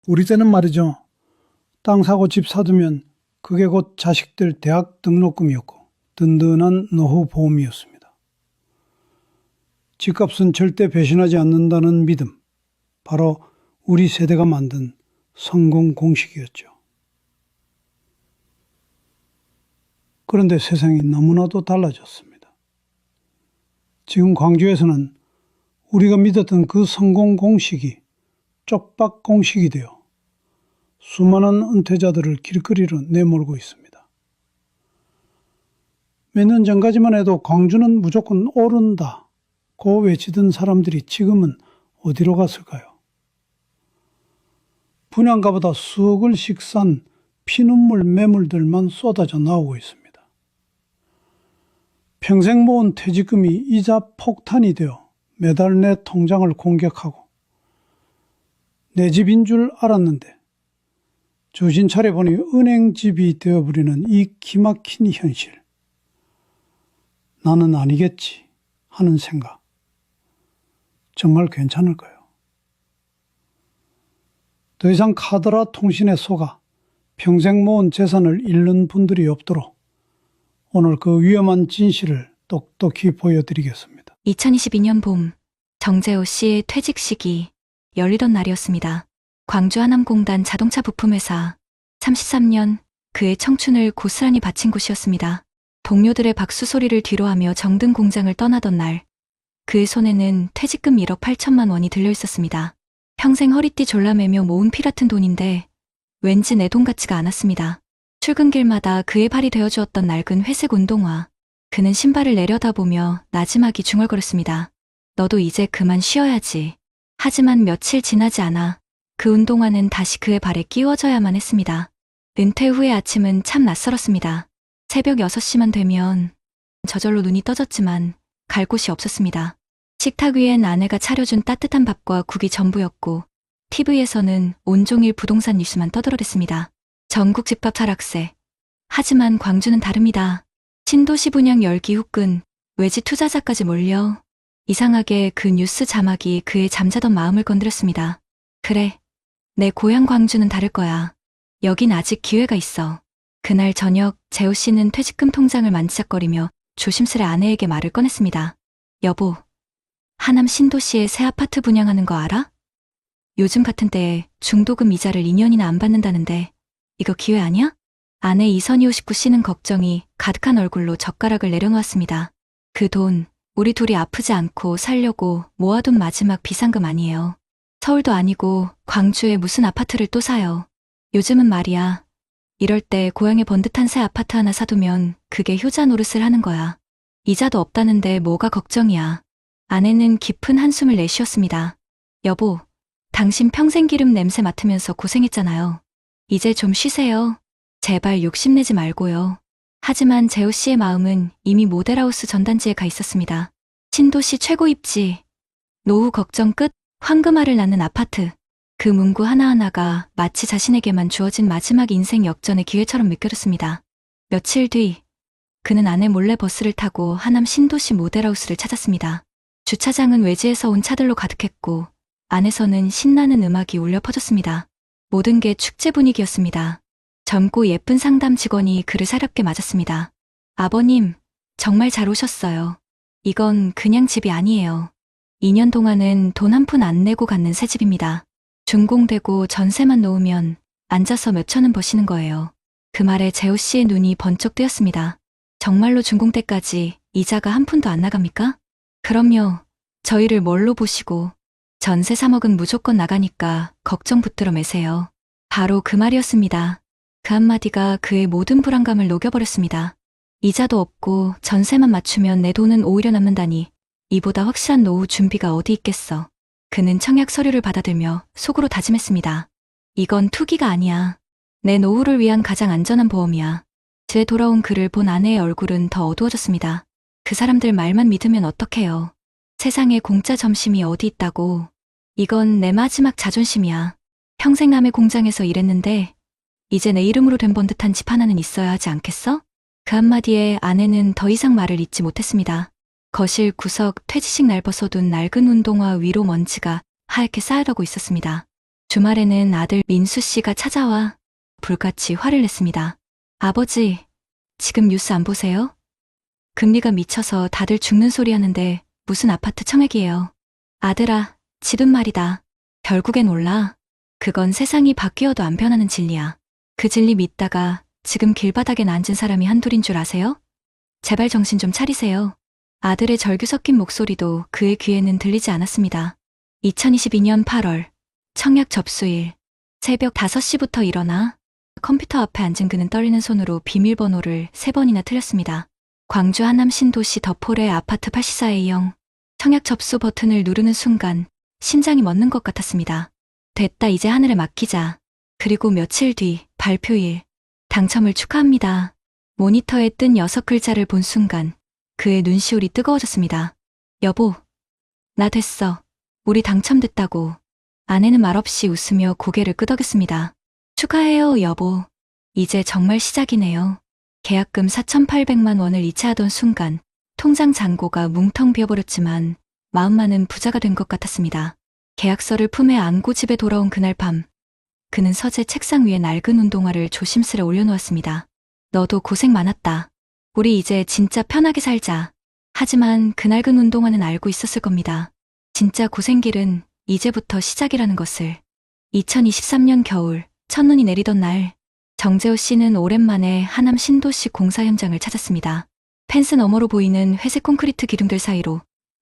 우리 때는 말이죠. 땅 사고 집 사두면 그게 곧 자식들 대학 등록금이었고 든든한 노후 보험이었습니다. 집값은 절대 배신하지 않는다는 믿음, 바로 우리 세대가 만든 성공 공식이었죠. 그런데 세상이 너무나도 달라졌습니다. 지금 광주에서는 우리가 믿었던 그 성공 공식이 쪽박 공식이 되어 수많은 은퇴자들을 길거리로 내몰고 있습니다. 몇 년 전까지만 해도 광주는 무조건 오른다 고 외치던 사람들이 지금은 어디로 갔을까요? 분양가보다 수억을씩 산 피눈물 매물들만 쏟아져 나오고 있습니다. 평생 모은 퇴직금이 이자 폭탄이 되어 매달 내 통장을 공격하고 내 집인 줄 알았는데 정신 차려보니 은행집이 되어버리는 이 기막힌 현실. 나는 아니겠지 하는 생각. 정말 괜찮을까요? 더 이상 카드라 통신에 속아 평생 모은 재산을 잃는 분들이 없도록 오늘 그 위험한 진실을 똑똑히 보여드리겠습니다. 2022년 봄, 정재호 씨의 퇴직식이 열리던 날이었습니다. 광주 하남공단 자동차 부품회사 33년 그의 청춘을 고스란히 바친 곳이었습니다. 동료들의 박수 소리를 뒤로하며 정든 공장을 떠나던 날, 그의 손에는 퇴직금 1억 8천만 원이 들려 있었습니다. 평생 허리띠 졸라매며 모은 피 같은 돈인데 왠지 내 돈 같지가 않았습니다. 출근길마다 그의 발이 되어주었던 낡은 회색 운동화. 그는 신발을 내려다보며 나지막이 중얼거렸습니다. 너도 이제 그만 쉬어야지. 하지만 며칠 지나지 않아 그 운동화는 다시 그의 발에 끼워져야만 했습니다. 은퇴 후의 아침은 참 낯설었습니다. 새벽 6시만 되면 저절로 눈이 떠졌지만 갈 곳이 없었습니다. 식탁 위엔 아내가 차려준 따뜻한 밥과 국이 전부였고 TV에서는 온종일 부동산 뉴스만 떠들어댔습니다. 전국 집값 하락세. 하지만 광주는 다릅니다. 신도시 분양 열기 후끈 외지 투자자까지 몰려 이상하게 그 뉴스 자막이 그의 잠자던 마음을 건드렸습니다. 그래, 내 고향 광주는 다를 거야. 여긴 아직 기회가 있어. 그날 저녁 재호 씨는 퇴직금 통장을 만지작거리며 조심스레 아내에게 말을 꺼냈습니다. 여보, 하남 신도시에 새 아파트 분양하는 거 알아? 요즘 같은 때에 중도금 이자를 2년이나 안 받는다는데 이거 기회 아니야? 아내 이선희 59씨는 걱정이 가득한 얼굴로 젓가락을 내려놓았습니다. 그 돈 우리 둘이 아프지 않고 살려고 모아둔 마지막 비상금 아니에요. 서울도 아니고 광주에 무슨 아파트를 또 사요. 요즘은 말이야. 이럴 때 고향에 번듯한 새 아파트 하나 사두면 그게 효자 노릇을 하는 거야. 이자도 없다는데 뭐가 걱정이야. 아내는 깊은 한숨을 내쉬었습니다. 여보, 당신 평생 기름 냄새 맡으면서 고생했잖아요. 이제 좀 쉬세요. 제발 욕심내지 말고요. 하지만 재호 씨의 마음은 이미 모델하우스 전단지에 가 있었습니다. 신도시 최고 입지, 노후 걱정 끝, 황금알을 낳는 아파트. 그 문구 하나하나가 마치 자신에게만 주어진 마지막 인생 역전의 기회처럼 느껴졌습니다. 며칠 뒤, 그는 아내 몰래 버스를 타고 하남 신도시 모델하우스를 찾았습니다. 주차장은 외지에서 온 차들로 가득했고 안에서는 신나는 음악이 울려 퍼졌습니다. 모든 게 축제 분위기였습니다. 젊고 예쁜 상담 직원이 그를 사렵게 맞았습니다. 아버님, 정말 잘 오셨어요. 이건 그냥 집이 아니에요. 2년 동안은 돈 한 푼 안 내고 갖는 새 집입니다. 준공되고 전세만 놓으면 앉아서 몇천은 버시는 거예요. 그 말에 재호 씨의 눈이 번쩍 뜨였습니다. 정말로 준공 때까지 이자가 한 푼도 안 나갑니까? 그럼요. 저희를 뭘로 보시고 전세 3억은 무조건 나가니까 걱정 붙들어 매세요. 바로 그 말이었습니다. 그 한마디가 그의 모든 불안감을 녹여버렸습니다. 이자도 없고 전세만 맞추면 내 돈은 오히려 남는다니 이보다 확실한 노후 준비가 어디 있겠어. 그는 청약 서류를 받아들며 속으로 다짐했습니다. 이건 투기가 아니야. 내 노후를 위한 가장 안전한 보험이야. 집에 돌아온 그를 본 아내의 얼굴은 더 어두워졌습니다. 그 사람들 말만 믿으면 어떡해요. 세상에 공짜 점심이 어디 있다고. 이건 내 마지막 자존심이야. 평생 남의 공장에서 일했는데 이제 내 이름으로 된 번듯한 집 하나는 있어야 하지 않겠어? 그 한마디에 아내는 더 이상 말을 잇지 못했습니다. 거실 구석 퇴직식 날 벗어둔 낡은 운동화 위로 먼지가 하얗게 쌓여가고 있었습니다. 주말에는 아들 민수 씨가 찾아와 불같이 화를 냈습니다. 아버지, 지금 뉴스 안 보세요? 금리가 미쳐서 다들 죽는 소리 하는데 무슨 아파트 청약이에요. 아들아, 집은 말이다. 결국엔 올라. 그건 세상이 바뀌어도 안 변하는 진리야. 그 진리 믿다가 지금 길바닥에 앉은 사람이 한둘인 줄 아세요? 제발 정신 좀 차리세요. 아들의 절규 섞인 목소리도 그의 귀에는 들리지 않았습니다. 2022년 8월, 청약 접수일. 새벽 5시부터 일어나 컴퓨터 앞에 앉은 그는 떨리는 손으로 비밀번호를 3번이나 틀렸습니다. 광주 하남 신도시 더폴의 아파트 84A형. 청약 접수 버튼을 누르는 순간 심장이 멎는 것 같았습니다. 됐다, 이제 하늘에 맡기자. 그리고 며칠 뒤 발표일. 당첨을 축하합니다. 모니터에 뜬 6글자를 본 순간 그의 눈시울이 뜨거워졌습니다. 여보, 나 됐어. 우리 당첨됐다고. 아내는 말없이 웃으며 고개를 끄덕였습니다. 축하해요, 여보. 이제 정말 시작이네요. 계약금 4,800만 원을 이체하던 순간 통장 잔고가 뭉텅 비어버렸지만 마음만은 부자가 된 것 같았습니다. 계약서를 품에 안고 집에 돌아온 그날 밤, 그는 서재 책상 위에 낡은 운동화를 조심스레 올려놓았습니다. 너도 고생 많았다. 우리 이제 진짜 편하게 살자. 하지만 그 낡은 운동화는 알고 있었을 겁니다. 진짜 고생길은 이제부터 시작이라는 것을. 2023년 겨울, 첫눈이 내리던 날, 정재호 씨는 오랜만에 하남 신도시 공사 현장을 찾았습니다. 펜스 너머로 보이는 회색 콘크리트 기둥들 사이로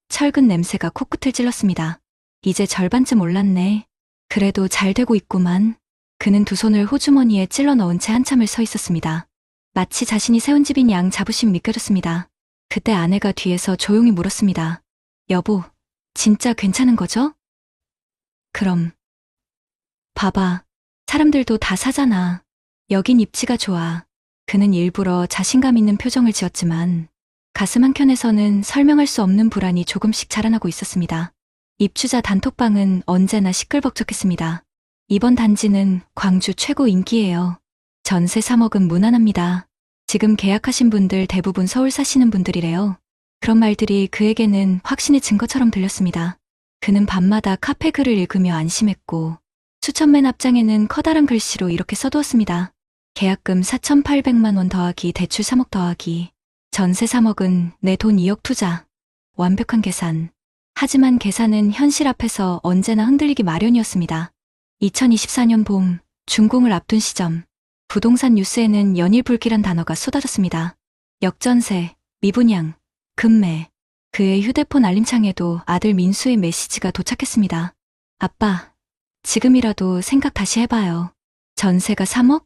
철근 냄새가 코끝을 찔렀습니다. 이제 절반쯤 올랐네. 그래도 잘 되고 있구만. 그는 두 손을 호주머니에 찔러 넣은 채 한참을 서 있었습니다. 마치 자신이 세운 집인 양 자부심이 느껴졌습니다. 그때 아내가 뒤에서 조용히 물었습니다. 여보, 진짜 괜찮은 거죠? 그럼. 봐봐. 사람들도 다 사잖아. 여긴 입지가 좋아. 그는 일부러 자신감 있는 표정을 지었지만 가슴 한켠에서는 설명할 수 없는 불안이 조금씩 자라나고 있었습니다. 입주자 단톡방은 언제나 시끌벅적했습니다. 이번 단지는 광주 최고 인기예요. 전세 3억은 무난합니다. 지금 계약하신 분들 대부분 서울 사시는 분들이래요. 그런 말들이 그에게는 확신의 증거처럼 들렸습니다. 그는 밤마다 카페 글을 읽으며 안심했고 추천맨 앞장에는 커다란 글씨로 이렇게 써두었습니다. 계약금 4,800만 원 더하기 대출 3억 더하기 전세 3억은 내 돈 2억 투자. 완벽한 계산. 하지만 계산은 현실 앞에서 언제나 흔들리기 마련이었습니다. 2024년 봄, 준공을 앞둔 시점, 부동산 뉴스에는 연일불길한 단어가 쏟아졌습니다. 역전세, 미분양, 급매. 그의 휴대폰 알림창에도 아들 민수의 메시지가 도착했습니다. 아빠, 지금이라도 생각 다시 해봐요. 전세가 3억?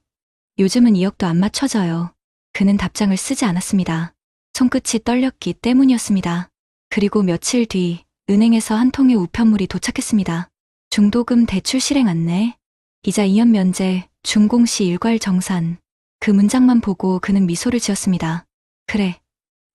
요즘은 2억도 안 맞춰져요. 그는 답장을 쓰지 않았습니다. 손끝이 떨렸기 때문이었습니다. 그리고 며칠 뒤 은행에서 한 통의 우편물이 도착했습니다. 중도금 대출 실행 안내, 이자 2년 면제, 준공시 일괄 정산. 그 문장만 보고 그는 미소를 지었습니다. 그래,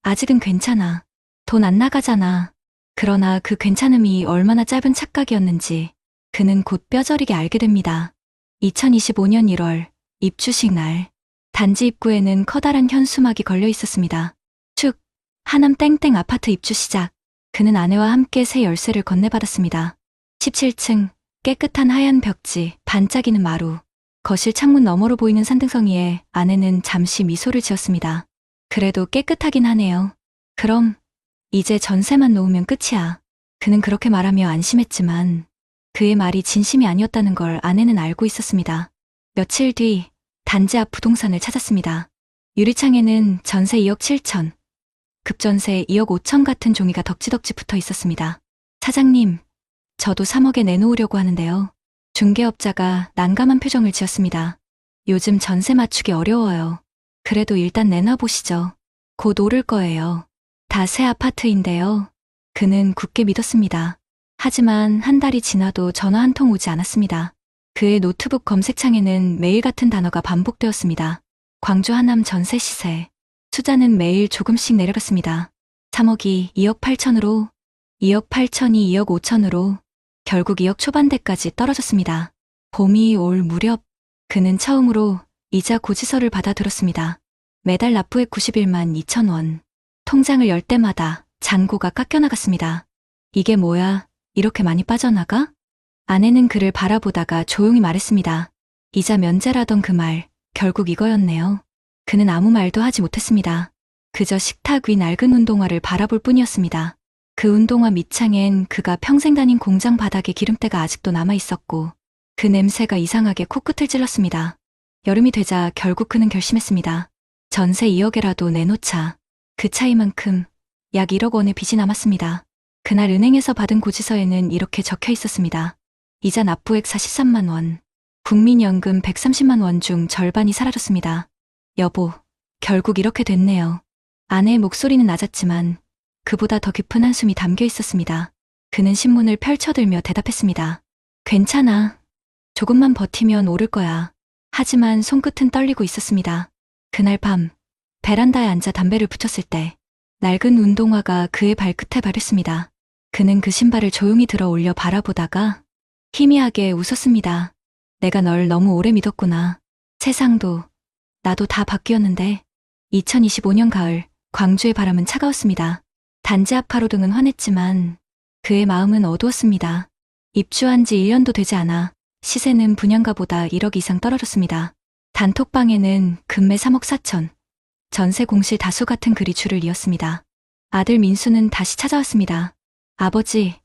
아직은 괜찮아. 돈 안 나가잖아. 그러나 그 괜찮음이 얼마나 짧은 착각이었는지 그는 곧 뼈저리게 알게 됩니다. 2025년 1월, 입주식 날. 단지 입구에는 커다란 현수막이 걸려 있었습니다. 축, 하남 땡땡 아파트 입주 시작. 그는 아내와 함께 새 열쇠를 건네받았습니다. 17층, 깨끗한 하얀 벽지, 반짝이는 마루. 거실 창문 너머로 보이는 산등성이에 아내는 잠시 미소를 지었습니다. 그래도 깨끗하긴 하네요. 그럼 이제 전세만 놓으면 끝이야. 그는 그렇게 말하며 안심했지만 그의 말이 진심이 아니었다는 걸 아내는 알고 있었습니다. 며칠 뒤 단지 앞 부동산을 찾았습니다. 유리창에는 전세 2억 7천, 급전세 2억 5천 같은 종이가 덕지덕지 붙어 있었습니다. 사장님, 저도 3억에 내놓으려고 하는데요. 중개업자가 난감한 표정을 지었습니다. 요즘 전세 맞추기 어려워요. 그래도 일단 내놔보시죠. 곧 오를 거예요. 다 새 아파트인데요. 그는 굳게 믿었습니다. 하지만 한 달이 지나도 전화 한 통 오지 않았습니다. 그의 노트북 검색창에는 매일 같은 단어가 반복되었습니다. 광주 하남 전세 시세. 숫자는 매일 조금씩 내려갔습니다. 3억이 2억 8천으로, 2억 8천이 2억 5천으로, 결국 2억 초반대까지 떨어졌습니다. 봄이 올 무렵, 그는 처음으로 이자 고지서를 받아들었습니다. 매달 납부액 91만 2천 원. 통장을 열 때마다 잔고가 깎여나갔습니다. 이게 뭐야, 이렇게 많이 빠져나가? 아내는 그를 바라보다가 조용히 말했습니다. 이자 면제라던 그 말, 결국 이거였네요. 그는 아무 말도 하지 못했습니다. 그저 식탁 위 낡은 운동화를 바라볼 뿐이었습니다. 그 운동화 밑창엔 그가 평생 다닌 공장 바닥에 기름때가 아직도 남아 있었고 그 냄새가 이상하게 코끝을 찔렀습니다. 여름이 되자 결국 그는 결심했습니다. 전세 2억에라도 내놓자. 그 차이만큼 약 1억 원의 빚이 남았습니다. 그날 은행에서 받은 고지서에는 이렇게 적혀 있었습니다. 이자 납부액 43만 원, 국민연금 130만 원 중 절반이 사라졌습니다. 여보, 결국 이렇게 됐네요. 아내의 목소리는 낮았지만 그보다 더 깊은 한숨이 담겨 있었습니다. 그는 신문을 펼쳐들며 대답했습니다. 괜찮아. 조금만 버티면 오를 거야. 하지만 손끝은 떨리고 있었습니다. 그날 밤, 베란다에 앉아 담배를 붙였을 때 낡은 운동화가 그의 발끝에 바랬습니다. 그는 그 신발을 조용히 들어 올려 바라보다가 희미하게 웃었습니다. 내가 널 너무 오래 믿었구나. 세상도 나도 다 바뀌었는데. 2025년 가을, 광주의 바람은 차가웠습니다. 단지 앞 가로등은 환했지만 그의 마음은 어두웠습니다. 입주한 지 1년도 되지 않아 시세는 분양가보다 1억 이상 떨어졌습니다. 단톡방에는 금매 3억 4천, 전세 공실 다수 같은 글이 줄을 이었습니다. 아들 민수는 다시 찾아왔습니다. 아버지,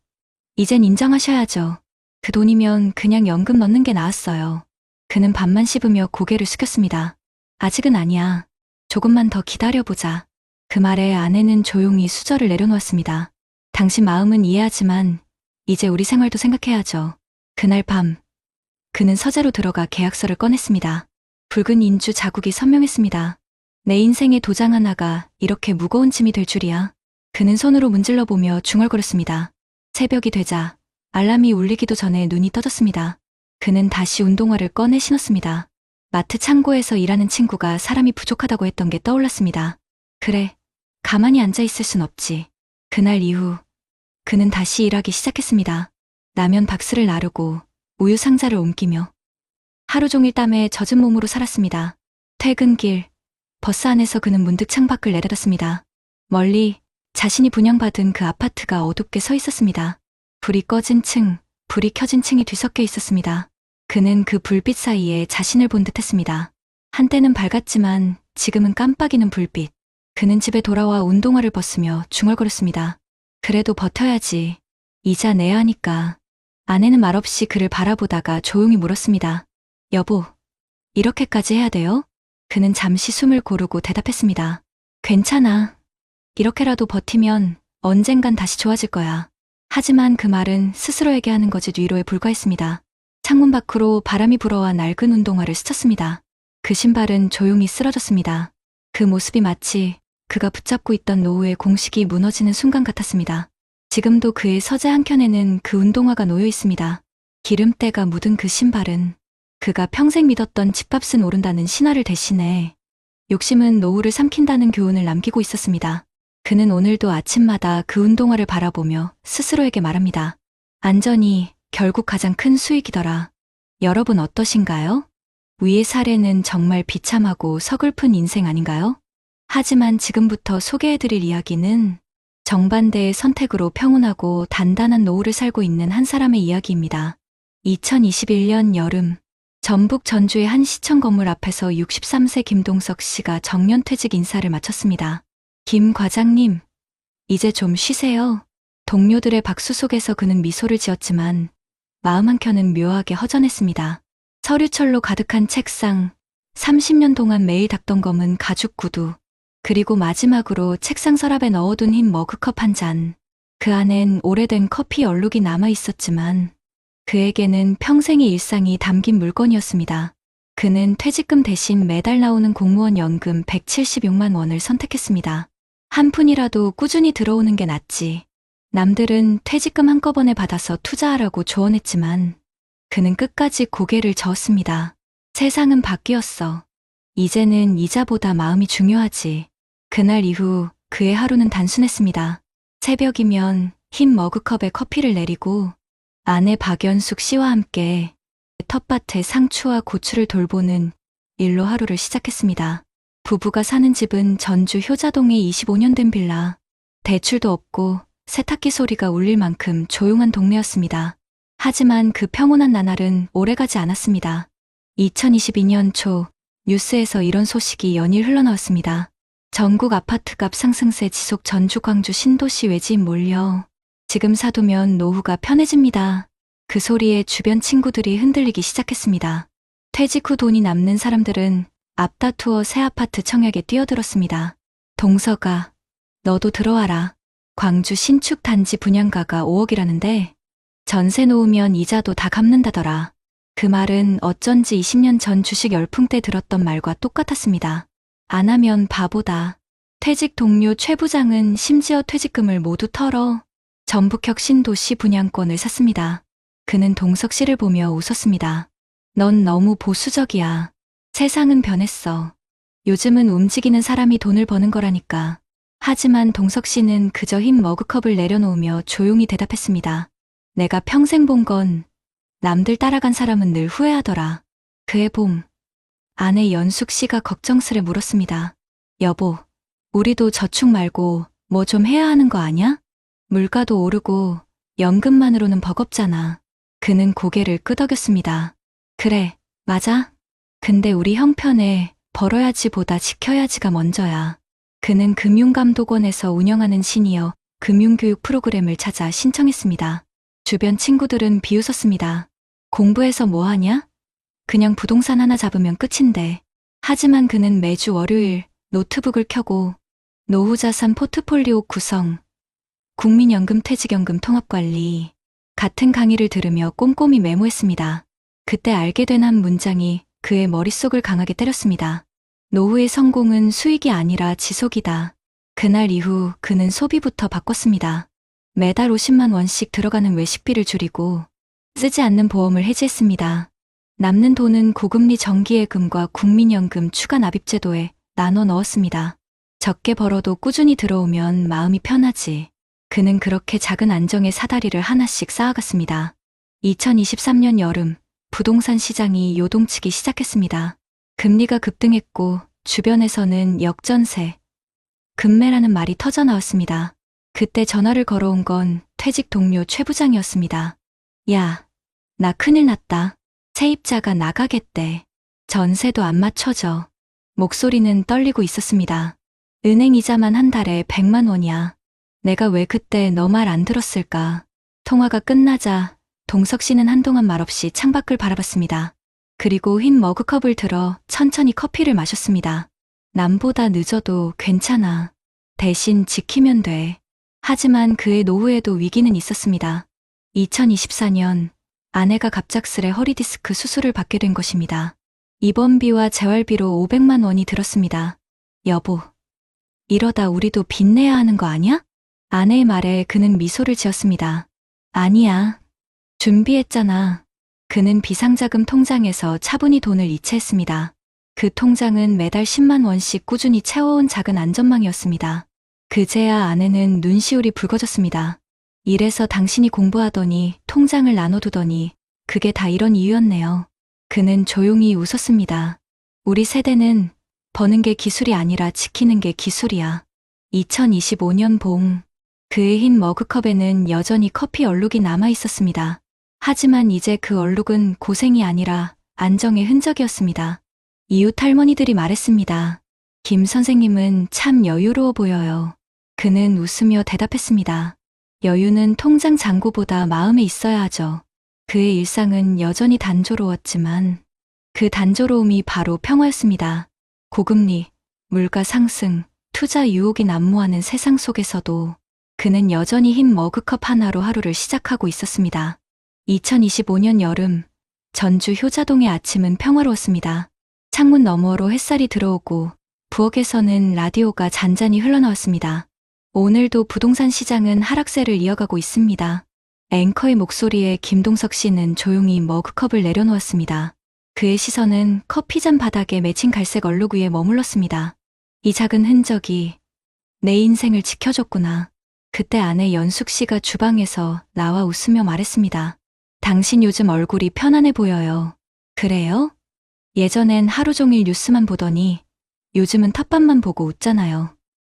이젠 인정하셔야죠. 그 돈이면 그냥 연금 넣는 게 나았어요. 그는 밥만 씹으며 고개를 숙였습니다. 아직은 아니야. 조금만 더 기다려보자. 그 말에 아내는 조용히 수저를 내려놓았습니다. 당신 마음은 이해하지만 이제 우리 생활도 생각해야죠. 그날 밤, 그는 서재로 들어가 계약서를 꺼냈습니다. 붉은 인주 자국이 선명했습니다. 내 인생의 도장 하나가 이렇게 무거운 짐이 될 줄이야. 그는 손으로 문질러 보며 중얼거렸습니다. 새벽이 되자 알람이 울리기도 전에 눈이 떠졌습니다. 그는 다시 운동화를 꺼내 신었습니다. 마트 창고에서 일하는 친구가 사람이 부족하다고 했던 게 떠올랐습니다. 그래, 가만히 앉아있을 순 없지. 그날 이후 그는 다시 일하기 시작했습니다. 라면 박스를 나르고 우유 상자를 옮기며 하루 종일 땀에 젖은 몸으로 살았습니다. 퇴근길, 버스 안에서 그는 문득 창밖을 내려다봤습니다. 멀리 자신이 분양받은 그 아파트가 어둡게 서 있었습니다. 불이 꺼진 층, 불이 켜진 층이 뒤섞여 있었습니다. 그는 그 불빛 사이에 자신을 본 듯했습니다. 한때는 밝았지만 지금은 깜빡이는 불빛. 그는 집에 돌아와 운동화를 벗으며 중얼거렸습니다. 그래도 버텨야지. 이자 내야 하니까. 아내는 말없이 그를 바라보다가 조용히 물었습니다. 여보, 이렇게까지 해야 돼요? 그는 잠시 숨을 고르고 대답했습니다. 괜찮아. 이렇게라도 버티면 언젠간 다시 좋아질 거야. 하지만 그 말은 스스로에게 하는 거짓 위로에 불과했습니다. 창문 밖으로 바람이 불어와 낡은 운동화를 스쳤습니다. 그 신발은 조용히 쓰러졌습니다. 그 모습이 마치 그가 붙잡고 있던 노후의 공식이 무너지는 순간 같았습니다. 지금도 그의 서재 한켠에는 그 운동화가 놓여 있습니다. 기름때가 묻은 그 신발은 그가 평생 믿었던 집값은 오른다는 신화를 대신해 욕심은 노후를 삼킨다는 교훈을 남기고 있었습니다. 그는 오늘도 아침마다 그 운동화를 바라보며 스스로에게 말합니다. 안전이 결국 가장 큰 수익이더라. 여러분 어떠신가요? 위의 사례는 정말 비참하고 서글픈 인생 아닌가요? 하지만 지금부터 소개해드릴 이야기는 정반대의 선택으로 평온하고 단단한 노후를 살고 있는 한 사람의 이야기입니다. 2021년 여름, 전북 전주의 한 시청 건물 앞에서 63세 김동석 씨가 정년퇴직 인사를 마쳤습니다. 김 과장님, 이제 좀 쉬세요. 동료들의 박수 속에서 그는 미소를 지었지만 마음 한켠은 묘하게 허전했습니다. 서류철로 가득한 책상, 30년 동안 매일 닦던 검은 가죽 구두, 그리고 마지막으로 책상 서랍에 넣어둔 흰 머그컵 한 잔. 그 안엔 오래된 커피 얼룩이 남아 있었지만 그에게는 평생의 일상이 담긴 물건이었습니다. 그는 퇴직금 대신 매달 나오는 공무원 연금 176만 원을 선택했습니다. 한 푼이라도 꾸준히 들어오는 게 낫지. 남들은 퇴직금 한꺼번에 받아서 투자하라고 조언했지만 그는 끝까지 고개를 저었습니다. 세상은 바뀌었어. 이제는 이자보다 마음이 중요하지. 그날 이후 그의 하루는 단순했습니다. 새벽이면 흰 머그컵에 커피를 내리고 아내 박연숙 씨와 함께 텃밭에 상추와 고추를 돌보는 일로 하루를 시작했습니다. 부부가 사는 집은 전주 효자동에 25년 된 빌라. 대출도 없고 세탁기 소리가 울릴 만큼 조용한 동네였습니다. 하지만 그 평온한 나날은 오래가지 않았습니다. 2022년 초 뉴스에서 이런 소식이 연일 흘러나왔습니다. 전국 아파트값 상승세 지속, 전주 광주 신도시 외지인 몰려 지금 사두면 노후가 편해집니다. 그 소리에 주변 친구들이 흔들리기 시작했습니다. 퇴직 후 돈이 남는 사람들은 앞다투어 새 아파트 청약에 뛰어들었습니다. 동서가 너도 들어와라. 광주 신축 단지 분양가가 5억이라는데 전세 놓으면 이자도 다 갚는다더라. 그 말은 어쩐지 20년 전 주식 열풍 때 들었던 말과 똑같았습니다. 안 하면 바보다. 퇴직 동료 최 부장은 심지어 퇴직금을 모두 털어 전북역 신도시 분양권을 샀습니다. 그는 동석 씨를 보며 웃었습니다. 넌 너무 보수적이야. 세상은 변했어. 요즘은 움직이는 사람이 돈을 버는 거라니까. 하지만 동석 씨는 그저 흰 머그컵을 내려놓으며 조용히 대답했습니다. 내가 평생 본 건 남들 따라간 사람은 늘 후회하더라. 그해 봄, 아내 연숙 씨가 걱정스레 물었습니다. 여보, 우리도 저축 말고 뭐 좀 해야 하는 거 아냐? 물가도 오르고 연금만으로는 버겁잖아. 그는 고개를 끄덕였습니다. 그래, 맞아. 근데 우리 형편에 벌어야지 보다 지켜야지가 먼저야. 그는 금융감독원에서 운영하는 시니어 금융교육 프로그램을 찾아 신청했습니다. 주변 친구들은 비웃었습니다. 공부해서 뭐 하냐? 그냥 부동산 하나 잡으면 끝인데. 하지만 그는 매주 월요일 노트북을 켜고 노후자산 포트폴리오 구성, 국민연금 퇴직연금 통합관리 같은 강의를 들으며 꼼꼼히 메모했습니다. 그때 알게 된 한 문장이 그의 머릿속을 강하게 때렸습니다. 노후의 성공은 수익이 아니라 지속이다. 그날 이후 그는 소비부터 바꿨습니다. 매달 50만 원씩 들어가는 외식비를 줄이고 쓰지 않는 보험을 해지했습니다. 남는 돈은 고금리 정기예금과 국민연금 추가 납입제도에 나눠 넣었습니다. 적게 벌어도 꾸준히 들어오면 마음이 편하지. 그는 그렇게 작은 안정의 사다리를 하나씩 쌓아갔습니다. 2023년 여름, 부동산 시장이 요동치기 시작했습니다. 금리가 급등했고 주변에서는 역전세, 급매라는 말이 터져 나왔습니다. 그때 전화를 걸어온 건 퇴직 동료 최 부장이었습니다. 야, 나 큰일 났다. 세입자가 나가겠대. 전세도 안 맞춰져. 목소리는 떨리고 있었습니다. 은행 이자만 한 달에 100만 원이야. 내가 왜 그때 너 말 안 들었을까? 통화가 끝나자 동석 씨는 한동안 말없이 창밖을 바라봤습니다. 그리고 흰 머그컵을 들어 천천히 커피를 마셨습니다. 남보다 늦어도 괜찮아. 대신 지키면 돼. 하지만 그의 노후에도 위기는 있었습니다. 2024년 아내가 갑작스레 허리디스크 수술을 받게 된 것입니다. 입원비와 재활비로 500만 원이 들었습니다. 여보, 이러다 우리도 빚내야 하는 거 아니야? 아내의 말에 그는 미소를 지었습니다. 아니야. 준비했잖아. 그는 비상자금 통장에서 차분히 돈을 이체했습니다. 그 통장은 매달 10만 원씩 꾸준히 채워온 작은 안전망이었습니다. 그제야 아내는 눈시울이 붉어졌습니다. 이래서 당신이 공부하더니 통장을 나눠두더니 그게 다 이런 이유였네요. 그는 조용히 웃었습니다. 우리 세대는 버는 게 기술이 아니라 지키는 게 기술이야. 2025년 봄, 그의 흰 머그컵에는 여전히 커피 얼룩이 남아 있었습니다. 하지만 이제 그 얼룩은 고생이 아니라 안정의 흔적이었습니다. 이웃 할머니들이 말했습니다. 김 선생님은 참 여유로워 보여요. 그는 웃으며 대답했습니다. 여유는 통장 잔고보다 마음에 있어야 하죠. 그의 일상은 여전히 단조로웠지만 그 단조로움이 바로 평화였습니다. 고금리, 물가 상승, 투자 유혹이 난무하는 세상 속에서도 그는 여전히 흰 머그컵 하나로 하루를 시작하고 있었습니다. 2025년 여름, 전주 효자동의 아침은 평화로웠습니다. 창문 너머로 햇살이 들어오고 부엌에서는 라디오가 잔잔히 흘러나왔습니다. 오늘도 부동산 시장은 하락세를 이어가고 있습니다. 앵커의 목소리에 김동석 씨는 조용히 머그컵을 내려놓았습니다. 그의 시선은 커피잔 바닥에 맺힌 갈색 얼룩 위에 머물렀습니다. 이 작은 흔적이 내 인생을 지켜줬구나. 그때 아내 연숙 씨가 주방에서 나와 웃으며 말했습니다. 당신 요즘 얼굴이 편안해 보여요. 그래요? 예전엔 하루 종일 뉴스만 보더니 요즘은 텃밭만 보고 웃잖아요.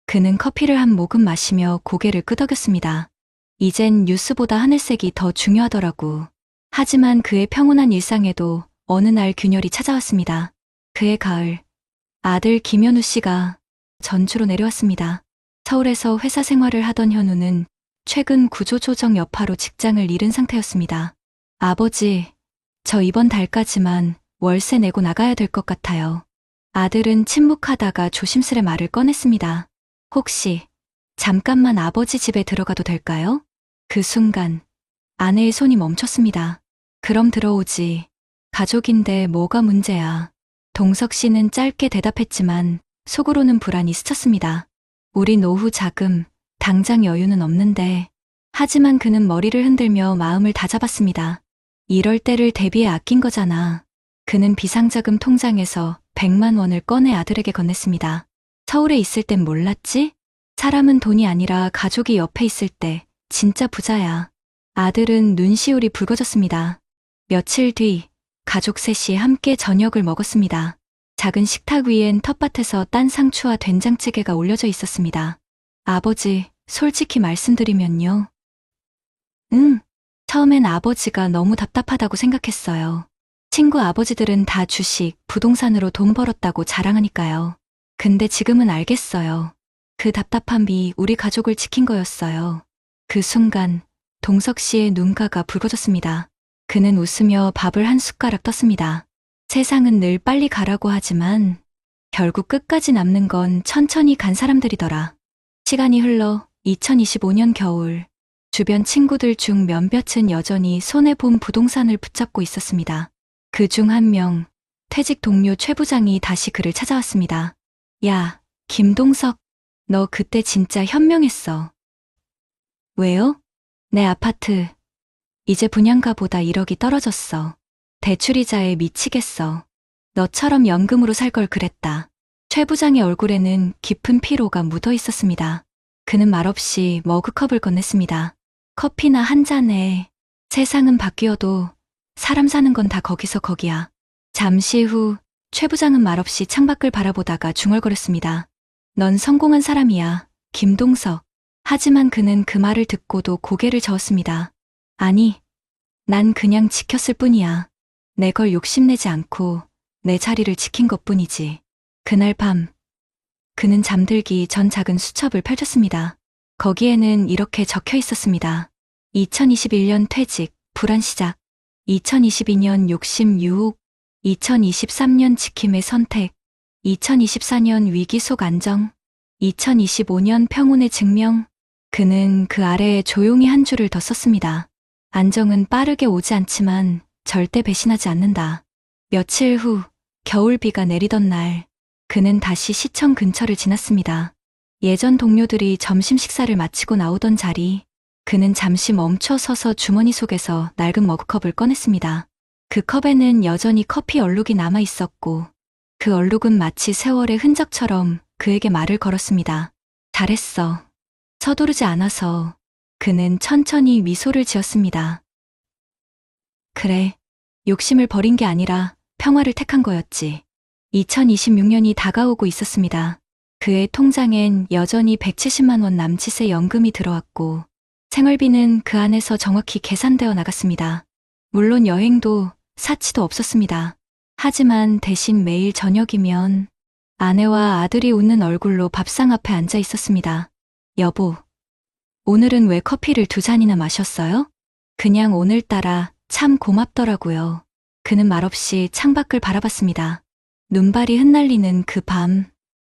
그는 커피를 한 모금 마시며 고개를 끄덕였습니다. 이젠 뉴스보다 하늘색이 더 중요하더라고. 하지만 그의 평온한 일상에도 어느 날 균열이 찾아왔습니다. 그해 가을, 아들 김현우 씨가 전주로 내려왔습니다. 서울에서 회사 생활을 하던 현우는 최근 구조조정 여파로 직장을 잃은 상태였습니다. 아버지, 저 이번 달까지만 월세 내고 나가야 될 것 같아요. 아들은 침묵하다가 조심스레 말을 꺼냈습니다. 혹시 잠깐만 아버지 집에 들어가도 될까요? 그 순간 아내의 손이 멈췄습니다. 그럼 들어오지. 가족인데 뭐가 문제야. 동석 씨는 짧게 대답했지만 속으로는 불안이 스쳤습니다. 우리 노후 자금, 당장 여유는 없는데. 하지만 그는 머리를 흔들며 마음을 다잡았습니다. 이럴 때를 대비해 아낀 거잖아. 그는 비상자금 통장에서 100만 원을 꺼내 아들에게 건넸습니다. 서울에 있을 땐 몰랐지? 사람은 돈이 아니라 가족이 옆에 있을 때 진짜 부자야. 아들은 눈시울이 붉어졌습니다. 며칠 뒤 가족 셋이 함께 저녁을 먹었습니다. 작은 식탁 위엔 텃밭에서 딴 상추와 된장찌개가 올려져 있었습니다. 아버지, 솔직히 말씀드리면요. 처음엔 아버지가 너무 답답하다고 생각했어요. 친구 아버지들은 다 주식, 부동산으로 돈 벌었다고 자랑하니까요. 근데 지금은 알겠어요. 그 답답함이 우리 가족을 지킨 거였어요. 그 순간 동석 씨의 눈가가 붉어졌습니다. 그는 웃으며 밥을 한 숟가락 떴습니다. 세상은 늘 빨리 가라고 하지만 결국 끝까지 남는 건 천천히 간 사람들이더라. 시간이 흘러 2025년 겨울, 주변 친구들 중 몇몇은 여전히 손해본 부동산을 붙잡고 있었습니다. 그 중 한 명, 퇴직 동료 최 부장이 다시 그를 찾아왔습니다. 야, 김동석, 너 그때 진짜 현명했어. 왜요? 내 아파트, 이제 분양가보다 1억이 떨어졌어. 대출이자에 미치겠어. 너처럼 연금으로 살 걸 그랬다. 최 부장의 얼굴에는 깊은 피로가 묻어 있었습니다. 그는 말없이 머그컵을 건넸습니다. 커피나 한 잔에. 세상은 바뀌어도 사람 사는 건 다 거기서 거기야. 잠시 후 최 부장은 말없이 창밖을 바라보다가 중얼거렸습니다. 넌 성공한 사람이야, 김동석. 하지만 그는 그 말을 듣고도 고개를 저었습니다. 아니, 난 그냥 지켰을 뿐이야. 내 걸 욕심내지 않고 내 자리를 지킨 것뿐이지. 그날 밤, 그는 잠들기 전 작은 수첩을 펼쳤습니다. 거기에는 이렇게 적혀 있었습니다. 2021년 퇴직, 불안 시작. 2022년 욕심 유혹. 2023년 지킴의 선택. 2024년 위기 속 안정. 2025년 평온의 증명. 그는 그 아래에 조용히 한 줄을 더 썼습니다. 안정은 빠르게 오지 않지만 절대 배신하지 않는다. 며칠 후 겨울비가 내리던 날, 그는 다시 시청 근처를 지났습니다. 예전 동료들이 점심 식사를 마치고 나오던 자리, 그는 잠시 멈춰 서서 주머니 속에서 낡은 머그컵을 꺼냈습니다. 그 컵에는 여전히 커피 얼룩이 남아 있었고, 그 얼룩은 마치 세월의 흔적처럼 그에게 말을 걸었습니다. 잘했어. 서두르지 않아서. 그는 천천히 미소를 지었습니다. 그래, 욕심을 버린 게 아니라 평화를 택한 거였지. 2026년이 다가오고 있었습니다. 그의 통장엔 여전히 170만 원 남짓의 연금이 들어왔고, 생활비는 그 안에서 정확히 계산되어 나갔습니다. 물론 여행도 사치도 없었습니다. 하지만 대신 매일 저녁이면 아내와 아들이 웃는 얼굴로 밥상 앞에 앉아 있었습니다. 여보, 오늘은 왜 커피를 2잔이나 마셨어요? 그냥 오늘따라 참 고맙더라고요. 그는 말없이 창밖을 바라봤습니다. 눈발이 흩날리는 그 밤,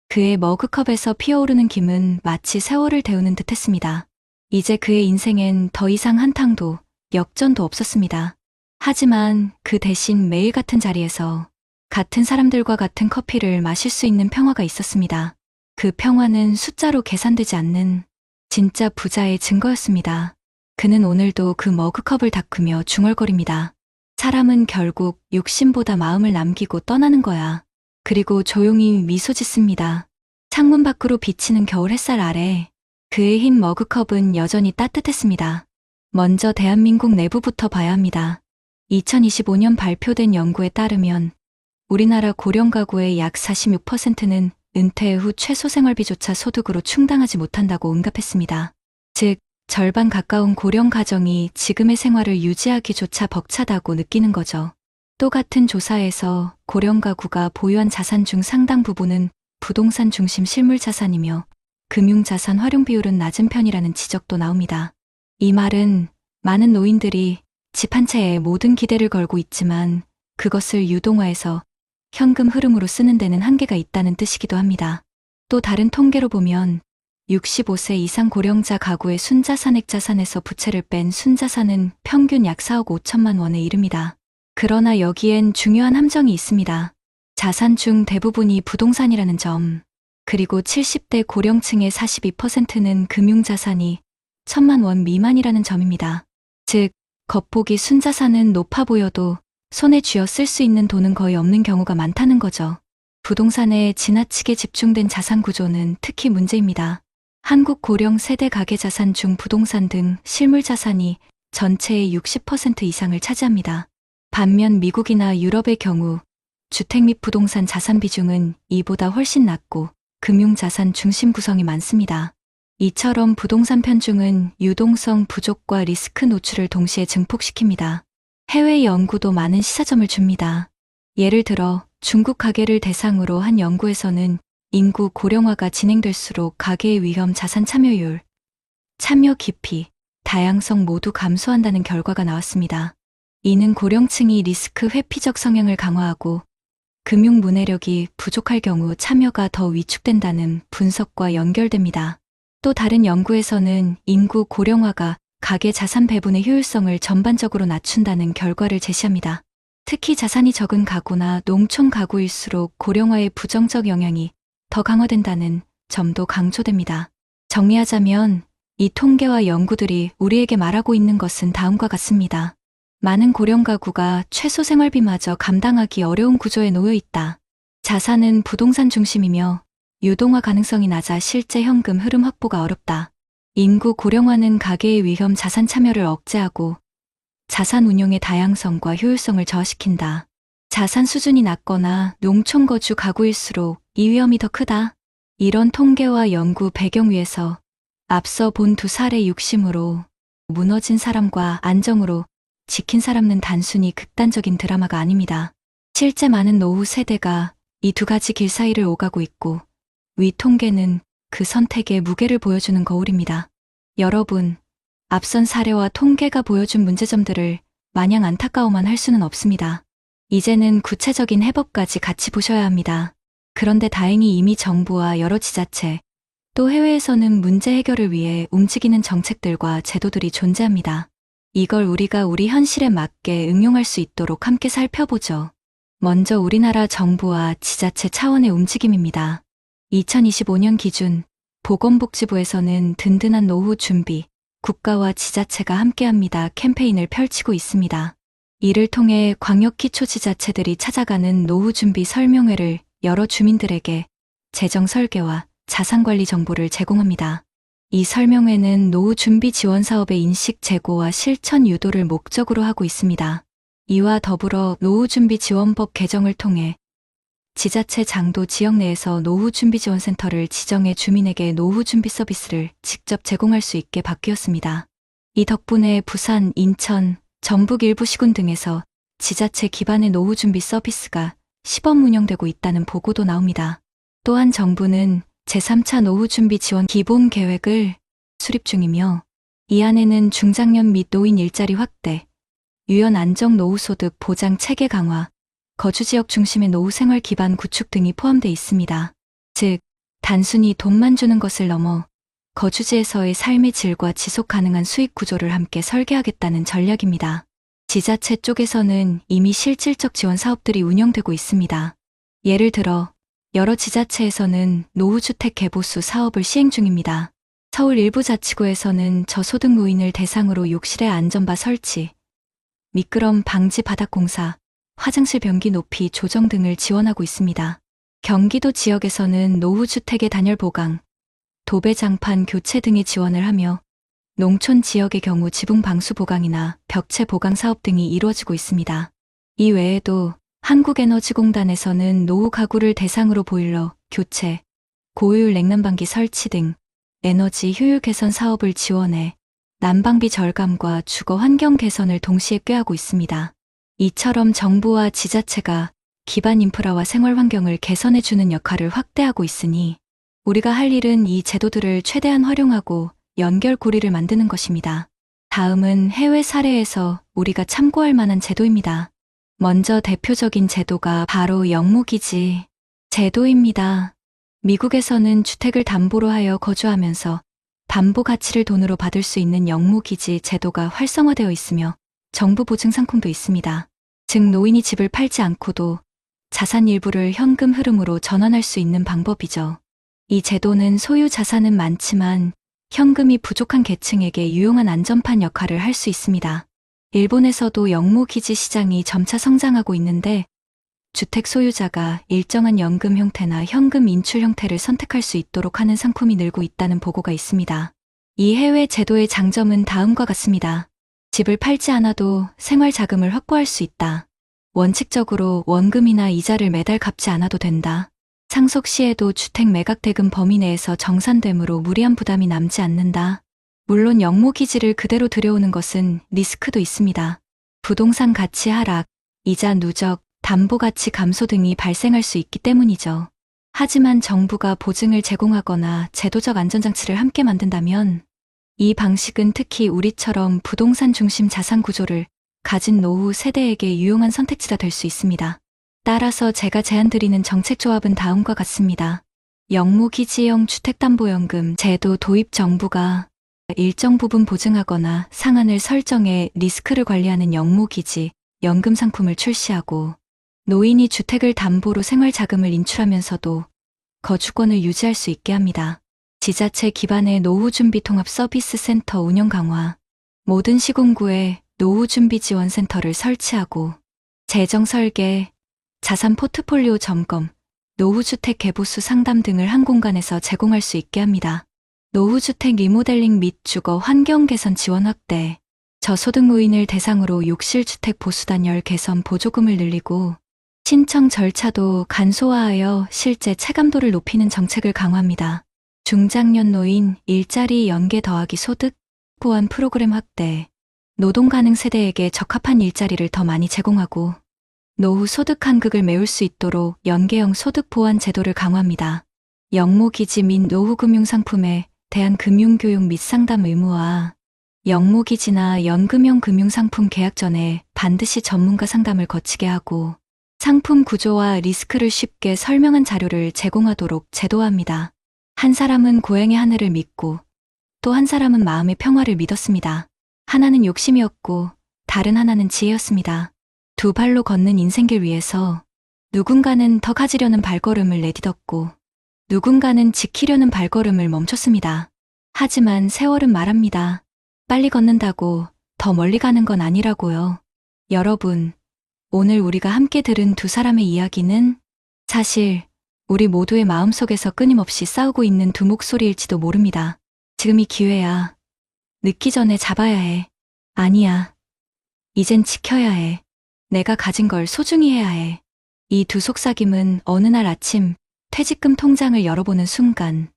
그의 머그컵에서 피어오르는 김은 마치 세월을 데우는 듯했습니다. 이제 그의 인생엔 더 이상 한탕도 역전도 없었습니다. 하지만 그 대신 매일 같은 자리에서 같은 사람들과 같은 커피를 마실 수 있는 평화가 있었습니다. 그 평화는 숫자로 계산되지 않는 진짜 부자의 증거였습니다. 그는 오늘도 그 머그컵을 닦으며 중얼거립니다. 사람은 결국 욕심보다 마음을 남기고 떠나는 거야. 그리고 조용히 미소 짓습니다. 창문 밖으로 비치는 겨울 햇살 아래 그의 흰 머그컵은 여전히 따뜻했습니다. 먼저 대한민국 내부부터 봐야 합니다. 2025년 발표된 연구에 따르면 우리나라 고령 가구의 약 46%는 은퇴 후 최소 생활비조차 소득으로 충당하지 못한다고 응답했습니다. 즉, 절반 가까운 고령 가정이 지금의 생활을 유지하기조차 벅차다고 느끼는 거죠. 또 같은 조사에서 고령 가구가 보유한 자산 중 상당 부분은 부동산 중심 실물 자산이며 금융자산 활용 비율은 낮은 편이라는 지적도 나옵니다. 이 말은 많은 노인들이 집 한 채에 모든 기대를 걸고 있지만 그것을 유동화해서 현금 흐름으로 쓰는 데는 한계가 있다는 뜻이기도 합니다. 또 다른 통계로 보면 65세 이상 고령자 가구의 순자산액 자산에서 부채를 뺀 순자산은 평균 약 4억 5천만 원에 이릅니다. 그러나 여기엔 중요한 함정이 있습니다. 자산 중 대부분이 부동산이라는 점, 그리고 70대 고령층의 42%는 금융자산이 1천만 원 미만이라는 점입니다. 즉, 겉보기 순자산은 높아 보여도 손에 쥐어 쓸 수 있는 돈은 거의 없는 경우가 많다는 거죠. 부동산에 지나치게 집중된 자산 구조는 특히 문제입니다. 한국 고령 세대 가계 자산 중 부동산 등 실물 자산이 전체의 60% 이상을 차지합니다. 반면 미국이나 유럽의 경우 주택 및 부동산 자산 비중은 이보다 훨씬 낮고 금융자산 중심 구성이 많습니다. 이처럼 부동산 편중은 유동성 부족과 리스크 노출을 동시에 증폭시킵니다. 해외 연구도 많은 시사점을 줍니다. 예를 들어 중국 가계를 대상으로 한 연구에서는 인구 고령화가 진행될수록 가계의 위험 자산 참여율, 참여 깊이, 다양성 모두 감소한다는 결과가 나왔습니다. 이는 고령층이 리스크 회피적 성향을 강화하고 금융 문해력이 부족할 경우 참여가 더 위축된다는 분석과 연결됩니다. 또 다른 연구에서는 인구 고령화가 가계 자산 배분의 효율성을 전반적으로 낮춘다는 결과를 제시합니다. 특히 자산이 적은 가구나 농촌 가구일수록 고령화의 부정적 영향이 더 강화된다는 점도 강조됩니다. 정리하자면 이 통계와 연구들이 우리에게 말하고 있는 것은 다음과 같습니다. 많은 고령 가구가 최소 생활비마저 감당하기 어려운 구조에 놓여 있다. 자산은 부동산 중심이며 유동화 가능성이 낮아 실제 현금 흐름 확보가 어렵다. 인구 고령화는 가계의 위험 자산 참여를 억제하고 자산 운용의 다양성과 효율성을 저하시킨다. 자산 수준이 낮거나 농촌 거주 가구일수록 이 위험이 더 크다. 이런 통계와 연구 배경 위에서 앞서 본 두 사례 육심으로 무너진 사람과 안정으로 지킨 사람은 단순히 극단적인 드라마가 아닙니다. 실제 많은 노후 세대가 이 두 가지 길 사이를 오가고 있고 위 통계는 그 선택의 무게를 보여주는 거울입니다. 여러분, 앞선 사례와 통계가 보여준 문제점들을 마냥 안타까워만 할 수는 없습니다. 이제는 구체적인 해법까지 같이 보셔야 합니다. 그런데 다행히 이미 정부와 여러 지자체, 또 해외에서는 문제 해결을 위해 움직이는 정책들과 제도들이 존재합니다. 이걸 우리가 우리 현실에 맞게 응용할 수 있도록 함께 살펴보죠. 먼저 우리나라 정부와 지자체 차원의 움직임입니다. 2025년 기준 보건복지부에서는 든든한 노후 준비, 국가와 지자체가 함께합니다 캠페인을 펼치고 있습니다. 이를 통해 광역기초지자체들이 찾아가는 노후 준비 설명회를 열어 주민들에게 재정 설계와 자산관리 정보를 제공합니다. 이 설명회는 노후 준비 지원 사업의 인식 제고와 실천 유도를 목적으로 하고 있습니다. 이와 더불어 노후 준비 지원법 개정을 통해 지자체 장도 지역 내에서 노후준비지원센터를 지정해 주민에게 노후준비 서비스를 직접 제공할 수 있게 바뀌었습니다. 이 덕분에 부산, 인천, 전북 일부 시군 등에서 지자체 기반의 노후준비 서비스가 시범 운영되고 있다는 보고도 나옵니다. 또한 정부는 제3차 노후준비 지원 기본 계획을 수립 중이며 이 안에는 중장년 및 노인 일자리 확대, 유연 안정 노후소득 보장 체계 강화, 거주지역 중심의 노후 생활 기반 구축 등이 포함되어 있습니다. 즉, 단순히 돈만 주는 것을 넘어 거주지에서의 삶의 질과 지속 가능한 수익 구조를 함께 설계하겠다는 전략입니다. 지자체 쪽에서는 이미 실질적 지원 사업들이 운영되고 있습니다. 예를 들어 여러 지자체에서는 노후주택 개보수 사업을 시행 중입니다. 서울 일부 자치구에서는 저소득 노인을 대상으로 욕실의 안전바 설치, 미끄럼 방지 바닥 공사, 화장실 변기 높이 조정 등을 지원하고 있습니다. 경기도 지역에서는 노후주택의 단열 보강, 도배장판 교체 등의 지원을 하며 농촌 지역의 경우 지붕 방수 보강이나 벽체 보강 사업 등이 이루어지고 있습니다. 이 외에도 한국에너지공단에서는 노후 가구를 대상으로 보일러 교체, 고효율 냉난방기 설치 등 에너지 효율 개선 사업을 지원해 난방비 절감과 주거 환경 개선을 동시에 꾀하고 있습니다. 이처럼 정부와 지자체가 기반 인프라와 생활 환경을 개선해주는 역할을 확대하고 있으니 우리가 할 일은 이 제도들을 최대한 활용하고 연결고리를 만드는 것입니다. 다음은 해외 사례에서 우리가 참고할 만한 제도입니다. 먼저 대표적인 제도가 바로 영무기지 제도입니다. 미국에서는 주택을 담보로 하여 거주하면서 담보 가치를 돈으로 받을 수 있는 영무기지 제도가 활성화되어 있으며 정부 보증 상품도 있습니다. 즉 노인이 집을 팔지 않고도 자산 일부를 현금 흐름으로 전환할 수 있는 방법이죠. 이 제도는 소유 자산은 많지만 현금이 부족한 계층에게 유용한 안전판 역할을 할 수 있습니다. 일본에서도 영무기지 시장이 점차 성장하고 있는데 주택 소유자가 일정한 연금 형태나 현금 인출 형태를 선택할 수 있도록 하는 상품이 늘고 있다는 보고가 있습니다. 이 해외 제도의 장점은 다음과 같습니다. 집을 팔지 않아도 생활 자금을 확보할 수 있다. 원칙적으로 원금이나 이자를 매달 갚지 않아도 된다. 상속 시에도 주택 매각 대금 범위 내에서 정산되므로 무리한 부담이 남지 않는다. 물론 영무기지를 그대로 들여오는 것은 리스크도 있습니다. 부동산 가치 하락, 이자 누적, 담보 가치 감소 등이 발생할 수 있기 때문이죠. 하지만 정부가 보증을 제공하거나 제도적 안전장치를 함께 만든다면 이 방식은 특히 우리처럼 부동산 중심 자산 구조를 가진 노후 세대에게 유용한 선택지가 될 수 있습니다. 따라서 제가 제안드리는 정책 조합은 다음과 같습니다. 영무기지형 주택담보연금 제도 도입. 정부가 일정 부분 보증하거나 상한을 설정해 리스크를 관리하는 영무기지 연금 상품을 출시하고 노인이 주택을 담보로 생활자금을 인출하면서도 거주권을 유지할 수 있게 합니다. 지자체 기반의 노후준비 통합서비스센터 운영 강화, 모든 시군구에 노후준비지원센터를 설치하고 재정 설계, 자산 포트폴리오 점검, 노후주택 개보수 상담 등을 한 공간에서 제공할 수 있게 합니다. 노후주택 리모델링 및 주거 환경 개선 지원 확대, 저소득 노인을 대상으로 욕실주택 보수단열 개선 보조금을 늘리고 신청 절차도 간소화하여 실제 체감도를 높이는 정책을 강화합니다. 중장년 노인 일자리 연계 더하기 소득 보완 프로그램 확대, 노동 가능 세대에게 적합한 일자리를 더 많이 제공하고 노후 소득 한극을 메울 수 있도록 연계형 소득 보완 제도를 강화합니다. 영무기지 및 노후금융 상품에 대한 금융교육 및 상담 의무화, 영무기지나 연금형 금융상품 계약 전에 반드시 전문가 상담을 거치게 하고 상품 구조와 리스크를 쉽게 설명한 자료를 제공하도록 제도화합니다. 한 사람은 고향의 하늘을 믿고 또 한 사람은 마음의 평화를 믿었습니다. 하나는 욕심이었고 다른 하나는 지혜였습니다. 두 발로 걷는 인생길 위에서 누군가는 더 가지려는 발걸음을 내딛었고 누군가는 지키려는 발걸음을 멈췄습니다. 하지만 세월은 말합니다. 빨리 걷는다고 더 멀리 가는 건 아니라고요. 여러분, 오늘 우리가 함께 들은 두 사람의 이야기는 사실 우리 모두의 마음속에서 끊임없이 싸우고 있는 두 목소리일지도 모릅니다. 지금이 기회야. 늦기 전에 잡아야 해. 아니야. 이젠 지켜야 해. 내가 가진 걸 소중히 해야 해. 이 두 속삭임은 어느 날 아침 퇴직금 통장을 열어보는 순간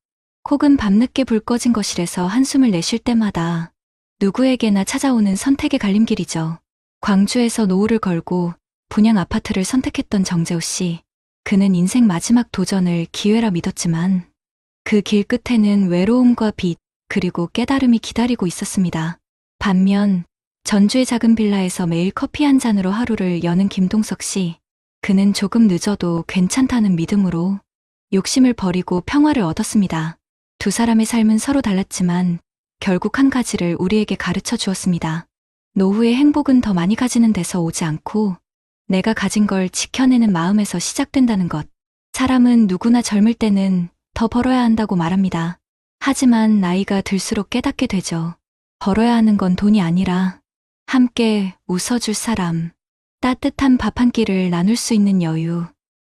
혹은 밤늦게 불 꺼진 거실에서 한숨을 내쉴 때마다 누구에게나 찾아오는 선택의 갈림길이죠. 광주에서 노후를 걸고 분양 아파트를 선택했던 정재호 씨. 그는 인생 마지막 도전을 기회라 믿었지만 그 길 끝에는 외로움과 빚 그리고 깨달음이 기다리고 있었습니다. 반면 전주의 작은 빌라에서 매일 커피 한 잔으로 하루를 여는 김동석 씨. 그는 조금 늦어도 괜찮다는 믿음으로 욕심을 버리고 평화를 얻었습니다. 두 사람의 삶은 서로 달랐지만 결국 한 가지를 우리에게 가르쳐 주었습니다. 노후의 행복은 더 많이 가지는 데서 오지 않고 내가 가진 걸 지켜내는 마음에서 시작된다는 것. 사람은 누구나 젊을 때는 더 벌어야 한다고 말합니다. 하지만 나이가 들수록 깨닫게 되죠. 벌어야 하는 건 돈이 아니라 함께 웃어줄 사람, 따뜻한 밥 한 끼를 나눌 수 있는 여유,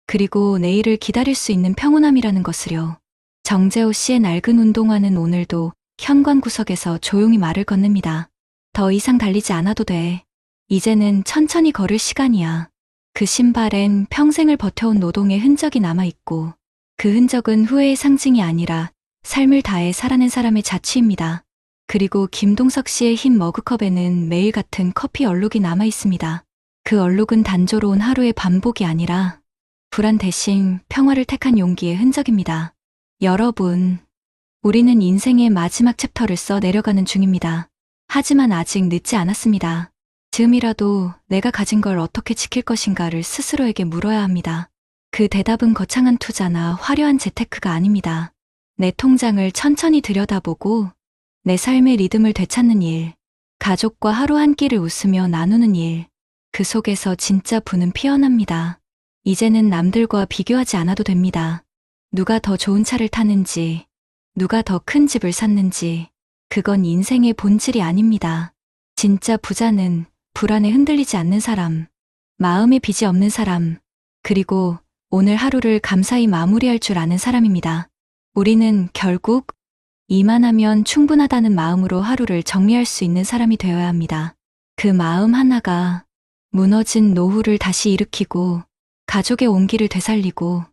그리고 내일을 기다릴 수 있는 평온함이라는 것을요. 정재호 씨의 낡은 운동화는 오늘도 현관 구석에서 조용히 말을 건넵니다. 더 이상 달리지 않아도 돼. 이제는 천천히 걸을 시간이야. 그 신발엔 평생을 버텨온 노동의 흔적이 남아있고 그 흔적은 후회의 상징이 아니라 삶을 다해 살아낸 사람의 자취입니다. 그리고 김동석 씨의 흰 머그컵에는 매일 같은 커피 얼룩이 남아 있습니다. 그 얼룩은 단조로운 하루의 반복이 아니라 불안 대신 평화를 택한 용기의 흔적입니다. 여러분, 우리는 인생의 마지막 챕터를 써 내려가는 중입니다. 하지만 아직 늦지 않았습니다. 지금이라도 내가 가진 걸 어떻게 지킬 것인가를 스스로에게 물어야 합니다. 그 대답은 거창한 투자나 화려한 재테크가 아닙니다. 내 통장을 천천히 들여다보고 내 삶의 리듬을 되찾는 일, 가족과 하루 한 끼를 웃으며 나누는 일, 그 속에서 진짜 부는 피어납니다. 이제는 남들과 비교하지 않아도 됩니다. 누가 더 좋은 차를 타는지, 누가 더 큰 집을 샀는지, 그건 인생의 본질이 아닙니다. 진짜 부자는 불안에 흔들리지 않는 사람, 마음에 빚이 없는 사람, 그리고 오늘 하루를 감사히 마무리할 줄 아는 사람입니다. 우리는 결국 이만하면 충분하다는 마음으로 하루를 정리할 수 있는 사람이 되어야 합니다. 그 마음 하나가 무너진 노후를 다시 일으키고 가족의 온기를 되살리고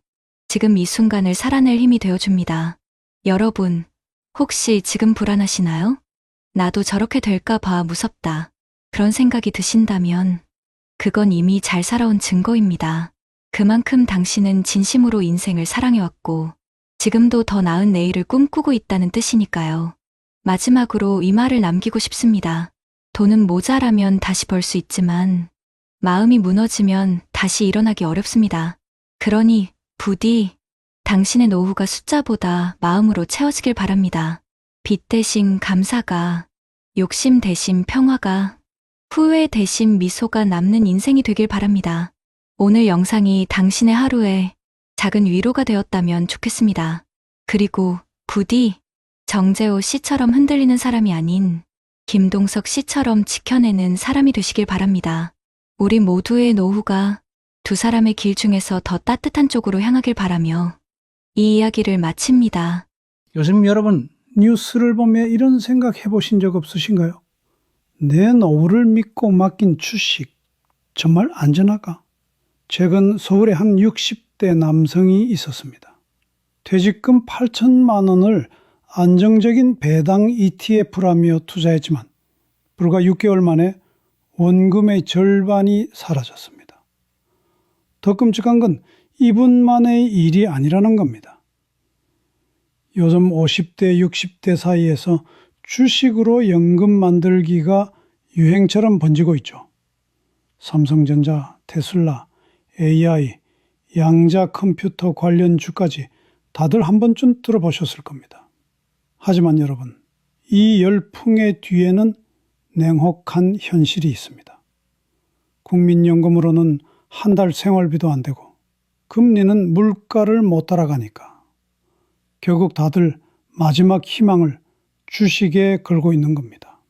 지금 이 순간을 살아낼 힘이 되어줍니다. 여러분, 혹시 지금 불안하시나요? 나도 저렇게 될까 봐 무섭다. 그런 생각이 드신다면 그건 이미 잘 살아온 증거입니다. 그만큼 당신은 진심으로 인생을 사랑해왔고 지금도 더 나은 내일을 꿈꾸고 있다는 뜻이니까요. 마지막으로 이 말을 남기고 싶습니다. 돈은 모자라면 다시 벌 수 있지만 마음이 무너지면 다시 일어나기 어렵습니다. 그러니 부디 당신의 노후가 숫자보다 마음으로 채워지길 바랍니다. 빚 대신 감사가, 욕심 대신 평화가, 후회 대신 미소가 남는 인생이 되길 바랍니다. 오늘 영상이 당신의 하루에 작은 위로가 되었다면 좋겠습니다. 그리고 부디 정재호 씨처럼 흔들리는 사람이 아닌 김동석 씨처럼 지켜내는 사람이 되시길 바랍니다. 우리 모두의 노후가 두 사람의 길 중에서 더 따뜻한 쪽으로 향하길 바라며 이 이야기를 마칩니다. 요즘 여러분 뉴스를 보며 이런 생각 해보신 적 없으신가요? 내 노후를 믿고 맡긴 주식 정말 안전할까? 최근 서울에 한 60대 남성이 있었습니다. 퇴직금 8천만 원을 안정적인 배당 ETF라며 투자했지만 불과 6개월 만에 원금의 절반이 사라졌습니다. 더 끔찍한 건 이분만의 일이 아니라는 겁니다. 요즘 50대, 60대 사이에서 주식으로 연금 만들기가 유행처럼 번지고 있죠. 삼성전자, 테슬라, AI, 양자 컴퓨터 관련 주까지 다들 한 번쯤 들어보셨을 겁니다. 하지만 여러분, 이 열풍의 뒤에는 냉혹한 현실이 있습니다. 국민연금으로는 한 달 생활비도 안 되고 금리는 물가를 못 따라가니까 결국 다들 마지막 희망을 주식에 걸고 있는 겁니다.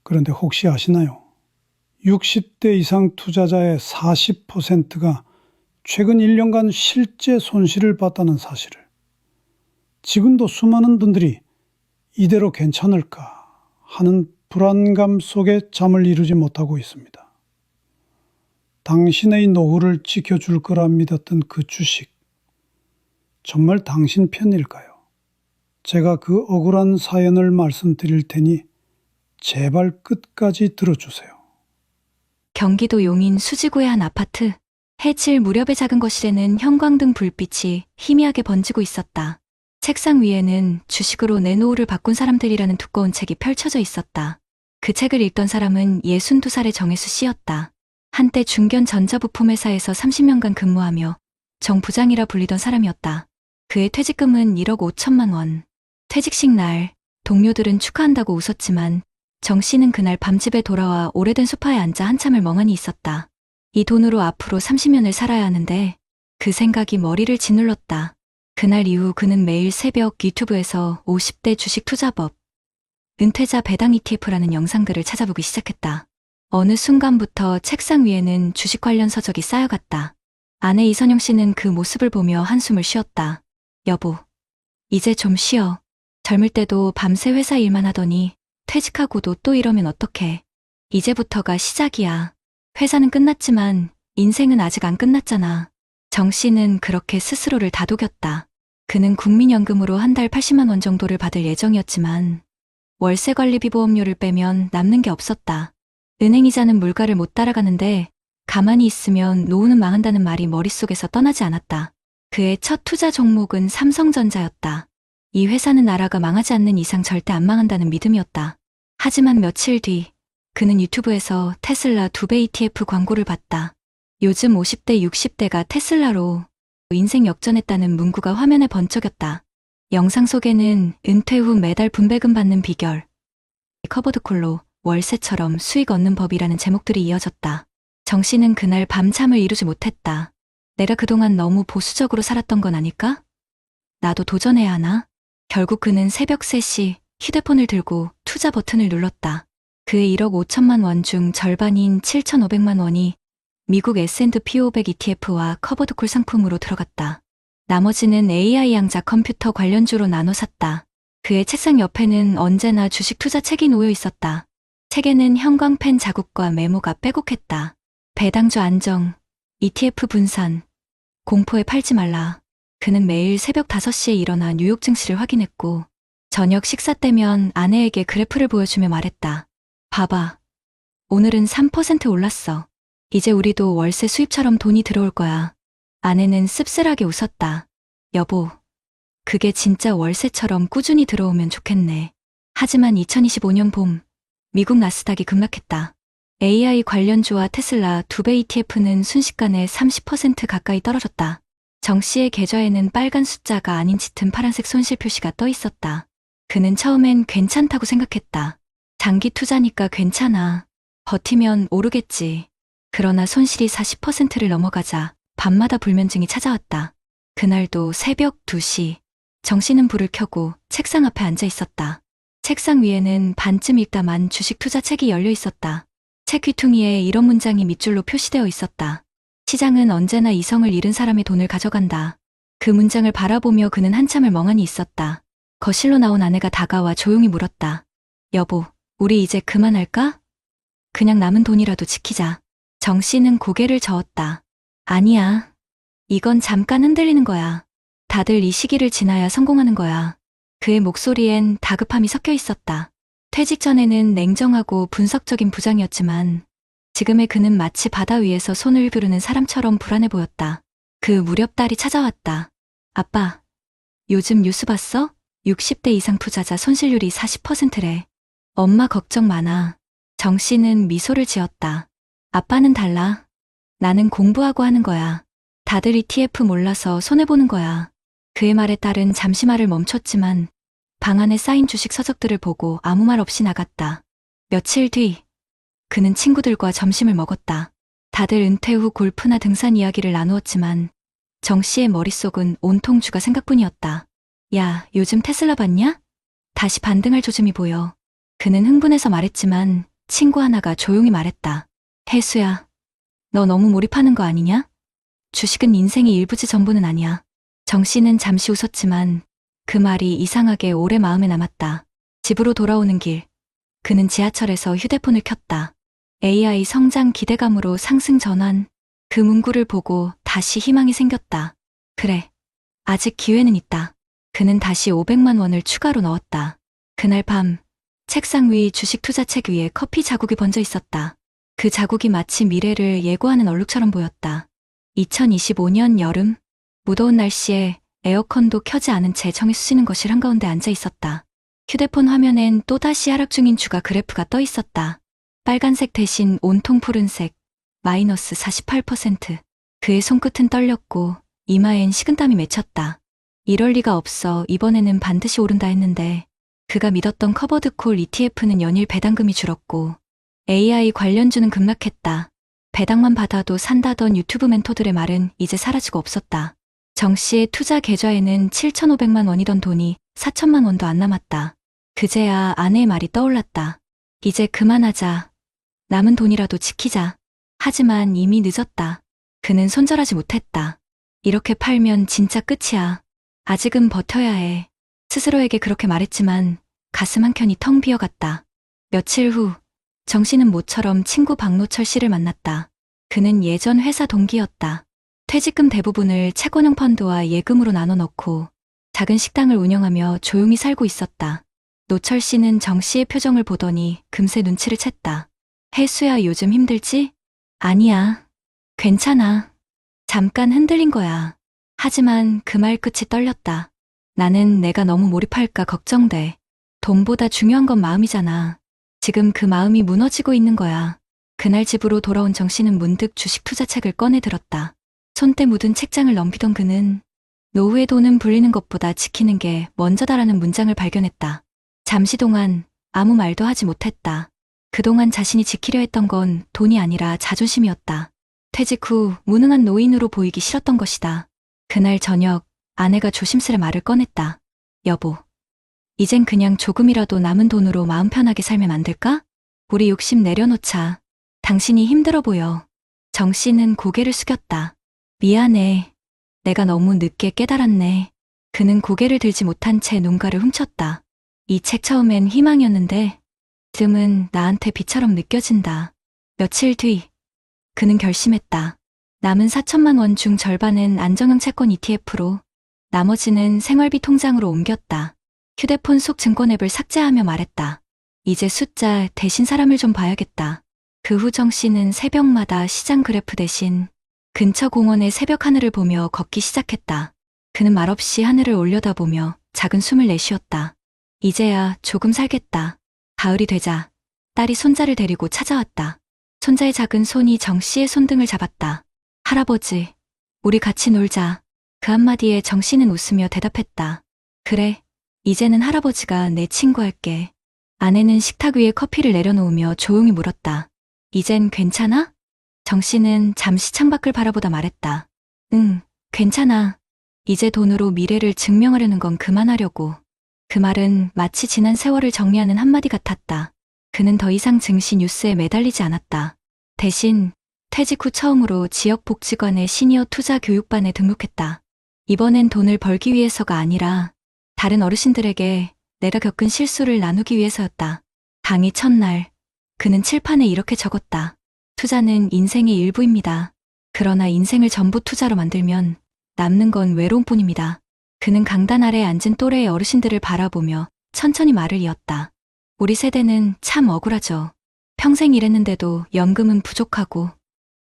그런데 혹시 아시나요? 60대 이상 투자자의 40%가 최근 1년간 실제 손실을 봤다는 사실을. 지금도 수많은 분들이 이대로 괜찮을까 하는 불안감 속에 잠을 이루지 못하고 있습니다. 당신의 노후를 지켜줄 거라 믿었던 그 주식, 정말 당신 편일까요? 제가 그 억울한 사연을 말씀드릴 테니 제발 끝까지 들어주세요. 경기도 용인 수지구의 한 아파트. 해질 무렵의 작은 거실에는 형광등 불빛이 희미하게 번지고 있었다. 책상 위에는 주식으로 내 노후를 바꾼 사람들이라는 두꺼운 책이 펼쳐져 있었다. 그 책을 읽던 사람은 62살의 정혜수 씨였다. 한때 중견 전자부품회사에서 30년간 근무하며 정부장이라 불리던 사람이었다. 그의 퇴직금은 1억 5천만 원. 퇴직식 날 동료들은 축하한다고 웃었지만 정 씨는 그날 밤집에 돌아와 오래된 소파에 앉아 한참을 멍하니 있었다. 이 돈으로 앞으로 30년을 살아야 하는데 그 생각이 머리를 짓눌렀다. 그날 이후 그는 매일 새벽 유튜브에서 50대 주식 투자법, 은퇴자 배당 ETF라는 영상글을 찾아보기 시작했다. 어느 순간부터 책상 위에는 주식 관련 서적이 쌓여갔다. 아내 이선영 씨는 그 모습을 보며 한숨을 쉬었다. 여보, 이제 좀 쉬어. 젊을 때도 밤새 회사 일만 하더니 퇴직하고도 또 이러면 어떡해. 이제부터가 시작이야. 회사는 끝났지만 인생은 아직 안 끝났잖아. 정 씨는 그렇게 스스로를 다독였다. 그는 국민연금으로 한 달 80만 원 정도를 받을 예정이었지만 월세 관리비 보험료를 빼면 남는 게 없었다. 은행이자는 물가를 못 따라가는데 가만히 있으면 노후는 망한다는 말이 머릿속에서 떠나지 않았다. 그의 첫 투자 종목은 삼성전자였다. 이 회사는 나라가 망하지 않는 이상 절대 안 망한다는 믿음이었다. 하지만 며칠 뒤 그는 유튜브에서 테슬라 2배 ETF 광고를 봤다. 요즘 50대, 60대가 테슬라로 인생 역전했다는 문구가 화면에 번쩍였다. 영상 속에는 은퇴 후 매달 분배금 받는 비결, 커버드콜로 월세처럼 수익 얻는 법이라는 제목들이 이어졌다. 정 씨는 그날 밤잠을 이루지 못했다. 내가 그동안 너무 보수적으로 살았던 건 아닐까? 나도 도전해야 하나? 결국 그는 새벽 3시 휴대폰을 들고 투자 버튼을 눌렀다. 그의 1억 5천만 원 중 절반인 7,500만 원이 미국 S&P 500 ETF와 커버드콜 상품으로 들어갔다. 나머지는 AI 양자 컴퓨터 관련주로 나눠 샀다. 그의 책상 옆에는 언제나 주식 투자 책이 놓여 있었다. 책에는 형광펜 자국과 메모가 빼곡했다. 배당주 안정, ETF 분산, 공포에 팔지 말라. 그는 매일 새벽 5시에 일어나 뉴욕 증시를 확인했고 저녁 식사 때면 아내에게 그래프를 보여주며 말했다. 봐봐. 오늘은 3% 올랐어. 이제 우리도 월세 수입처럼 돈이 들어올 거야. 아내는 씁쓸하게 웃었다. 여보, 그게 진짜 월세처럼 꾸준히 들어오면 좋겠네. 하지만 2025년 봄, 미국 나스닥이 급락했다. AI 관련주와 테슬라 2배 ETF는 순식간에 30% 가까이 떨어졌다. 정 씨의 계좌에는 빨간 숫자가 아닌 짙은 파란색 손실 표시가 떠 있었다. 그는 처음엔 괜찮다고 생각했다. 장기 투자니까 괜찮아. 버티면 오르겠지. 그러나 손실이 40%를 넘어가자 밤마다 불면증이 찾아왔다. 그날도 새벽 2시, 정 씨는 불을 켜고 책상 앞에 앉아 있었다. 책상 위에는 반쯤 읽다만 주식 투자 책이 열려 있었다. 책 귀퉁이에 이런 문장이 밑줄로 표시되어 있었다. 시장은 언제나 이성을 잃은 사람의 돈을 가져간다. 그 문장을 바라보며 그는 한참을 멍하니 있었다. 거실로 나온 아내가 다가와 조용히 물었다. 여보, 우리 이제 그만할까? 그냥 남은 돈이라도 지키자. 정 씨는 고개를 저었다. 아니야. 이건 잠깐 흔들리는 거야. 다들 이 시기를 지나야 성공하는 거야. 그의 목소리엔 다급함이 섞여 있었다. 퇴직 전에는 냉정하고 분석적인 부장이었지만 지금의 그는 마치 바다 위에서 손을 부르는 사람처럼 불안해 보였다. 그 무렵 딸이 찾아왔다. 아빠, 요즘 뉴스 봤어? 60대 이상 투자자 손실률이 40%래. 엄마 걱정 많아. 정 씨는 미소를 지었다. 아빠는 달라. 나는 공부하고 하는 거야. 다들 ETF 몰라서 손해보는 거야. 그의 말에 딸은 잠시 말을 멈췄지만 방 안에 쌓인 주식 서적들을 보고 아무 말 없이 나갔다. 며칠 뒤, 그는 친구들과 점심을 먹었다. 다들 은퇴 후 골프나 등산 이야기를 나누었지만 정 씨의 머릿속은 온통 주가 생각뿐이었다. 야, 요즘 테슬라 봤냐? 다시 반등할 조짐이 보여. 그는 흥분해서 말했지만 친구 하나가 조용히 말했다. 혜수야, 너 너무 몰입하는 거 아니냐? 주식은 인생의 일부지 전부는 아니야. 정 씨는 잠시 웃었지만 그 말이 이상하게 오래 마음에 남았다. 집으로 돌아오는 길, 그는 지하철에서 휴대폰을 켰다. AI 성장 기대감으로 상승 전환, 그 문구를 보고 다시 희망이 생겼다. 그래, 아직 기회는 있다. 그는 다시 500만 원을 추가로 넣었다. 그날 밤, 책상 위 주식 투자 책 위에 커피 자국이 번져 있었다. 그 자국이 마치 미래를 예고하는 얼룩처럼 보였다. 2025년 여름, 무더운 날씨에 에어컨도 켜지 않은 채 정에 쑤시는 거실 한가운데 앉아 있었다. 휴대폰 화면엔 또다시 하락 중인 주가 그래프가 떠 있었다. 빨간색 대신 온통 푸른색, 마이너스 48%. 그의 손끝은 떨렸고 이마엔 식은땀이 맺혔다. 이럴 리가 없어. 이번에는 반드시 오른다 했는데 그가 믿었던 커버드콜 ETF는 연일 배당금이 줄었고 AI 관련주는 급락했다. 배당만 받아도 산다던 유튜브 멘토들의 말은 이제 사라지고 없었다. 정 씨의 투자 계좌에는 7,500만 원이던 돈이 4천만 원도 안 남았다. 그제야 아내의 말이 떠올랐다. 이제 그만하자. 남은 돈이라도 지키자. 하지만 이미 늦었다. 그는 손절하지 못했다. 이렇게 팔면 진짜 끝이야. 아직은 버텨야 해. 스스로에게 그렇게 말했지만 가슴 한켠이 텅 비어갔다. 며칠 후 정 씨는 모처럼 친구 박노철 씨를 만났다. 그는 예전 회사 동기였다. 퇴직금 대부분을 채권형 펀드와 예금으로 나눠 넣고 작은 식당을 운영하며 조용히 살고 있었다. 노철 씨는 정 씨의 표정을 보더니 금세 눈치를 챘다. 혜수야, 요즘 힘들지? 아니야. 괜찮아. 잠깐 흔들린 거야. 하지만 그 말 끝이 떨렸다. 나는 내가 너무 몰입할까 걱정돼. 돈보다 중요한 건 마음이잖아. 지금 그 마음이 무너지고 있는 거야. 그날 집으로 돌아온 정 씨는 문득 주식 투자책을 꺼내 들었다. 손때 묻은 책장을 넘기던 그는 노후의 돈은 불리는 것보다 지키는 게 먼저다라는 문장을 발견했다. 잠시 동안 아무 말도 하지 못했다. 그동안 자신이 지키려 했던 건 돈이 아니라 자존심이었다. 퇴직 후 무능한 노인으로 보이기 싫었던 것이다. 그날 저녁 아내가 조심스레 말을 꺼냈다. 여보, 이젠 그냥 조금이라도 남은 돈으로 마음 편하게 살면 안 될까? 우리 욕심 내려놓자. 당신이 힘들어 보여. 정 씨는 고개를 숙였다. 미안해. 내가 너무 늦게 깨달았네. 그는 고개를 들지 못한 채 농가를 훔쳤다. 이 책 처음엔 희망이었는데 지금은 나한테 비처럼 느껴진다. 며칠 뒤 그는 결심했다. 남은 4천만 원 중 절반은 안정형 채권 ETF로 나머지는 생활비 통장으로 옮겼다. 휴대폰 속 증권 앱을 삭제하며 말했다. 이제 숫자 대신 사람을 좀 봐야겠다. 그 후 정 씨는 새벽마다 시장 그래프 대신 근처 공원의 새벽 하늘을 보며 걷기 시작했다. 그는 말없이 하늘을 올려다보며 작은 숨을 내쉬었다. 이제야 조금 살겠다. 가을이 되자 딸이 손자를 데리고 찾아왔다. 손자의 작은 손이 정 씨의 손등을 잡았다. 할아버지, 우리 같이 놀자. 그 한마디에 정 씨는 웃으며 대답했다. 그래, 이제는 할아버지가 내 친구 할게. 아내는 식탁 위에 커피를 내려놓으며 조용히 물었다. 이젠 괜찮아? 정 씨는 잠시 창밖을 바라보다 말했다. 응, 괜찮아. 이제 돈으로 미래를 증명하려는 건 그만하려고. 그 말은 마치 지난 세월을 정리하는 한마디 같았다. 그는 더 이상 증시 뉴스에 매달리지 않았다. 대신 퇴직 후 처음으로 지역복지관의 시니어 투자 교육반에 등록했다. 이번엔 돈을 벌기 위해서가 아니라 다른 어르신들에게 내가 겪은 실수를 나누기 위해서였다. 강의 첫날, 그는 칠판에 이렇게 적었다. 투자는 인생의 일부입니다. 그러나 인생을 전부 투자로 만들면 남는 건 외로움뿐입니다. 그는 강단 아래에 앉은 또래의 어르신들을 바라보며 천천히 말을 이었다. 우리 세대는 참 억울하죠. 평생 일했는데도 연금은 부족하고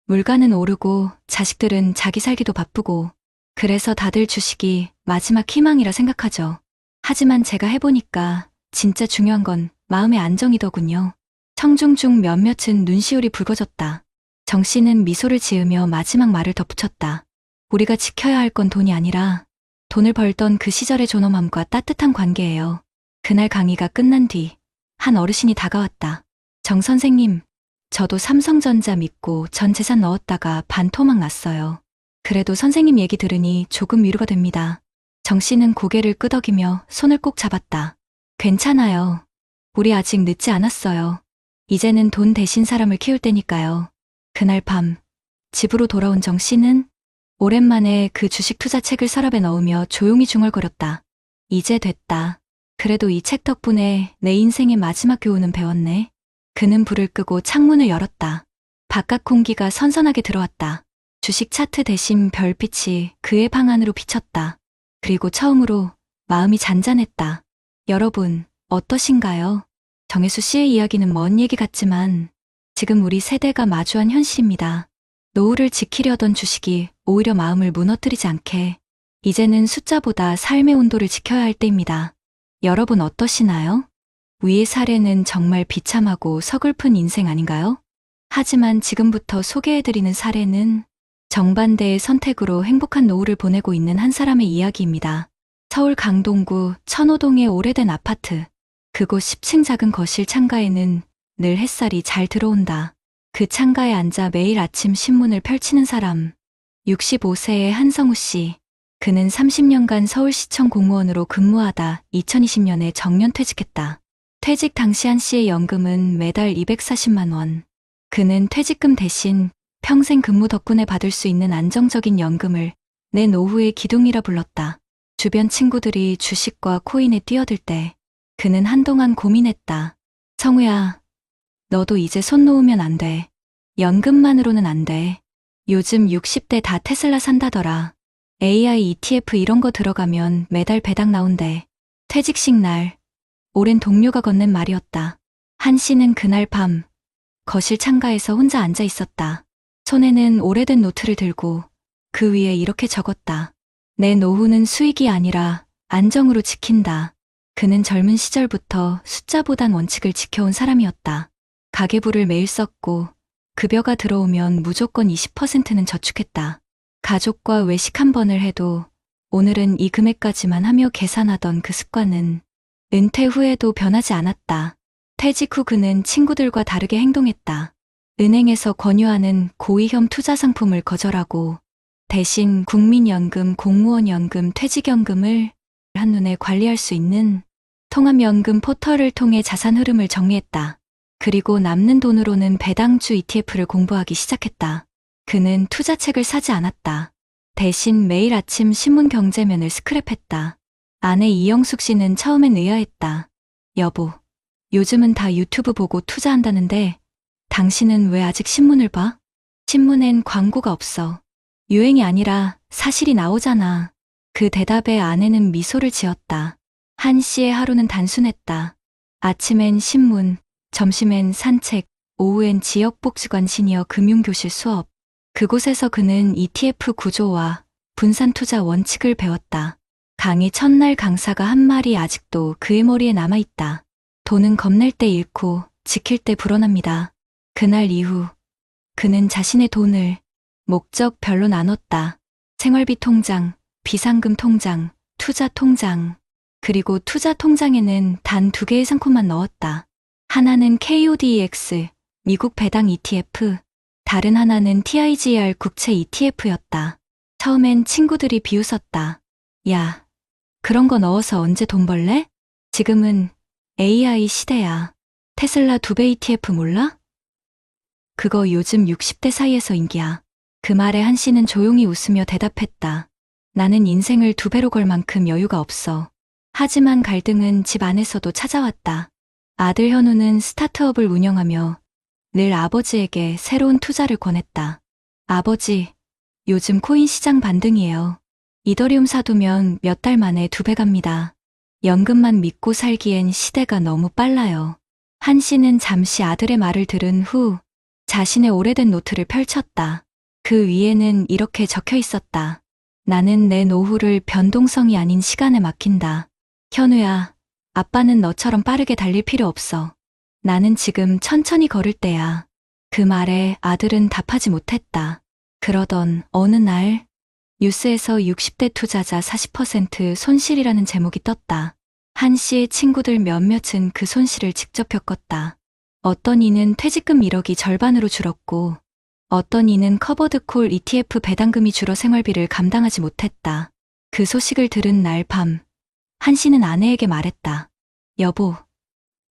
물가는 오르고 자식들은 자기 살기도 바쁘고 그래서 다들 주식이 마지막 희망이라 생각하죠. 하지만 제가 해보니까 진짜 중요한 건 마음의 안정이더군요. 청중 중 몇몇은 눈시울이 붉어졌다. 정 씨는 미소를 지으며 마지막 말을 덧붙였다. 우리가 지켜야 할 건 돈이 아니라 돈을 벌던 그 시절의 존엄함과 따뜻한 관계예요. 그날 강의가 끝난 뒤 한 어르신이 다가왔다. 정 선생님, 저도 삼성전자 믿고 전 재산 넣었다가 반토막 났어요. 그래도 선생님 얘기 들으니 조금 위로가 됩니다. 정 씨는 고개를 끄덕이며 손을 꼭 잡았다. 괜찮아요. 우리 아직 늦지 않았어요. 이제는 돈 대신 사람을 키울 때니까요. 그날 밤 집으로 돌아온 정 씨는 오랜만에 그 주식 투자 책을 서랍에 넣으며 조용히 중얼거렸다. 이제 됐다. 그래도 이 책 덕분에 내 인생의 마지막 교훈은 배웠네. 그는 불을 끄고 창문을 열었다. 바깥 공기가 선선하게 들어왔다. 주식 차트 대신 별빛이 그의 방 안으로 비쳤다. 그리고 처음으로 마음이 잔잔했다. 여러분, 어떠신가요? 정혜수 씨의 이야기는 먼 얘기 같지만 지금 우리 세대가 마주한 현실입니다. 노후를 지키려던 주식이 오히려 마음을 무너뜨리지 않게 이제는 숫자보다 삶의 온도를 지켜야 할 때입니다. 여러분 어떠시나요? 위의 사례는 정말 비참하고 서글픈 인생 아닌가요? 하지만 지금부터 소개해드리는 사례는 정반대의 선택으로 행복한 노후를 보내고 있는 한 사람의 이야기입니다. 서울 강동구 천호동의 오래된 아파트. 그곳 10층 작은 거실 창가에는 늘 햇살이 잘 들어온다. 그 창가에 앉아 매일 아침 신문을 펼치는 사람. 65세의 한성우 씨. 그는 30년간 서울시청 공무원으로 근무하다 2020년에 정년퇴직했다. 퇴직 당시 한 씨의 연금은 매달 240만 원. 그는 퇴직금 대신 평생 근무 덕분에 받을 수 있는 안정적인 연금을 내 노후의 기둥이라 불렀다. 주변 친구들이 주식과 코인에 뛰어들 때 그는 한동안 고민했다. 성우야, 너도 이제 손 놓으면 안 돼. 연금만으로는 안 돼. 요즘 60대 다 테슬라 산다더라. AI ETF 이런 거 들어가면 매달 배당 나온대. 퇴직식 날 오랜 동료가 건넨 말이었다. 한 씨는 그날 밤 거실 창가에서 혼자 앉아 있었다. 손에는 오래된 노트를 들고 그 위에 이렇게 적었다. 내 노후는 수익이 아니라 안정으로 지킨다. 그는 젊은 시절부터 숫자보단 원칙을 지켜온 사람이었다. 가계부를 매일 썼고 급여가 들어오면 무조건 20%는 저축했다. 가족과 외식 한 번을 해도 오늘은 이 금액까지만 하며 계산하던 그 습관은 은퇴 후에도 변하지 않았다. 퇴직 후 그는 친구들과 다르게 행동했다. 은행에서 권유하는 고위험 투자 상품을 거절하고 대신 국민연금, 공무원연금, 퇴직연금을 한눈에 관리할 수 있는 통합연금 포털을 통해 자산 흐름을 정리했다. 그리고 남는 돈으로는 배당주 ETF를 공부하기 시작했다. 그는 투자책을 사지 않았다. 대신 매일 아침 신문 경제면을 스크랩했다. 아내 이영숙 씨는 처음엔 의아했다. 여보, 요즘은 다 유튜브 보고 투자한다는데 당신은 왜 아직 신문을 봐? 신문엔 광고가 없어. 유행이 아니라 사실이 나오잖아. 그 대답에 아내는 미소를 지었다. 한 씨의 하루는 단순했다. 아침엔 신문, 점심엔 산책, 오후엔 지역복지관 시니어 금융교실 수업. 그곳에서 그는 ETF 구조와 분산 투자 원칙을 배웠다. 강의 첫날 강사가 한 말이 아직도 그의 머리에 남아있다. 돈은 겁낼 때 잃고 지킬 때 불어납니다. 그날 이후 그는 자신의 돈을 목적별로 나눴다. 생활비 통장, 비상금 통장, 투자 통장. 그리고 투자 통장에는 단 2개의 상품만 넣었다. 하나는 KODEX, 미국 배당 ETF, 다른 하나는 TIGR 국채 ETF였다. 처음엔 친구들이 비웃었다. 야, 그런 거 넣어서 언제 돈 벌래? 지금은 AI 시대야. 테슬라 2배 ETF 몰라? 그거 요즘 60대 사이에서 인기야. 그 말에 한 씨는 조용히 웃으며 대답했다. 나는 인생을 2배로 걸 만큼 여유가 없어. 하지만 갈등은 집 안에서도 찾아왔다. 아들 현우는 스타트업을 운영하며 늘 아버지에게 새로운 투자를 권했다. 아버지, 요즘 코인 시장 반등이에요. 이더리움 사두면 몇 달 만에 2배 갑니다. 연금만 믿고 살기엔 시대가 너무 빨라요. 한 씨는 잠시 아들의 말을 들은 후 자신의 오래된 노트를 펼쳤다. 그 위에는 이렇게 적혀 있었다. 나는 내 노후를 변동성이 아닌 시간에 맡긴다. 현우야, 아빠는 너처럼 빠르게 달릴 필요 없어. 나는 지금 천천히 걸을 때야. 그 말에 아들은 답하지 못했다. 그러던 어느 날 뉴스에서 60대 투자자 40% 손실이라는 제목이 떴다. 한 씨의 친구들 몇몇은 그 손실을 직접 겪었다. 어떤 이는 퇴직금 1억이 절반으로 줄었고 어떤 이는 커버드콜 ETF 배당금이 줄어 생활비를 감당하지 못했다. 그 소식을 들은 날 밤, 한 씨는 아내에게 말했다. 여보,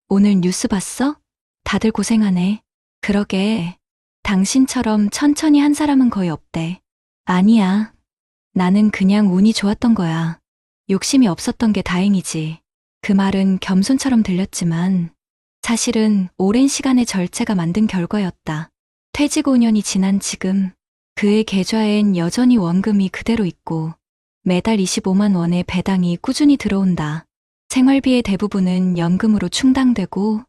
오늘 뉴스 봤어? 다들 고생하네. 그러게, 당신처럼 천천히 한 사람은 거의 없대. 아니야. 나는 그냥 운이 좋았던 거야. 욕심이 없었던 게 다행이지. 그 말은 겸손처럼 들렸지만 사실은 오랜 시간의 절제가 만든 결과였다. 퇴직 5년이 지난 지금 그의 계좌엔 여전히 원금이 그대로 있고 매달 25만 원의 배당이 꾸준히 들어온다. 생활비의 대부분은 연금으로 충당되고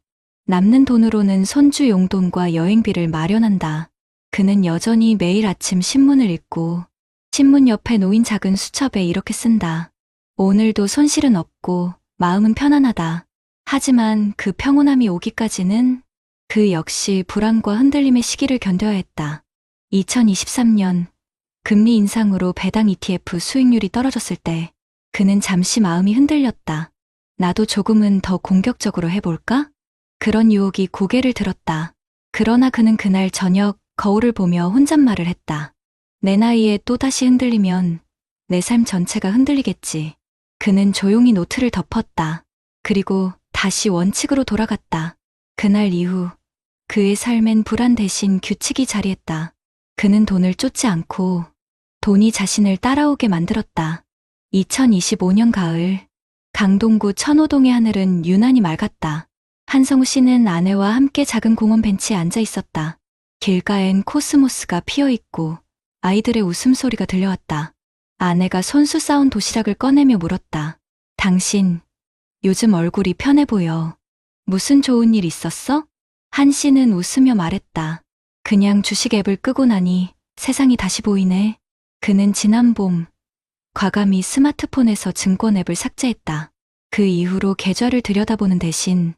남는 돈으로는 손주 용돈과 여행비를 마련한다. 그는 여전히 매일 아침 신문을 읽고 신문 옆에 놓인 작은 수첩에 이렇게 쓴다. 오늘도 손실은 없고 마음은 편안하다. 하지만 그 평온함이 오기까지는 그 역시 불안과 흔들림의 시기를 견뎌야 했다. 2023년 금리 인상으로 배당 ETF 수익률이 떨어졌을 때 그는 잠시 마음이 흔들렸다. 나도 조금은 더 공격적으로 해볼까? 그런 유혹이 고개를 들었다. 그러나 그는 그날 저녁 거울을 보며 혼잣말을 했다. 내 나이에 또다시 흔들리면 내 삶 전체가 흔들리겠지. 그는 조용히 노트를 덮었다. 그리고 다시 원칙으로 돌아갔다. 그날 이후 그의 삶엔 불안 대신 규칙이 자리했다. 그는 돈을 쫓지 않고 돈이 자신을 따라오게 만들었다. 2025년 가을, 강동구 천호동의 하늘은 유난히 맑았다. 한성우 씨는 아내와 함께 작은 공원 벤치에 앉아 있었다. 길가엔 코스모스가 피어있고 아이들의 웃음소리가 들려왔다. 아내가 손수 싸온 도시락을 꺼내며 물었다. 당신, 요즘 얼굴이 편해 보여. 무슨 좋은 일 있었어? 한 씨는 웃으며 말했다. 그냥 주식 앱을 끄고 나니 세상이 다시 보이네. 그는 지난 봄 과감히 스마트폰에서 증권 앱을 삭제했다. 그 이후로 계좌를 들여다보는 대신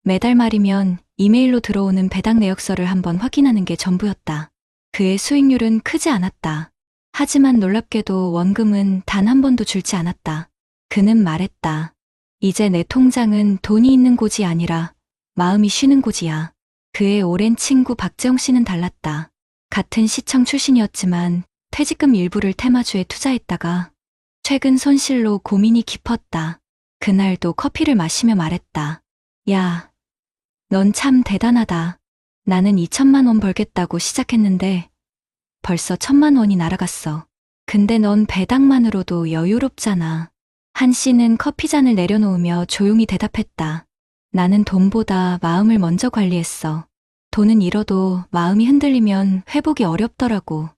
매달 말이면 이메일로 들어오는 배당 내역서를 한번 확인하는 게 전부였다. 그의 수익률은 크지 않았다. 하지만 놀랍게도 원금은 단 한 번도 줄지 않았다. 그는 말했다. 이제 내 통장은 돈이 있는 곳이 아니라 마음이 쉬는 곳이야. 그의 오랜 친구 박재홍 씨는 달랐다. 같은 시청 출신이었지만 퇴직금 일부를 테마주에 투자했다가 최근 손실로 고민이 깊었다. 그날도 커피를 마시며 말했다. 야, 넌 참 대단하다. 나는 2천만 원 벌겠다고 시작했는데 벌써 1,000만 원이 날아갔어. 근데 넌 배당만으로도 여유롭잖아. 한 씨는 커피잔을 내려놓으며 조용히 대답했다. 나는 돈보다 마음을 먼저 관리했어. 돈은 잃어도 마음이 흔들리면 회복이 어렵더라고.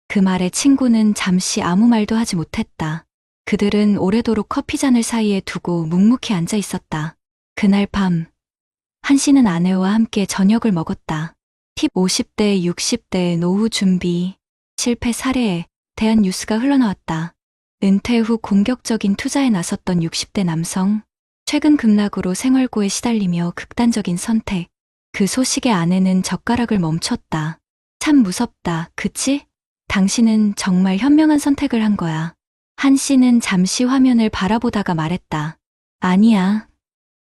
그 말에 친구는 잠시 아무 말도 하지 못했다. 그들은 오래도록 커피잔을 사이에 두고 묵묵히 앉아 있었다. 그날 밤, 한 씨는 아내와 함께 저녁을 먹었다. 팁 50대, 60대 노후 준비, 실패 사례에 대한 뉴스가 흘러나왔다. 은퇴 후 공격적인 투자에 나섰던 60대 남성, 최근 급락으로 생활고에 시달리며 극단적인 선택. 그 소식에 아내는 젓가락을 멈췄다. 참 무섭다, 그치? 당신은 정말 현명한 선택을 한 거야. 한 씨는 잠시 화면을 바라보다가 말했다. 아니야.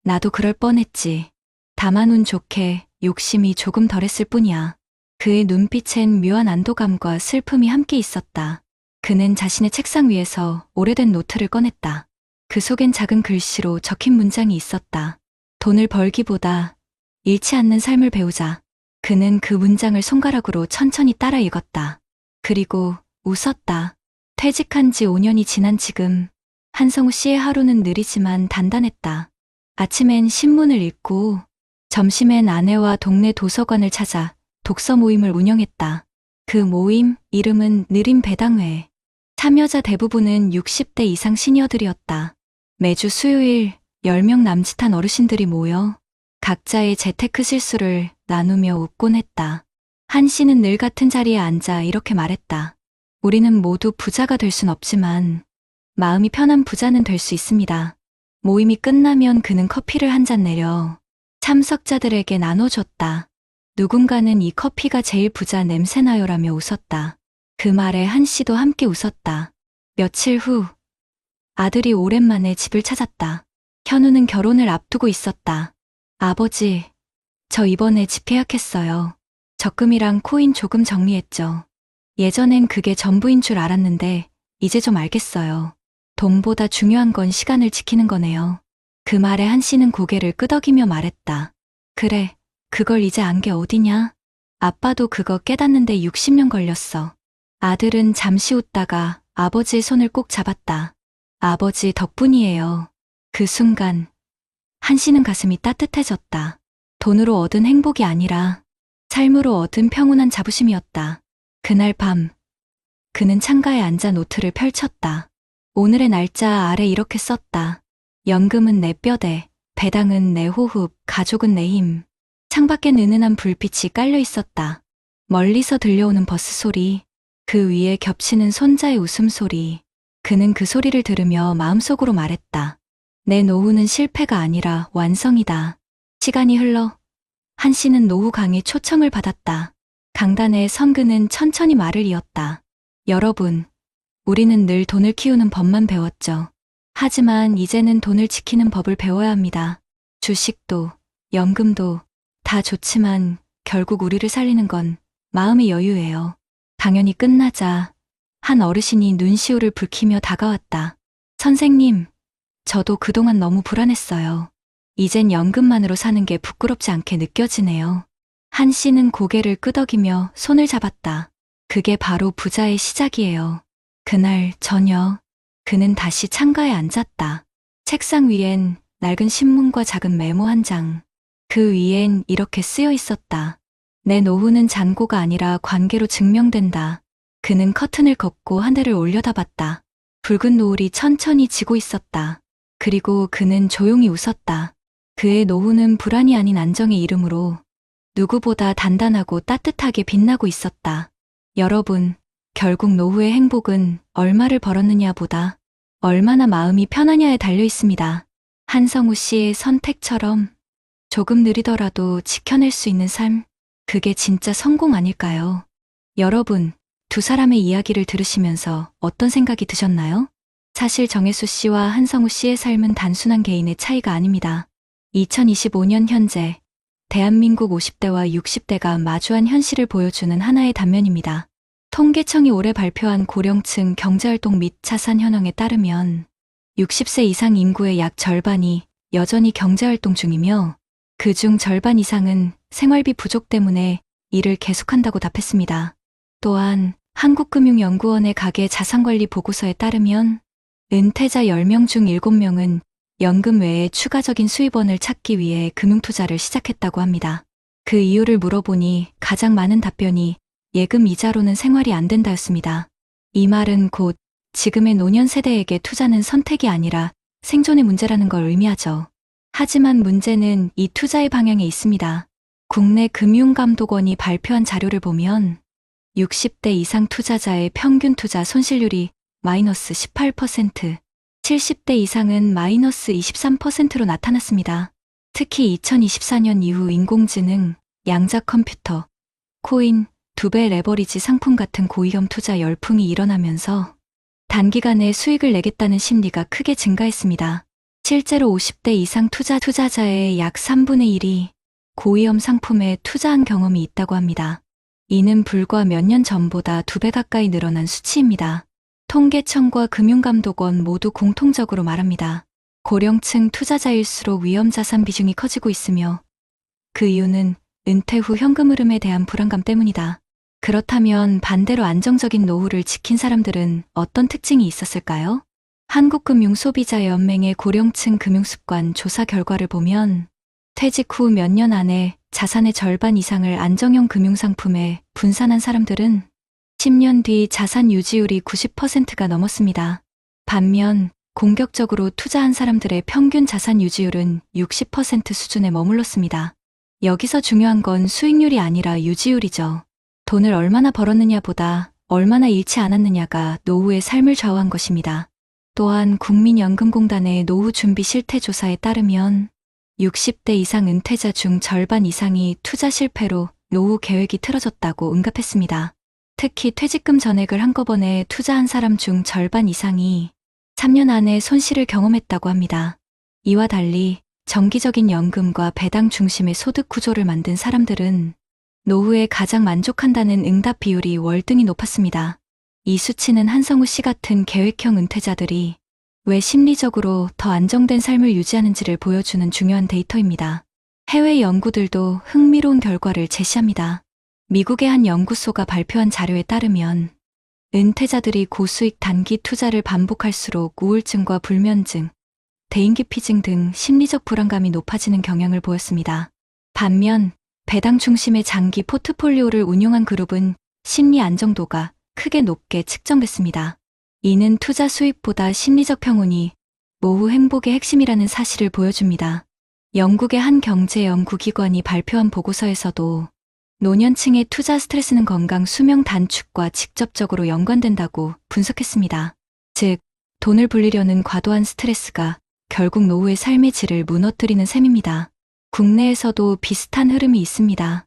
나도 그럴 뻔했지. 다만 운 좋게 욕심이 조금 덜했을 뿐이야. 그의 눈빛엔 묘한 안도감과 슬픔이 함께 있었다. 그는 자신의 책상 위에서 오래된 노트를 꺼냈다. 그 속엔 작은 글씨로 적힌 문장이 있었다. 돈을 벌기보다 잃지 않는 삶을 배우자. 그는 그 문장을 손가락으로 천천히 따라 읽었다. 그리고 웃었다. 퇴직한 지 5년이 지난 지금 한성우 씨의 하루는 느리지만 단단했다. 아침엔 신문을 읽고 점심엔 아내와 동네 도서관을 찾아 독서 모임을 운영했다. 그 모임 이름은 느림 배당회. 참여자 대부분은 60대 이상 시니어들이었다. 매주 수요일 10명 남짓한 어르신들이 모여 각자의 재테크 실수를 나누며 웃곤 했다. 한 씨는 늘 같은 자리에 앉아 이렇게 말했다. 우리는 모두 부자가 될 순 없지만 마음이 편한 부자는 될 수 있습니다. 모임이 끝나면 그는 커피를 한 잔 내려 참석자들에게 나눠줬다. 누군가는 이 커피가 제일 부자 냄새나요라며 웃었다. 그 말에 한 씨도 함께 웃었다. 며칠 후 아들이 오랜만에 집을 찾았다. 현우는 결혼을 앞두고 있었다. 아버지, 저 이번에 집 계약했어요. 적금이랑 코인 조금 정리했죠. 예전엔 그게 전부인 줄 알았는데 이제 좀 알겠어요. 돈보다 중요한 건 시간을 지키는 거네요. 그 말에 한 씨는 고개를 끄덕이며 말했다. 그래, 그걸 이제 안 게 어디냐? 아빠도 그거 깨닫는데 60년 걸렸어. 아들은 잠시 웃다가 아버지의 손을 꼭 잡았다. 아버지 덕분이에요. 그 순간 한 씨는 가슴이 따뜻해졌다. 돈으로 얻은 행복이 아니라 삶으로 얻은 평온한 자부심이었다. 그날 밤 그는 창가에 앉아 노트를 펼쳤다. 오늘의 날짜 아래 이렇게 썼다. 연금은 내 뼈대, 배당은 내 호흡, 가족은 내 힘. 창밖엔 은은한 불빛이 깔려 있었다. 멀리서 들려오는 버스 소리, 그 위에 겹치는 손자의 웃음소리. 그는 그 소리를 들으며 마음속으로 말했다. 내 노후는 실패가 아니라 완성이다. 시간이 흘러 한 씨는 노후 강의 초청을 받았다. 강단에 선 그는 천천히 말을 이었다. 여러분, 우리는 늘 돈을 키우는 법만 배웠죠. 하지만 이제는 돈을 지키는 법을 배워야 합니다. 주식도, 연금도 다 좋지만 결국 우리를 살리는 건 마음의 여유예요. 강연이 끝나자 한 어르신이 눈시울을 붉히며 다가왔다. 선생님, 저도 그동안 너무 불안했어요. 이젠 연금만으로 사는 게 부끄럽지 않게 느껴지네요. 한 씨는 고개를 끄덕이며 손을 잡았다. 그게 바로 부자의 시작이에요. 그날 저녁, 그는 다시 창가에 앉았다. 책상 위엔 낡은 신문과 작은 메모 한 장. 그 위엔 이렇게 쓰여 있었다. 내 노후는 잔고가 아니라 관계로 증명된다. 그는 커튼을 걷고 하늘을 올려다봤다. 붉은 노을이 천천히 지고 있었다. 그리고 그는 조용히 웃었다. 그의 노후는 불안이 아닌 안정의 이름으로 누구보다 단단하고 따뜻하게 빛나고 있었다. 여러분, 결국 노후의 행복은 얼마를 벌었느냐보다 얼마나 마음이 편하냐에 달려 있습니다. 한성우 씨의 선택처럼 조금 느리더라도 지켜낼 수 있는 삶, 그게 진짜 성공 아닐까요? 여러분, 두 사람의 이야기를 들으시면서 어떤 생각이 드셨나요? 사실 정혜수 씨와 한성우 씨의 삶은 단순한 개인의 차이가 아닙니다. 2025년 현재 대한민국 50대와 60대가 마주한 현실을 보여주는 하나의 단면입니다. 통계청이 올해 발표한 고령층 경제활동 및 자산 현황에 따르면 60세 이상 인구의 약 절반이 여전히 경제활동 중이며 그중 절반 이상은 생활비 부족 때문에 일을 계속한다고 답했습니다. 또한 한국금융연구원의 가계 자산관리 보고서에 따르면 은퇴자 10명 중 7명은 연금 외에 추가적인 수입원을 찾기 위해 금융투자를 시작했다고 합니다. 그 이유를 물어보니 가장 많은 답변이 예금 이자로는 생활이 안 된다였습니다. 이 말은 곧 지금의 노년 세대에게 투자는 선택이 아니라 생존의 문제라는 걸 의미하죠. 하지만 문제는 이 투자의 방향에 있습니다. 국내 금융감독원이 발표한 자료를 보면 60대 이상 투자자의 평균 투자 손실률이 마이너스 18%, 70대 이상은 마이너스 23%로 나타났습니다. 특히 2024년 이후 인공지능, 양자 컴퓨터, 코인, 2배 레버리지 상품 같은 고위험 투자 열풍이 일어나면서 단기간에 수익을 내겠다는 심리가 크게 증가했습니다. 실제로 50대 이상 투자자의 약 3분의 1이 고위험 상품에 투자한 경험이 있다고 합니다. 이는 불과 몇 년 전보다 2배 가까이 늘어난 수치입니다. 통계청과 금융감독원 모두 공통적으로 말합니다. 고령층 투자자일수록 위험자산 비중이 커지고 있으며 그 이유는 은퇴 후 현금 흐름에 대한 불안감 때문이다. 그렇다면 반대로 안정적인 노후를 지킨 사람들은 어떤 특징이 있었을까요? 한국금융소비자연맹의 고령층 금융습관 조사 결과를 보면 퇴직 후 몇 년 안에 자산의 절반 이상을 안정형 금융상품에 분산한 사람들은 10년 뒤 자산 유지율이 90%가 넘었습니다. 반면 공격적으로 투자한 사람들의 평균 자산 유지율은 60% 수준에 머물렀습니다. 여기서 중요한 건 수익률이 아니라 유지율이죠. 돈을 얼마나 벌었느냐보다 얼마나 잃지 않았느냐가 노후의 삶을 좌우한 것입니다. 또한 국민연금공단의 노후 준비 실태 조사에 따르면 60대 이상 은퇴자 중 절반 이상이 투자 실패로 노후 계획이 틀어졌다고 응답했습니다. 특히 퇴직금 전액을 한꺼번에 투자한 사람 중 절반 이상이 3년 안에 손실을 경험했다고 합니다. 이와 달리 정기적인 연금과 배당 중심의 소득 구조를 만든 사람들은 노후에 가장 만족한다는 응답 비율이 월등히 높았습니다. 이 수치는 한성우 씨 같은 계획형 은퇴자들이 왜 심리적으로 더 안정된 삶을 유지하는지를 보여주는 중요한 데이터입니다. 해외 연구들도 흥미로운 결과를 제시합니다. 미국의 한 연구소가 발표한 자료에 따르면 은퇴자들이 고수익 단기 투자를 반복할수록 우울증과 불면증, 대인기피증 등 심리적 불안감이 높아지는 경향을 보였습니다. 반면 배당 중심의 장기 포트폴리오를 운용한 그룹은 심리 안정도가 크게 높게 측정됐습니다. 이는 투자 수익보다 심리적 평온이 노후 행복의 핵심이라는 사실을 보여줍니다. 영국의 한 경제 연구기관이 발표한 보고서에서도 노년층의 투자 스트레스는 건강 수명 단축과 직접적으로 연관된다고 분석했습니다. 즉, 돈을 불리려는 과도한 스트레스가 결국 노후의 삶의 질을 무너뜨리는 셈입니다. 국내에서도 비슷한 흐름이 있습니다.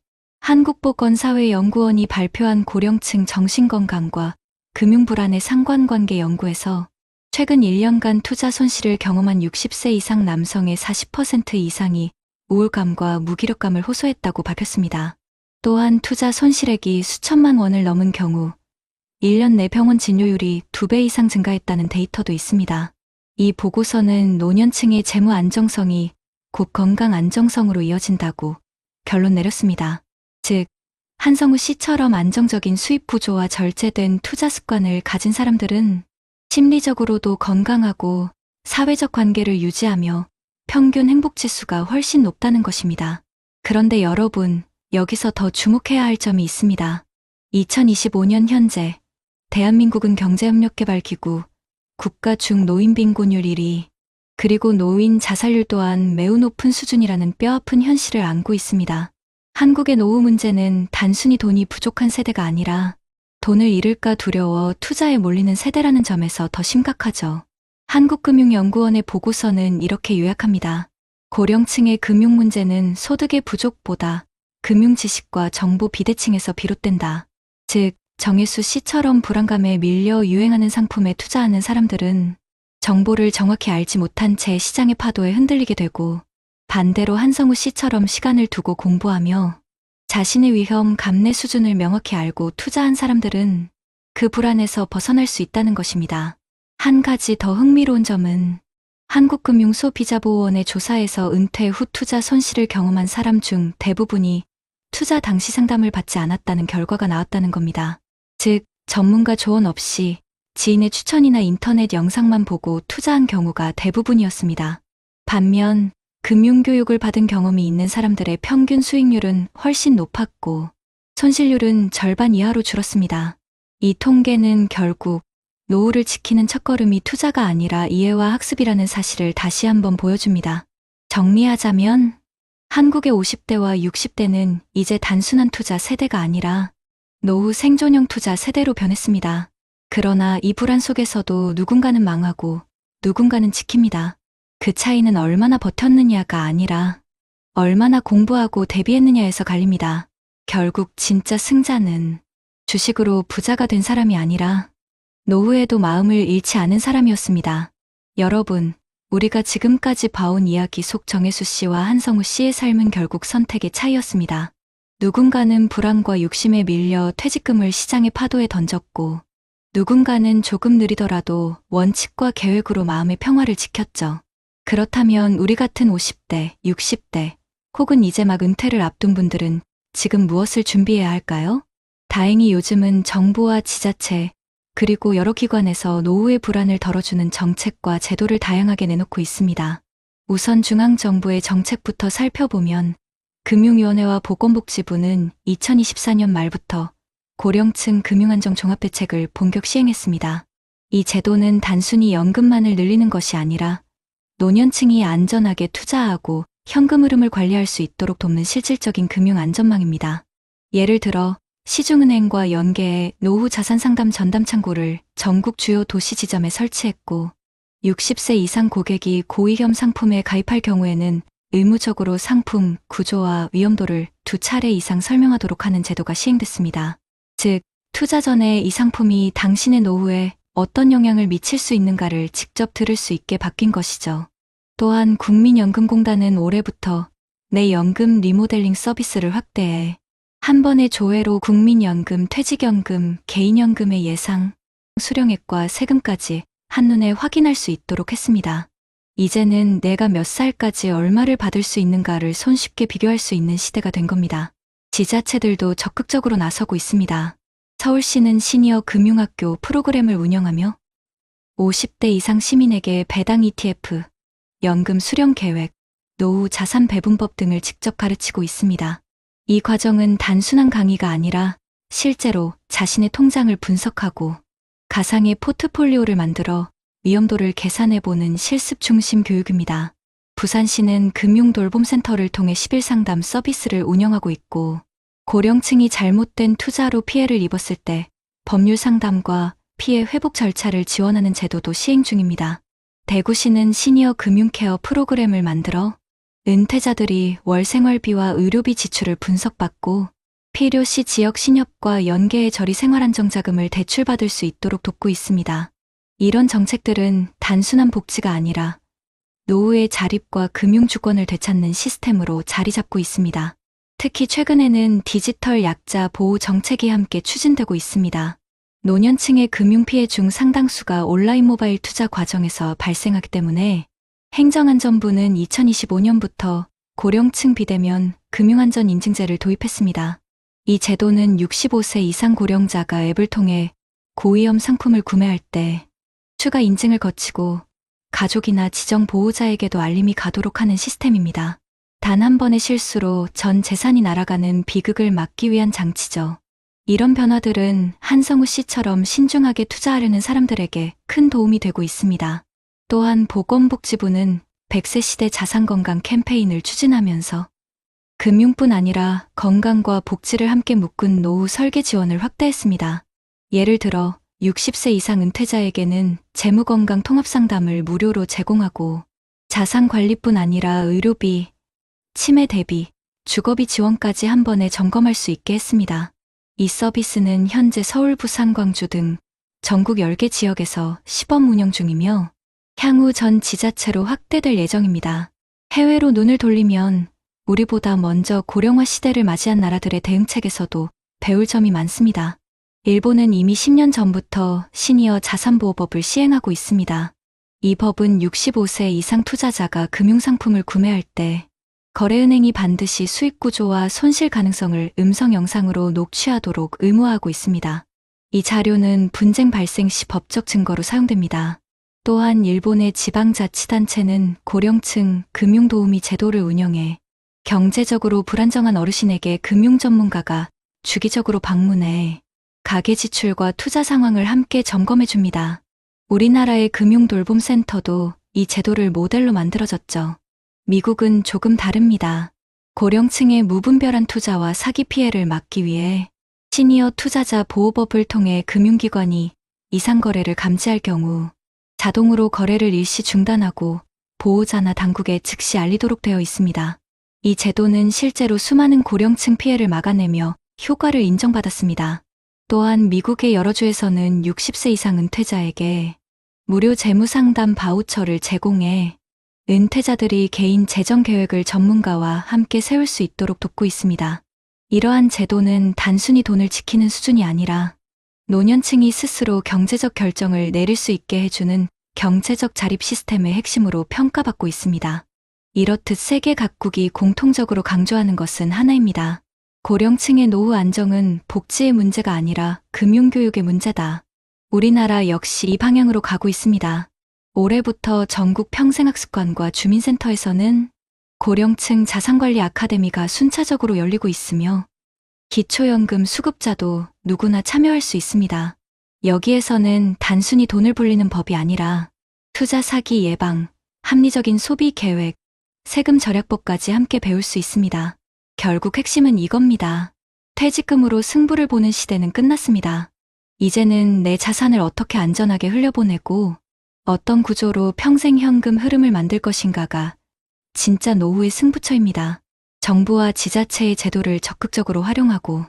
한국보건사회연구원이 발표한 고령층 정신건강과 금융불안의 상관관계 연구에서 최근 1년간 투자 손실을 경험한 60세 이상 남성의 40% 이상이 우울감과 무기력감을 호소했다고 밝혔습니다. 또한 투자 손실액이 수천만 원을 넘은 경우 1년 내 병원 진료율이 2배 이상 증가했다는 데이터도 있습니다. 이 보고서는 노년층의 재무 안정성이 곧 건강 안정성으로 이어진다고 결론 내렸습니다. 즉, 한성우 씨처럼 안정적인 수입 구조와 절제된 투자 습관을 가진 사람들은 심리적으로도 건강하고 사회적 관계를 유지하며 평균 행복지수가 훨씬 높다는 것입니다. 그런데 여러분, 여기서 더 주목해야 할 점이 있습니다. 2025년 현재 대한민국은 경제협력개발기구 국가 중노인빈곤율 1위, 그리고 노인 자살률 또한 매우 높은 수준이라는 뼈아픈 현실을 안고 있습니다. 한국의 노후 문제는 단순히 돈이 부족한 세대가 아니라 돈을 잃을까 두려워 투자에 몰리는 세대라는 점에서 더 심각하죠. 한국금융연구원의 보고서는 이렇게 요약합니다. 고령층의 금융 문제는 소득의 부족보다 금융 지식과 정보 비대칭에서 비롯된다. 즉, 정혜수 씨처럼 불안감에 밀려 유행하는 상품에 투자하는 사람들은 정보를 정확히 알지 못한 채 시장의 파도에 흔들리게 되고, 반대로 한성우 씨처럼 시간을 두고 공부하며 자신의 위험 감내 수준을 명확히 알고 투자한 사람들은 그 불안에서 벗어날 수 있다는 것입니다. 한 가지 더 흥미로운 점은 한국금융소비자보호원의 조사에서 은퇴 후 투자 손실을 경험한 사람 중 대부분이 투자 당시 상담을 받지 않았다는 결과가 나왔다는 겁니다. 즉, 전문가 조언 없이 지인의 추천이나 인터넷 영상만 보고 투자한 경우가 대부분이었습니다. 반면 금융교육을 받은 경험이 있는 사람들의 평균 수익률은 훨씬 높았고 손실률은 절반 이하로 줄었습니다. 이 통계는 결국 노후를 지키는 첫걸음이 투자가 아니라 이해와 학습이라는 사실을 다시 한번 보여줍니다. 정리하자면 한국의 50대와 60대는 이제 단순한 투자 세대가 아니라 노후 생존형 투자 세대로 변했습니다. 그러나 이 불안 속에서도 누군가는 망하고 누군가는 지킵니다. 그 차이는 얼마나 버텼느냐가 아니라 얼마나 공부하고 대비했느냐에서 갈립니다. 결국 진짜 승자는 주식으로 부자가 된 사람이 아니라 노후에도 마음을 잃지 않은 사람이었습니다. 여러분, 우리가 지금까지 봐온 이야기 속 정혜수 씨와 한성우 씨의 삶은 결국 선택의 차이였습니다. 누군가는 불안과 욕심에 밀려 퇴직금을 시장의 파도에 던졌고, 누군가는 조금 느리더라도 원칙과 계획으로 마음의 평화를 지켰죠. 그렇다면 우리 같은 50대, 60대, 혹은 이제 막 은퇴를 앞둔 분들은 지금 무엇을 준비해야 할까요? 다행히 요즘은 정부와 지자체, 그리고 여러 기관에서 노후의 불안을 덜어주는 정책과 제도를 다양하게 내놓고 있습니다. 우선 중앙정부의 정책부터 살펴보면 금융위원회와 보건복지부는 2024년 말부터 고령층 금융안정 종합대책을 본격 시행했습니다. 이 제도는 단순히 연금만을 늘리는 것이 아니라 노년층이 안전하게 투자하고 현금 흐름을 관리할 수 있도록 돕는 실질적인 금융 안전망입니다. 예를 들어 시중은행과 연계해 노후 자산 상담 전담 창구를 전국 주요 도시 지점에 설치했고, 60세 이상 고객이 고위험 상품에 가입할 경우에는 의무적으로 상품, 구조와 위험도를 2차례 이상 설명하도록 하는 제도가 시행됐습니다. 즉, 투자 전에 이 상품이 당신의 노후에 어떤 영향을 미칠 수 있는가를 직접 들을 수 있게 바뀐 것이죠. 또한 국민연금공단은 올해부터 내 연금 리모델링 서비스를 확대해 한 번의 조회로 국민연금, 퇴직연금, 개인연금의 예상, 수령액과 세금까지 한눈에 확인할 수 있도록 했습니다. 이제는 내가 몇 살까지 얼마를 받을 수 있는가를 손쉽게 비교할 수 있는 시대가 된 겁니다. 지자체들도 적극적으로 나서고 있습니다. 서울시는 시니어 금융학교 프로그램을 운영하며 50대 이상 시민에게 배당 ETF, 연금 수령 계획, 노후 자산 배분법 등을 직접 가르치고 있습니다. 이 과정은 단순한 강의가 아니라 실제로 자신의 통장을 분석하고 가상의 포트폴리오를 만들어 위험도를 계산해보는 실습 중심 교육입니다. 부산시는 금융돌봄센터를 통해 10일 상담 서비스를 운영하고 있고, 고령층이 잘못된 투자로 피해를 입었을 때 법률 상담과 피해 회복 절차를 지원하는 제도도 시행 중입니다. 대구시는 시니어 금융케어 프로그램을 만들어 은퇴자들이 월 생활비와 의료비 지출을 분석받고 필요시 지역 신협과 연계해 저리 생활안정자금을 대출받을 수 있도록 돕고 있습니다. 이런 정책들은 단순한 복지가 아니라 노후의 자립과 금융주권을 되찾는 시스템으로 자리 잡고 있습니다. 특히 최근에는 디지털 약자 보호 정책이 함께 추진되고 있습니다. 노년층의 금융피해 중 상당수가 온라인 모바일 투자 과정에서 발생하기 때문에 행정안전부는 2025년부터 고령층 비대면 금융안전인증제를 도입했습니다. 이 제도는 65세 이상 고령자가 앱을 통해 고위험 상품을 구매할 때 추가 인증을 거치고 가족이나 지정 보호자에게도 알림이 가도록 하는 시스템입니다. 단 한 번의 실수로 전 재산이 날아가는 비극을 막기 위한 장치죠. 이런 변화들은 한성우 씨처럼 신중하게 투자하려는 사람들에게 큰 도움이 되고 있습니다. 또한 보건복지부는 100세 시대 자산건강 캠페인을 추진하면서 금융뿐 아니라 건강과 복지를 함께 묶은 노후 설계 지원을 확대했습니다. 예를 들어 60세 이상 은퇴자에게는 재무건강 통합상담을 무료로 제공하고 자산관리뿐 아니라 의료비, 치매 대비, 주거비 지원까지 한 번에 점검할 수 있게 했습니다. 이 서비스는 현재 서울, 부산, 광주 등 전국 10개 지역에서 시범 운영 중이며 향후 전 지자체로 확대될 예정입니다. 해외로 눈을 돌리면 우리보다 먼저 고령화 시대를 맞이한 나라들의 대응책에서도 배울 점이 많습니다. 일본은 이미 10년 전부터 시니어 자산보호법을 시행하고 있습니다. 이 법은 65세 이상 투자자가 금융상품을 구매할 때 거래은행이 반드시 수익구조와 손실 가능성을 음성 영상으로 녹취하도록 의무화하고 있습니다. 이 자료는 분쟁 발생 시 법적 증거로 사용됩니다. 또한 일본의 지방자치단체는 고령층 금융도우미 제도를 운영해 경제적으로 불안정한 어르신에게 금융전문가가 주기적으로 방문해 가계 지출과 투자 상황을 함께 점검해 줍니다. 우리나라의 금융돌봄센터도 이 제도를 모델로 만들어졌죠. 미국은 조금 다릅니다. 고령층의 무분별한 투자와 사기 피해를 막기 위해 시니어 투자자 보호법을 통해 금융기관이 이상 거래를 감지할 경우 자동으로 거래를 일시 중단하고 보호자나 당국에 즉시 알리도록 되어 있습니다. 이 제도는 실제로 수많은 고령층 피해를 막아내며 효과를 인정받았습니다. 또한 미국의 여러 주에서는 60세 이상 은퇴자에게 무료 재무상담 바우처를 제공해 은퇴자들이 개인 재정 계획을 전문가와 함께 세울 수 있도록 돕고 있습니다. 이러한 제도는 단순히 돈을 지키는 수준이 아니라 노년층이 스스로 경제적 결정을 내릴 수 있게 해주는 경제적 자립 시스템의 핵심으로 평가받고 있습니다. 이렇듯 세계 각국이 공통적으로 강조하는 것은 하나입니다. 고령층의 노후 안정은 복지의 문제가 아니라 금융교육의 문제다. 우리나라 역시 이 방향으로 가고 있습니다. 올해부터 전국 평생학습관과 주민센터에서는 고령층 자산관리 아카데미가 순차적으로 열리고 있으며 기초연금 수급자도 누구나 참여할 수 있습니다. 여기에서는 단순히 돈을 불리는 법이 아니라 투자 사기 예방, 합리적인 소비 계획, 세금 절약법까지 함께 배울 수 있습니다. 결국 핵심은 이겁니다. 퇴직금으로 승부를 보는 시대는 끝났습니다. 이제는 내 자산을 어떻게 안전하게 흘려보내고 어떤 구조로 평생 현금 흐름을 만들 것인가가 진짜 노후의 승부처입니다. 정부와 지자체의 제도를 적극적으로 활용하고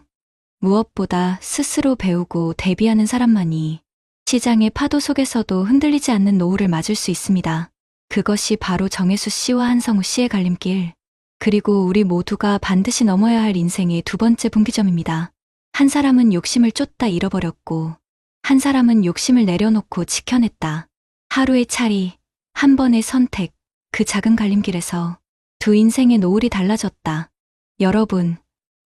무엇보다 스스로 배우고 대비하는 사람만이 시장의 파도 속에서도 흔들리지 않는 노후를 맞을 수 있습니다. 그것이 바로 정혜수 씨와 한성우 씨의 갈림길, 그리고 우리 모두가 반드시 넘어야 할 인생의 두 번째 분기점입니다. 한 사람은 욕심을 쫓다 잃어버렸고 한 사람은 욕심을 내려놓고 지켜냈다. 하루의 차리, 한 번의 선택, 그 작은 갈림길에서 두 인생의 노을이 달라졌다. 여러분,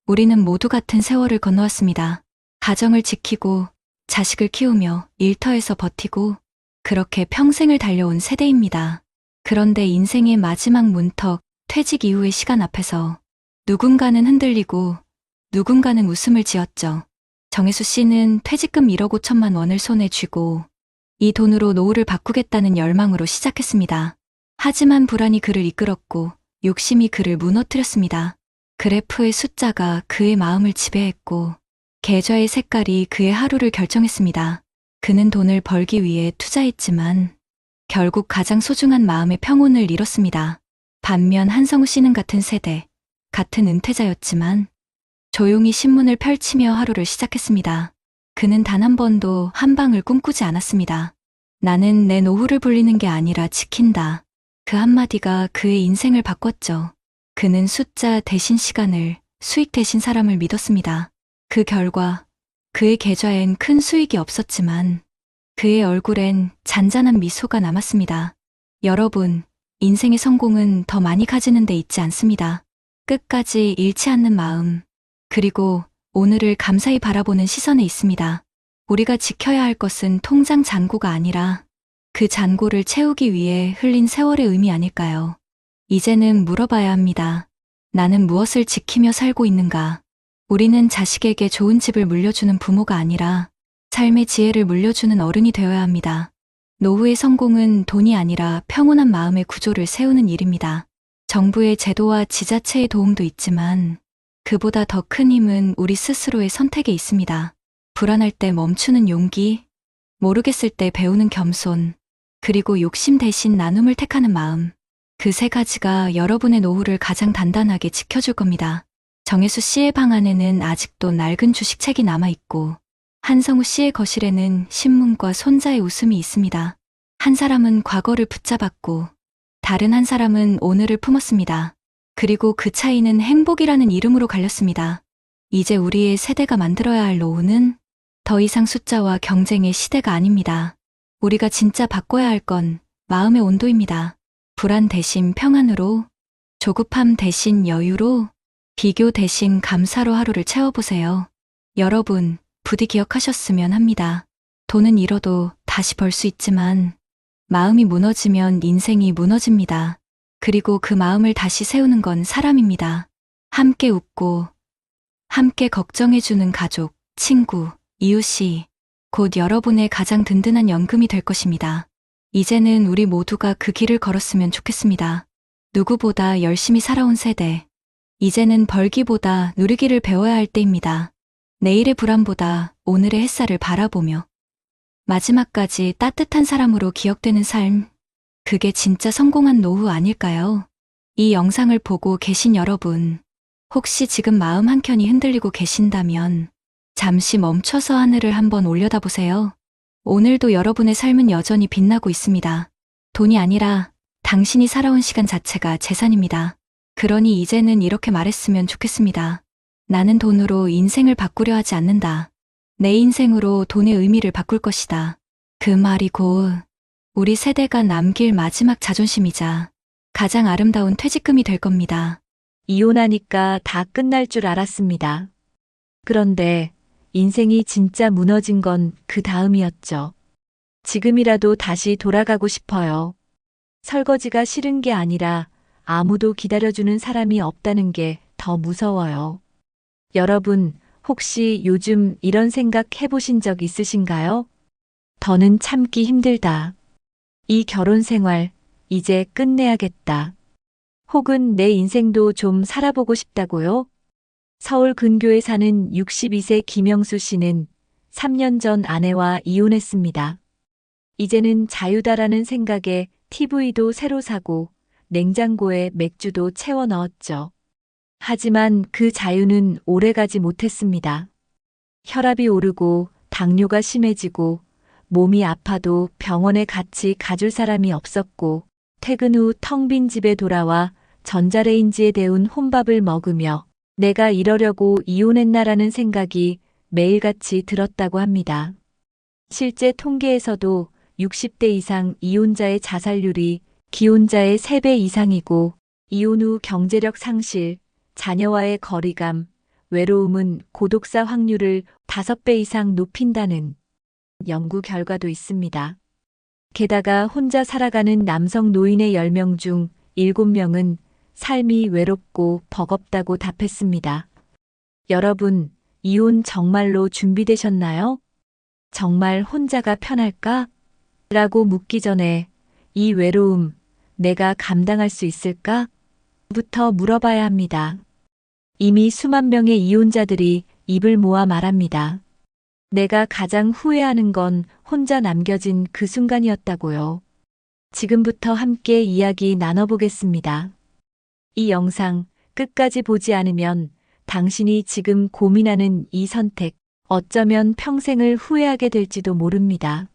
우리는 모두 같은 세월을 건너왔습니다. 가정을 지키고 자식을 키우며 일터에서 버티고 그렇게 평생을 달려온 세대입니다. 그런데 인생의 마지막 문턱, 퇴직 이후의 시간 앞에서 누군가는 흔들리고 누군가는 웃음을 지었죠. 정혜수 씨는 퇴직금 1억 5천만 원을 손에 쥐고 이 돈으로 노후를 바꾸겠다는 열망으로 시작했습니다. 하지만 불안이 그를 이끌었고 욕심이 그를 무너뜨렸습니다. 그래프의 숫자가 그의 마음을 지배했고 계좌의 색깔이 그의 하루를 결정했습니다. 그는 돈을 벌기 위해 투자했지만 결국 가장 소중한 마음의 평온을 잃었습니다. 반면 한성우 씨는 같은 세대, 같은 은퇴자였지만 조용히 신문을 펼치며 하루를 시작했습니다. 그는 단 한 번도 한 방을 꿈꾸지 않았습니다. 나는 내 노후를 불리는 게 아니라 지킨다. 그 한마디가 그의 인생을 바꿨죠. 그는 숫자 대신 시간을, 수익 대신 사람을 믿었습니다. 그 결과 그의 계좌엔 큰 수익이 없었지만 그의 얼굴엔 잔잔한 미소가 남았습니다. 여러분, 인생의 성공은 더 많이 가지는 데 있지 않습니다. 끝까지 잃지 않는 마음, 그리고 오늘을 감사히 바라보는 시선에 있습니다. 우리가 지켜야 할 것은 통장 잔고가 아니라 그 잔고를 채우기 위해 흘린 세월의 의미 아닐까요? 이제는 물어봐야 합니다. 나는 무엇을 지키며 살고 있는가? 우리는 자식에게 좋은 집을 물려주는 부모가 아니라 삶의 지혜를 물려주는 어른이 되어야 합니다. 노후의 성공은 돈이 아니라 평온한 마음의 구조를 세우는 일입니다. 정부의 제도와 지자체의 도움도 있지만 그보다 더 큰 힘은 우리 스스로의 선택에 있습니다. 불안할 때 멈추는 용기, 모르겠을 때 배우는 겸손, 그리고 욕심 대신 나눔을 택하는 마음. 그 세 가지가 여러분의 노후를 가장 단단하게 지켜줄 겁니다. 정혜수 씨의 방 안에는 아직도 낡은 주식책이 남아있고 한성우 씨의 거실에는 신문과 손자의 웃음이 있습니다. 한 사람은 과거를 붙잡았고 다른 한 사람은 오늘을 품었습니다. 그리고 그 차이는 행복이라는 이름으로 갈렸습니다. 이제 우리의 세대가 만들어야 할 노후는 더 이상 숫자와 경쟁의 시대가 아닙니다. 우리가 진짜 바꿔야 할 건 마음의 온도입니다. 불안 대신 평안으로, 조급함 대신 여유로, 비교 대신 감사로 하루를 채워보세요. 여러분, 부디 기억하셨으면 합니다. 돈은 잃어도 다시 벌 수 있지만 마음이 무너지면 인생이 무너집니다. 그리고 그 마음을 다시 세우는 건 사람입니다. 함께 웃고, 함께 걱정해주는 가족, 친구, 이웃이 곧 여러분의 가장 든든한 연금이 될 것입니다. 이제는 우리 모두가 그 길을 걸었으면 좋겠습니다. 누구보다 열심히 살아온 세대. 이제는 벌기보다 누리기를 배워야 할 때입니다. 내일의 불안보다 오늘의 햇살을 바라보며 마지막까지 따뜻한 사람으로 기억되는 삶. 그게 진짜 성공한 노후 아닐까요? 이 영상을 보고 계신 여러분, 혹시 지금 마음 한켠이 흔들리고 계신다면 잠시 멈춰서 하늘을 한번 올려다보세요. 오늘도 여러분의 삶은 여전히 빛나고 있습니다. 돈이 아니라 당신이 살아온 시간 자체가 재산입니다. 그러니 이제는 이렇게 말했으면 좋겠습니다. 나는 돈으로 인생을 바꾸려 하지 않는다. 내 인생으로 돈의 의미를 바꿀 것이다. 그 말이 곧 우리 세대가 남길 마지막 자존심이자 가장 아름다운 퇴직금이 될 겁니다. 이혼하니까 다 끝날 줄 알았습니다. 그런데 인생이 진짜 무너진 건 그 다음이었죠. 지금이라도 다시 돌아가고 싶어요. 설거지가 싫은 게 아니라 아무도 기다려주는 사람이 없다는 게 더 무서워요. 여러분, 혹시 요즘 이런 생각 해보신 적 있으신가요? 더는 참기 힘들다. 이 결혼 생활, 이제 끝내야겠다. 혹은 내 인생도 좀 살아보고 싶다고요? 서울 근교에 사는 62세 김영수 씨는 3년 전 아내와 이혼했습니다. 이제는 자유다라는 생각에 TV도 새로 사고 냉장고에 맥주도 채워 넣었죠. 하지만 그 자유는 오래가지 못했습니다. 혈압이 오르고 당뇨가 심해지고 몸이 아파도 병원에 같이 가줄 사람이 없었고 퇴근 후 텅 빈 집에 돌아와 전자레인지에 데운 혼밥을 먹으며 내가 이러려고 이혼했나라는 생각이 매일같이 들었다고 합니다. 실제 통계에서도 60대 이상 이혼자의 자살률이 기혼자의 3배 이상이고 이혼 후 경제력 상실, 자녀와의 거리감, 외로움은 고독사 확률을 5배 이상 높인다는 연구 결과도 있습니다. 게다가 혼자 살아가는 남성 노인의 10명 중 7명은 삶이 외롭고 버겁다고 답했습니다. 여러분, 이혼 정말로 준비되셨나요? 정말 혼자가 편할까? 라고 묻기 전에 이 외로움 내가 감당할 수 있을까? 부터 물어봐야 합니다. 이미 수만 명의 이혼자들이 입을 모아 말합니다. 내가 가장 후회하는 건 혼자 남겨진 그 순간이었다고요. 지금부터 함께 이야기 나눠보겠습니다. 이 영상 끝까지 보지 않으면 당신이 지금 고민하는 이 선택, 어쩌면 평생을 후회하게 될지도 모릅니다.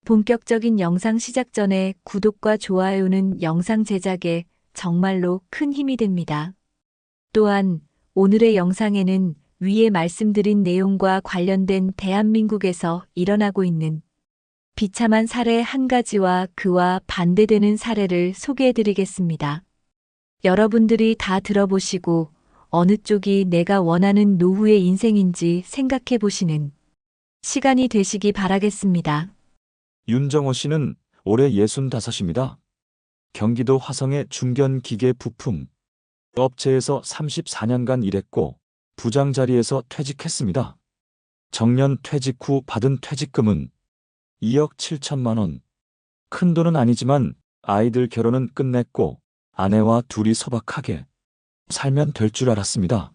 본격적인 영상 시작 전에 구독과 좋아요는 영상 제작에 정말로 큰 힘이 됩니다. 또한 오늘의 영상에는 위에 말씀드린 내용과 관련된 대한민국에서 일어나고 있는 비참한 사례 한 가지와 그와 반대되는 사례를 소개해드리겠습니다. 여러분들이 다 들어보시고 어느 쪽이 내가 원하는 노후의 인생인지 생각해보시는 시간이 되시기 바라겠습니다. 윤정호 씨는 올해 65입니다. 경기도 화성의 중견기계 부품 업체에서 34년간 일했고 부장 자리에서 퇴직했습니다. 정년 퇴직 후 받은 퇴직금은 2억 7천만 원. 큰 돈은 아니지만 아이들 결혼은 끝냈고 아내와 둘이 소박하게 살면 될 줄 알았습니다.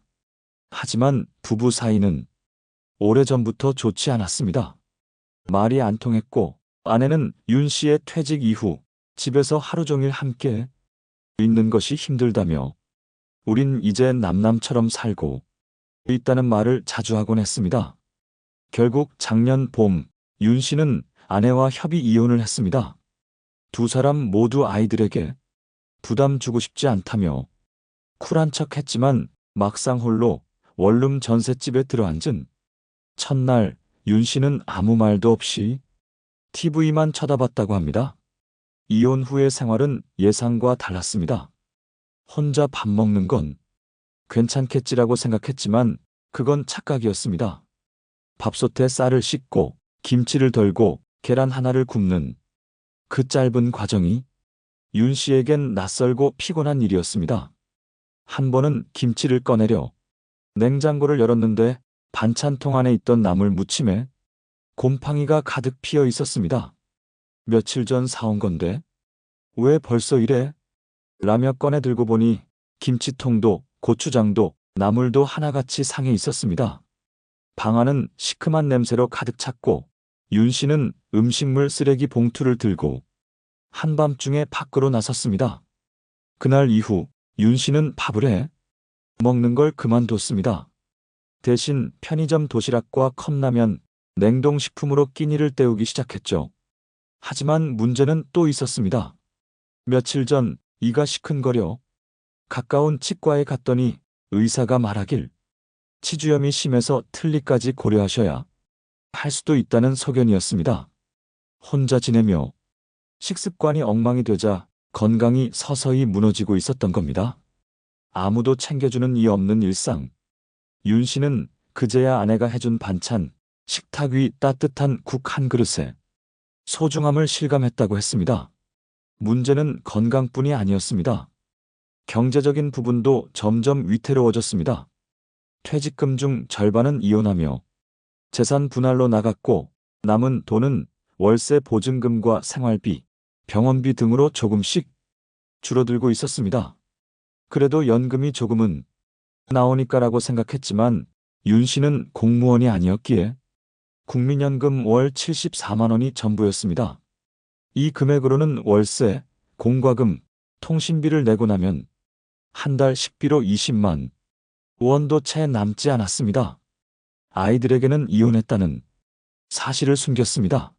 하지만 부부 사이는 오래전부터 좋지 않았습니다. 말이 안 통했고 아내는 윤 씨의 퇴직 이후 집에서 하루 종일 함께 있는 것이 힘들다며 우린 이제 남남처럼 살고 있다는 말을 자주 하곤 했습니다. 결국 작년 봄 윤 씨는 아내와 협의 이혼을 했습니다. 두 사람 모두 아이들에게 부담 주고 싶지 않다며 쿨한 척 했지만 막상 홀로 원룸 전셋집에 들어앉은 첫날 윤 씨는 아무 말도 없이 TV만 쳐다봤다고 합니다. 이혼 후의 생활은 예상과 달랐습니다. 혼자 밥 먹는 건 괜찮겠지라고 생각했지만 그건 착각이었습니다. 밥솥에 쌀을 씻고 김치를 덜고 계란 하나를 굽는 그 짧은 과정이 윤 씨에겐 낯설고 피곤한 일이었습니다. 한 번은 김치를 꺼내려 냉장고를 열었는데 반찬통 안에 있던 나물 무침에 곰팡이가 가득 피어 있었습니다. 며칠 전 사온 건데 왜 벌써 이래? 라며 꺼내 들고 보니 김치통도 고추장도 나물도 하나같이 상해 있었습니다. 방 안은 시큼한 냄새로 가득 찼고 윤 씨는 음식물 쓰레기 봉투를 들고 한밤중에 밖으로 나섰습니다. 그날 이후 윤 씨는 밥을 해 먹는 걸 그만뒀습니다. 대신 편의점 도시락과 컵라면, 냉동식품으로 끼니를 때우기 시작했죠. 하지만 문제는 또 있었습니다. 며칠 전 이가 시큰거려 가까운 치과에 갔더니 의사가 말하길 치주염이 심해서 틀니까지 고려하셔야 할 수도 있다는 소견이었습니다. 혼자 지내며 식습관이 엉망이 되자 건강이 서서히 무너지고 있었던 겁니다. 아무도 챙겨주는 이 없는 일상. 윤 씨는 그제야 아내가 해준 반찬, 식탁 위 따뜻한 국 한 그릇에 소중함을 실감했다고 했습니다. 문제는 건강뿐이 아니었습니다. 경제적인 부분도 점점 위태로워졌습니다. 퇴직금 중 절반은 이혼하며 재산 분할로 나갔고 남은 돈은 월세 보증금과 생활비, 병원비 등으로 조금씩 줄어들고 있었습니다. 그래도 연금이 조금은 나오니까라고 생각했지만 윤 씨는 공무원이 아니었기에 국민연금 월 74만 원이 전부였습니다. 이 금액으로는 월세, 공과금, 통신비를 내고 나면 한 달 식비로 20만 원도 채 남지 않았습니다. 아이들에게는 이혼했다는 사실을 숨겼습니다.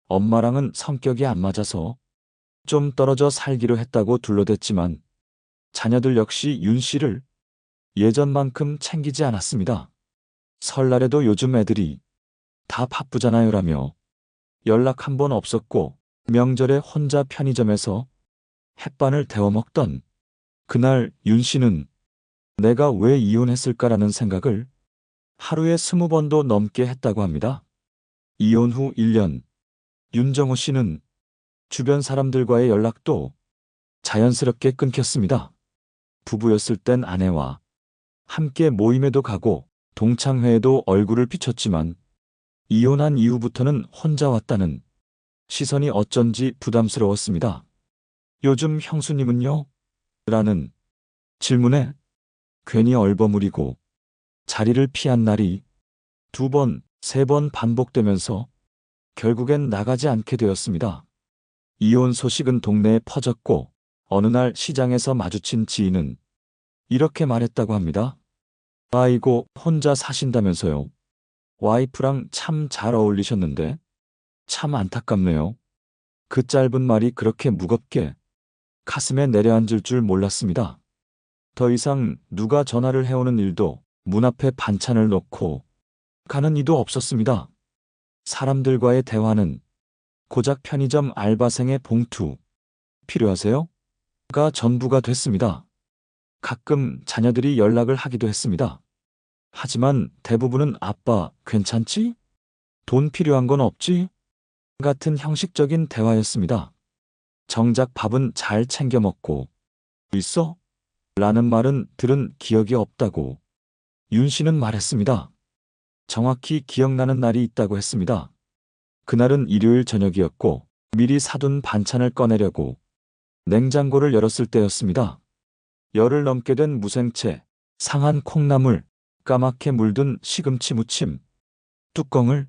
엄마랑은 성격이 안 맞아서 좀 떨어져 살기로 했다고 둘러댔지만 자녀들 역시 윤 씨를 예전만큼 챙기지 않았습니다. 설날에도 요즘 애들이 다 바쁘잖아요 라며 연락 한 번 없었고 명절에 혼자 편의점에서 햇반을 데워 먹던 그날 윤 씨는 내가 왜 이혼했을까라는 생각을 하루에 20번도 넘게 했다고 합니다. 이혼 후 1년, 윤정호 씨는 주변 사람들과의 연락도 자연스럽게 끊겼습니다. 부부였을 땐 아내와 함께 모임에도 가고 동창회에도 얼굴을 비췄지만 이혼한 이후부터는 혼자 왔다는 시선이 어쩐지 부담스러웠습니다. 요즘 형수님은요? 라는 질문에 괜히 얼버무리고 자리를 피한 날이 2번, 3번 반복되면서 결국엔 나가지 않게 되었습니다. 이혼 소식은 동네에 퍼졌고 어느 날 시장에서 마주친 지인은 이렇게 말했다고 합니다. 아이고, 혼자 사신다면서요. 와이프랑 참 잘 어울리셨는데 참 안타깝네요. 그 짧은 말이 그렇게 무겁게 가슴에 내려앉을 줄 몰랐습니다. 더 이상 누가 전화를 해오는 일도 문 앞에 반찬을 놓고 가는 이도 없었습니다. 사람들과의 대화는 고작 편의점 알바생의 봉투 필요하세요? 가 전부가 됐습니다. 가끔 자녀들이 연락을 하기도 했습니다. 하지만 대부분은 아빠 괜찮지? 돈 필요한 건 없지? 같은 형식적인 대화였습니다. 정작 밥은 잘 챙겨 먹고 있어? 라는 말은 들은 기억이 없다고 윤 씨는 말했습니다. 정확히 기억나는 날이 있다고 했습니다. 그날은 일요일 저녁이었고 미리 사둔 반찬을 꺼내려고 냉장고를 열었을 때였습니다. 열흘 넘게 된 무생채, 상한 콩나물, 까맣게 물든 시금치 무침. 뚜껑을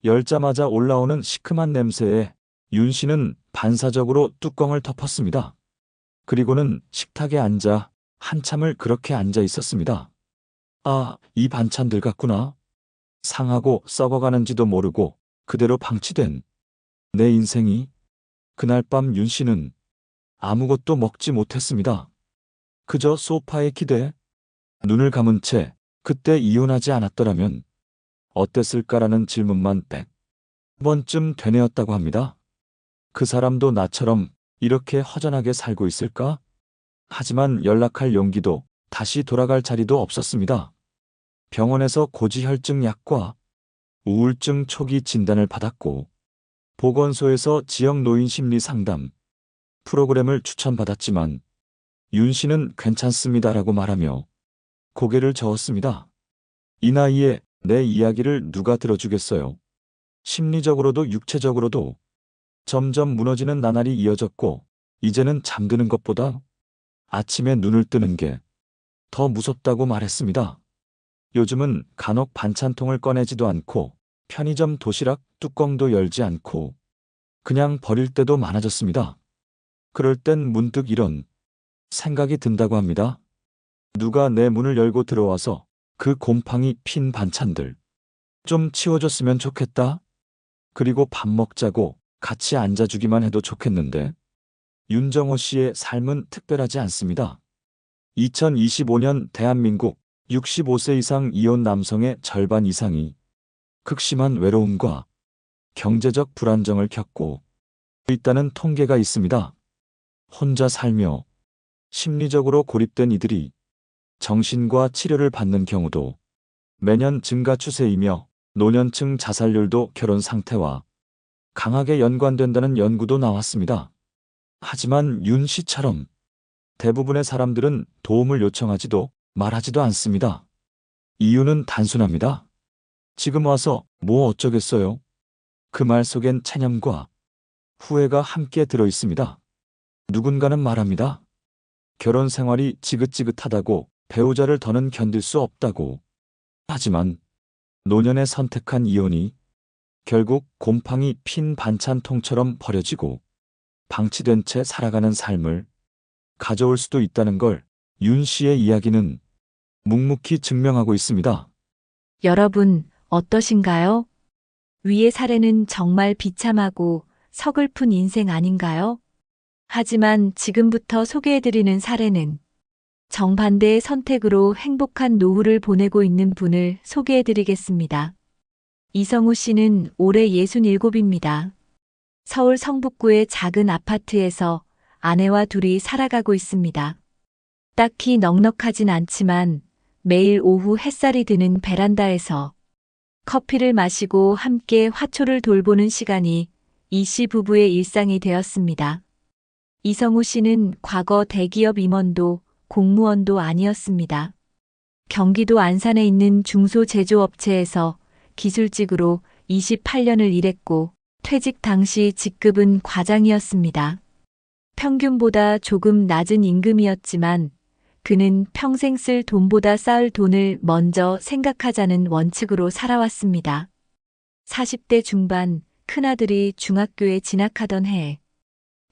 열자마자 올라오는 시큼한 냄새에 윤 씨는 반사적으로 뚜껑을 덮었습니다. 그리고는 식탁에 앉아 한참을 그렇게 앉아 있었습니다. 아, 이 반찬들 같구나. 상하고 썩어가는지도 모르고 그대로 방치된 내 인생이. 그날 밤 윤 씨는 아무것도 먹지 못했습니다. 그저 소파에 기대 눈을 감은 채 그때 이혼하지 않았더라면 어땠을까라는 질문만 100번쯤 되뇌었다고 합니다. 그 사람도 나처럼 이렇게 허전하게 살고 있을까? 하지만 연락할 용기도 다시 돌아갈 자리도 없었습니다. 병원에서 고지혈증 약과 우울증 초기 진단을 받았고 보건소에서 지역 노인 심리 상담 프로그램을 추천받았지만 윤 씨는 괜찮습니다라고 말하며 고개를 저었습니다. 이 나이에 내 이야기를 누가 들어주겠어요. 심리적으로도 육체적으로도 점점 무너지는 나날이 이어졌고 이제는 잠드는 것보다 아침에 눈을 뜨는 게 더 무섭다고 말했습니다. 요즘은 간혹 반찬통을 꺼내지도 않고 편의점 도시락 뚜껑도 열지 않고 그냥 버릴 때도 많아졌습니다. 그럴 땐 문득 이런 생각이 든다고 합니다. 누가 내 문을 열고 들어와서 그 곰팡이 핀 반찬들 좀 치워줬으면 좋겠다. 그리고 밥 먹자고 같이 앉아주기만 해도 좋겠는데. 윤정호 씨의 삶은 특별하지 않습니다. 2025년 대한민국 65세 이상 이혼 남성의 절반 이상이 극심한 외로움과 경제적 불안정을 겪고 있다는 통계가 있습니다. 혼자 살며 심리적으로 고립된 이들이 정신과 치료를 받는 경우도 매년 증가 추세이며 노년층 자살률도 결혼 상태와 강하게 연관된다는 연구도 나왔습니다. 하지만 윤 씨처럼 대부분의 사람들은 도움을 요청하지도 말하지도 않습니다. 이유는 단순합니다. 지금 와서 뭐 어쩌겠어요? 그 말 속엔 체념과 후회가 함께 들어 있습니다. 누군가는 말합니다. 결혼 생활이 지긋지긋하다고 배우자를 더는 견딜 수 없다고. 하지만 노년에 선택한 이혼이 결국 곰팡이 핀 반찬통처럼 버려지고 방치된 채 살아가는 삶을 가져올 수도 있다는 걸 윤 씨의 이야기는 묵묵히 증명하고 있습니다. 여러분, 어떠신가요? 위의 사례는 정말 비참하고 서글픈 인생 아닌가요? 하지만 지금부터 소개해드리는 사례는 정반대의 선택으로 행복한 노후를 보내고 있는 분을 소개해드리겠습니다. 이성우 씨는 올해 67입니다. 서울 성북구의 작은 아파트에서 아내와 둘이 살아가고 있습니다. 딱히 넉넉하진 않지만 매일 오후 햇살이 드는 베란다에서 커피를 마시고 함께 화초를 돌보는 시간이 이 씨 부부의 일상이 되었습니다. 이성우 씨는 과거 대기업 임원도 공무원도 아니었습니다. 경기도 안산에 있는 중소제조업체에서 기술직으로 28년을 일했고 퇴직 당시 직급은 과장이었습니다. 평균보다 조금 낮은 임금이었지만 그는 평생 쓸 돈보다 쌓을 돈을 먼저 생각하자는 원칙으로 살아왔습니다. 40대 중반 큰아들이 중학교에 진학하던 해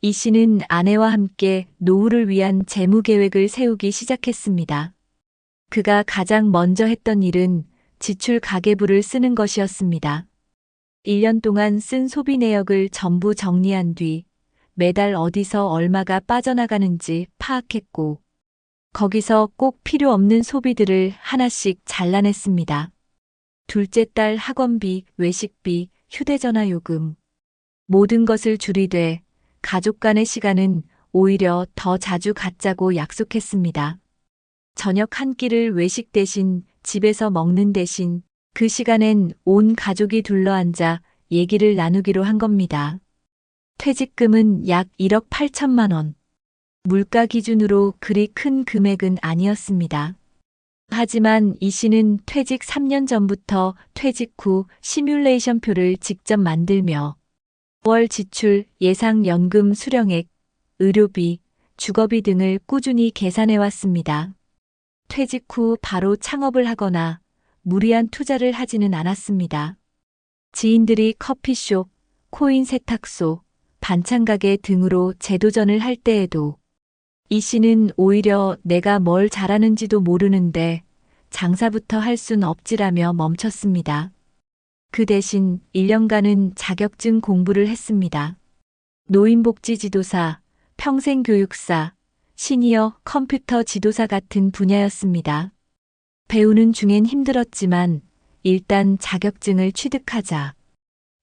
이 씨는 아내와 함께 노후를 위한 재무 계획을 세우기 시작했습니다. 그가 가장 먼저 했던 일은 지출 가계부를 쓰는 것이었습니다. 1년 동안 쓴 소비 내역을 전부 정리한 뒤 매달 어디서 얼마가 빠져나가는지 파악했고 거기서 꼭 필요 없는 소비들을 하나씩 잘라냈습니다. 둘째 딸 학원비, 외식비, 휴대전화 요금 모든 것을 줄이되 가족 간의 시간은 오히려 더 자주 갖자고 약속했습니다. 저녁 한 끼를 외식 대신 집에서 먹는 대신 그 시간엔 온 가족이 둘러앉아 얘기를 나누기로 한 겁니다. 퇴직금은 약 1억 8천만 원. 물가 기준으로 그리 큰 금액은 아니었습니다. 하지만 이 씨는 퇴직 3년 전부터 퇴직 후 시뮬레이션 표를 직접 만들며 월 지출, 예상연금 수령액, 의료비, 주거비 등을 꾸준히 계산해 왔습니다. 퇴직 후 바로 창업을 하거나 무리한 투자를 하지는 않았습니다. 지인들이 커피숍, 코인 세탁소, 반찬가게 등으로 재도전을 할 때에도 이 씨는 오히려 내가 뭘 잘하는지도 모르는데 장사부터 할 순 없지라며 멈췄습니다. 그 대신 1년간은 자격증 공부를 했습니다. 노인복지 지도사, 평생교육사, 시니어 컴퓨터 지도사 같은 분야였습니다. 배우는 중엔 힘들었지만 일단 자격증을 취득하자.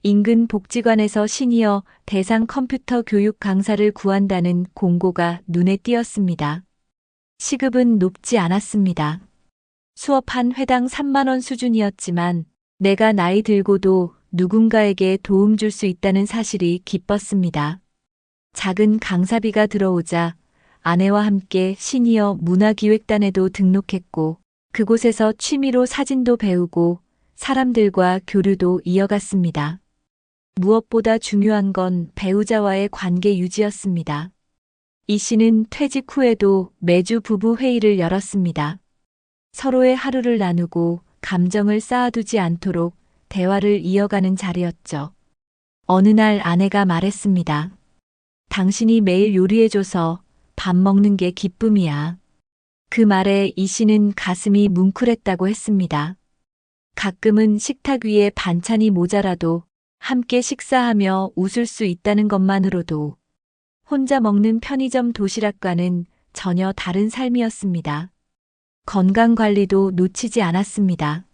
인근 복지관에서 시니어 대상 컴퓨터 교육 강사를 구한다는 공고가 눈에 띄었습니다. 시급은 높지 않았습니다. 수업 한 회당 3만 원 수준이었지만 내가 나이 들고도 누군가에게 도움 줄 수 있다는 사실이 기뻤습니다. 작은 강사비가 들어오자 아내와 함께 시니어 문화기획단에도 등록했고 그곳에서 취미로 사진도 배우고 사람들과 교류도 이어갔습니다. 무엇보다 중요한 건 배우자와의 관계 유지였습니다. 이 씨는 퇴직 후에도 매주 부부 회의를 열었습니다. 서로의 하루를 나누고 감정을 쌓아두지 않도록 대화를 이어가는 자리였죠. 어느 날 아내가 말했습니다. 당신이 매일 요리해줘서 밥 먹는 게 기쁨이야. 그 말에 이 씨는 가슴이 뭉클했다고 했습니다. 가끔은 식탁 위에 반찬이 모자라도 함께 식사하며 웃을 수 있다는 것만으로도 혼자 먹는 편의점 도시락과는 전혀 다른 삶이었습니다. 건강관리도 놓치지 않았습니다.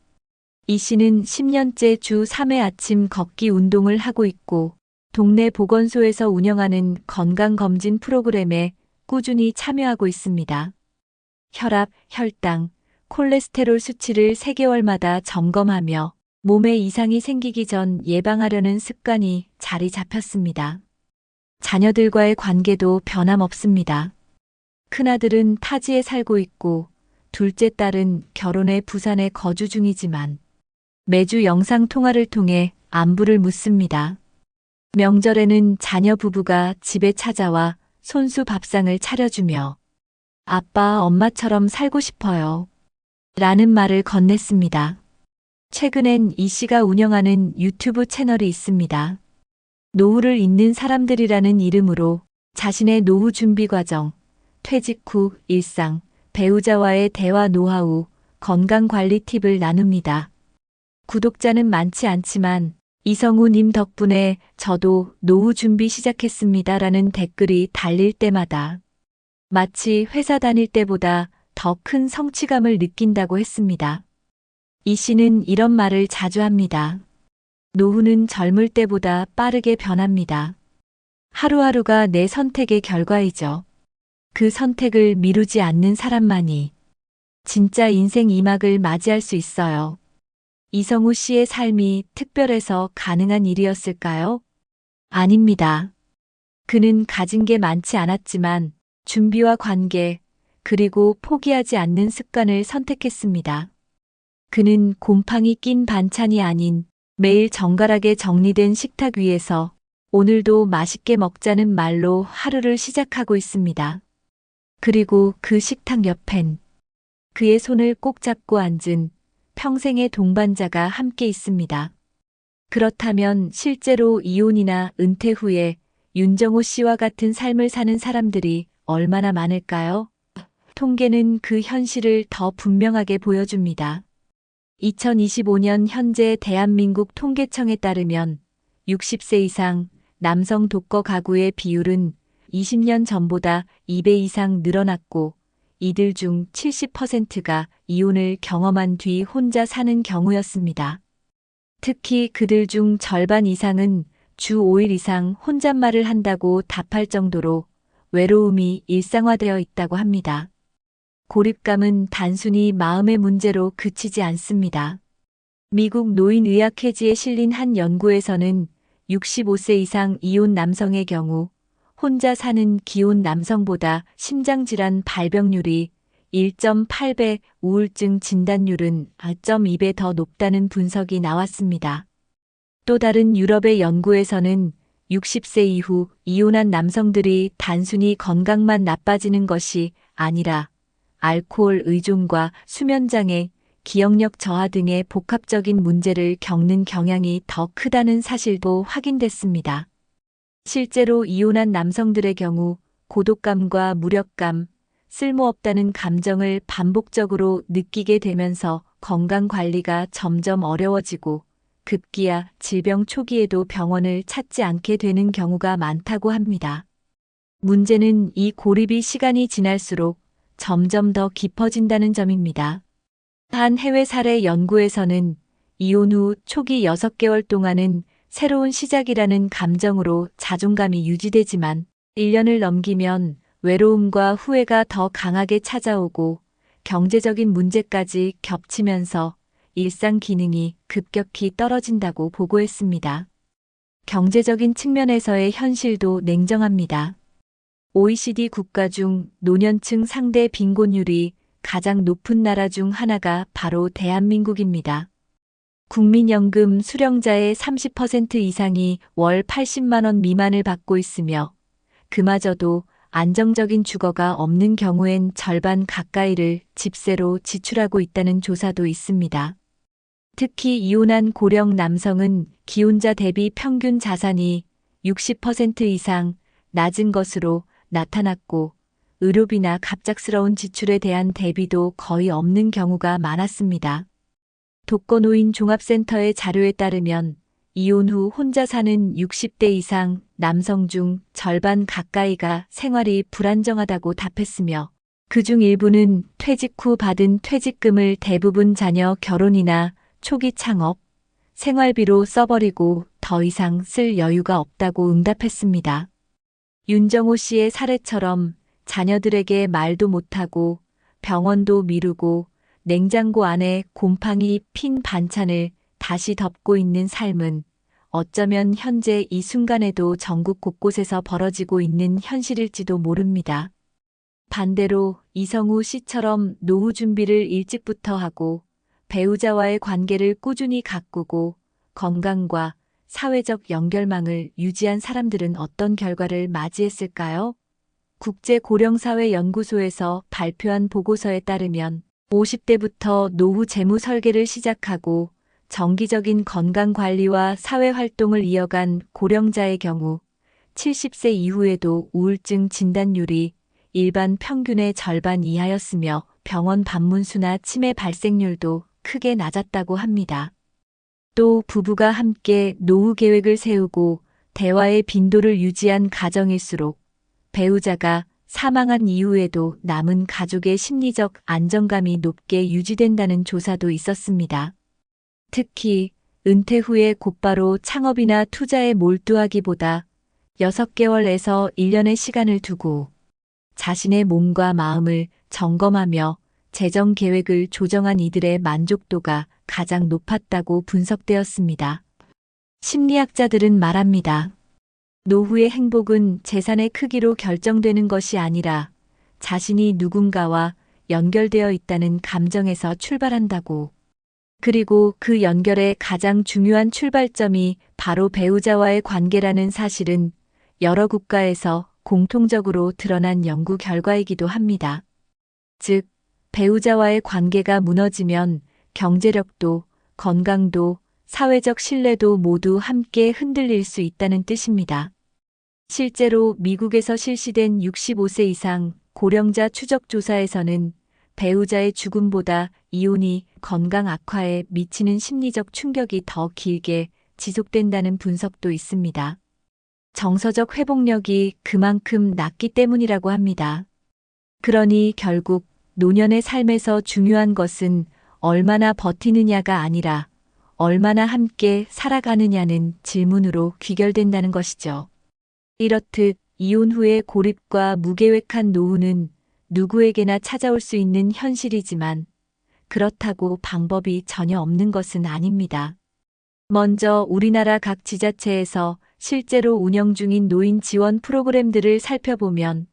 이 씨는 10년째 주 3회 아침 걷기 운동을 하고 있고 동네 보건소에서 운영하는 건강검진 프로그램에 꾸준히 참여하고 있습니다. 혈압, 혈당, 콜레스테롤 수치를 3개월마다 점검하며 몸에 이상이 생기기 전 예방하려는 습관이 자리 잡혔습니다. 자녀들과의 관계도 변함없습니다. 큰아들은 타지에 살고 있고 둘째 딸은 결혼해 부산에 거주 중이지만 매주 영상 통화를 통해 안부를 묻습니다. 명절에는 자녀 부부가 집에 찾아와 손수 밥상을 차려주며 아빠, 엄마처럼 살고 싶어요. 라는 말을 건넸습니다. 최근엔 이 씨가 운영하는 유튜브 채널이 있습니다. 노후를 잇는 사람들이라는 이름으로 자신의 노후 준비 과정, 퇴직 후 일상, 배우자와의 대화 노하우, 건강관리 팁을 나눕니다. 구독자는 많지 않지만 이성우님 덕분에 저도 노후 준비 시작했습니다 라는 댓글이 달릴 때마다 마치 회사 다닐 때보다 더 큰 성취감을 느낀다고 했습니다. 이 씨는 이런 말을 자주 합니다. 노후는 젊을 때보다 빠르게 변합니다. 하루하루가 내 선택의 결과이죠. 그 선택을 미루지 않는 사람만이 진짜 인생 2막을 맞이할 수 있어요. 이성우 씨의 삶이 특별해서 가능한 일이었을까요? 아닙니다. 그는 가진 게 많지 않았지만 준비와 관계, 그리고 포기하지 않는 습관을 선택했습니다. 그는 곰팡이 낀 반찬이 아닌 매일 정갈하게 정리된 식탁 위에서 오늘도 맛있게 먹자는 말로 하루를 시작하고 있습니다. 그리고 그 식탁 옆엔 그의 손을 꼭 잡고 앉은 평생의 동반자가 함께 있습니다. 그렇다면 실제로 이혼이나 은퇴 후에 윤정호 씨와 같은 삶을 사는 사람들이 얼마나 많을까요? 통계는 그 현실을 더 분명하게 보여줍니다. 2025년 현재 대한민국 통계청에 따르면 60세 이상 남성 독거 가구의 비율은 20년 전보다 2배 이상 늘어났고 이들 중 70%가 이혼을 경험한 뒤 혼자 사는 경우였습니다. 특히 그들 중 절반 이상은 주 5일 이상 혼잣말을 한다고 답할 정도로 외로움이 일상화되어 있다고 합니다. 고립감은 단순히 마음의 문제로 그치지 않습니다. 미국 노인의학회지에 실린 한 연구에서는 65세 이상 이혼 남성의 경우 혼자 사는 기혼 남성보다 심장질환 발병률이 1.8배, 우울증 진단율은 4.2배 더 높다는 분석이 나왔습니다. 또 다른 유럽의 연구에서는 60세 이후 이혼한 남성들이 단순히 건강만 나빠지는 것이 아니라 알코올 의존과 수면장애, 기억력 저하 등의 복합적인 문제를 겪는 경향이 더 크다는 사실도 확인됐습니다. 실제로 이혼한 남성들의 경우 고독감과 무력감, 쓸모없다는 감정을 반복적으로 느끼게 되면서 건강 관리가 점점 어려워지고 급기야 질병 초기에도 병원을 찾지 않게 되는 경우가 많다고 합니다. 문제는 이 고립이 시간이 지날수록 점점 더 깊어진다는 점입니다. 한 해외 사례 연구에서는 이혼 후 초기 6개월 동안은 새로운 시작이라는 감정으로 자존감이 유지되지만 1년을 넘기면 외로움과 후회가 더 강하게 찾아오고 경제적인 문제까지 겹치면서 일상 기능이 급격히 떨어진다고 보고했습니다. 경제적인 측면에서의 현실도 냉정합니다. OECD 국가 중 노년층 상대 빈곤율이 가장 높은 나라 중 하나가 바로 대한민국입니다. 국민연금 수령자의 30% 이상이 월 80만 원 미만을 받고 있으며 그마저도 안정적인 주거가 없는 경우엔 절반 가까이를 집세로 지출하고 있다는 조사도 있습니다. 특히 이혼한 고령 남성은 기혼자 대비 평균 자산이 60% 이상 낮은 것으로 나타났고 의료비나 갑작스러운 지출에 대한 대비도 거의 없는 경우가 많았습니다. 독거노인 종합센터의 자료에 따르면 이혼 후 혼자 사는 60대 이상 남성 중 절반 가까이가 생활이 불안정하다고 답했으며 그중 일부는 퇴직 후 받은 퇴직금을 대부분 자녀 결혼이나 초기 창업, 생활비로 써버리고 더 이상 쓸 여유가 없다고 응답했습니다. 윤정호 씨의 사례처럼 자녀들에게 말도 못하고 병원도 미루고 냉장고 안에 곰팡이 핀 반찬을 다시 덮고 있는 삶은 어쩌면 현재 이 순간에도 전국 곳곳에서 벌어지고 있는 현실일지도 모릅니다. 반대로 이성우 씨처럼 노후 준비를 일찍부터 하고 배우자와의 관계를 꾸준히 가꾸고 건강과 사회적 연결망을 유지한 사람들은 어떤 결과를 맞이했을까요? 국제고령사회연구소에서 발표한 보고서에 따르면 50대부터 노후 재무 설계를 시작하고 정기적인 건강관리와 사회활동을 이어간 고령자의 경우 70세 이후에도 우울증 진단율이 일반 평균의 절반 이하였으며 병원 방문 수나 치매 발생률도 크게 낮았다고 합니다. 또 부부가 함께 노후 계획을 세우고 대화의 빈도를 유지한 가정일수록 배우자가 사망한 이후에도 남은 가족의 심리적 안정감이 높게 유지된다는 조사도 있었습니다. 특히 은퇴 후에 곧바로 창업이나 투자에 몰두하기보다 6개월에서 1년의 시간을 두고 자신의 몸과 마음을 점검하며 재정 계획을 조정한 이들의 만족도가 가장 높았다고 분석되었습니다. 심리학자들은 말합니다. 노후의 행복은 재산의 크기로 결정되는 것이 아니라 자신이 누군가와 연결되어 있다는 감정에서 출발한다고. 그리고 그 연결의 가장 중요한 출발점이 바로 배우자와의 관계라는 사실은 여러 국가에서 공통적으로 드러난 연구 결과이기도 합니다. 즉, 배우자와의 관계가 무너지면 경제력도, 건강도, 사회적 신뢰도 모두 함께 흔들릴 수 있다는 뜻입니다. 실제로 미국에서 실시된 65세 이상 고령자 추적 조사에서는 배우자의 죽음보다 이혼이 건강 악화에 미치는 심리적 충격이 더 길게 지속된다는 분석도 있습니다. 정서적 회복력이 그만큼 낮기 때문이라고 합니다. 그러니 결국 노년의 삶에서 중요한 것은 얼마나 버티느냐가 아니라 얼마나 함께 살아가느냐는 질문으로 귀결된다는 것이죠. 이렇듯 이혼 후의 고립과 무계획한 노후는 누구에게나 찾아올 수 있는 현실이지만 그렇다고 방법이 전혀 없는 것은 아닙니다. 먼저 우리나라 각 지자체에서 실제로 운영 중인 노인 지원 프로그램들을 살펴보면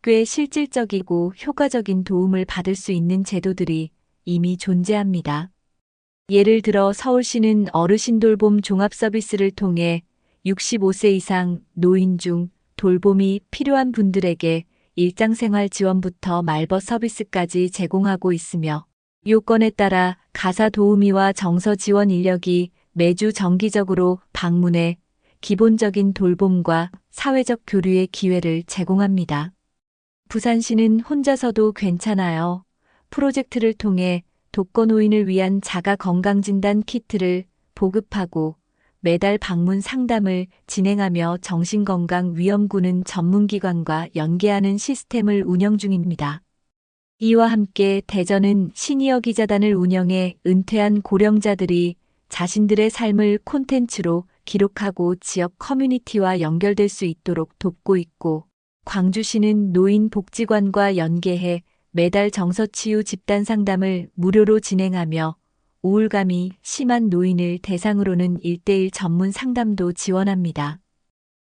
꽤 실질적이고 효과적인 도움을 받을 수 있는 제도들이 이미 존재합니다. 예를 들어 서울시는 어르신 돌봄 종합 서비스를 통해 65세 이상 노인 중 돌봄이 필요한 분들에게 일상생활 지원부터 말벗 서비스까지 제공하고 있으며 요건에 따라 가사 도우미와 정서 지원 인력이 매주 정기적으로 방문해 기본적인 돌봄과 사회적 교류의 기회를 제공합니다. 부산시는 혼자서도 괜찮아요. 프로젝트를 통해 독거노인을 위한 자가 건강진단 키트를 보급하고 매달 방문 상담을 진행하며 정신건강위험군은 전문기관과 연계하는 시스템을 운영 중입니다. 이와 함께 대전은 시니어 기자단을 운영해 은퇴한 고령자들이 자신들의 삶을 콘텐츠로 기록하고 지역 커뮤니티와 연결될 수 있도록 돕고 있고, 광주시는 노인복지관과 연계해 매달 정서치유 집단 상담을 무료로 진행하며 우울감이 심한 노인을 대상으로는 1:1 전문 상담도 지원합니다.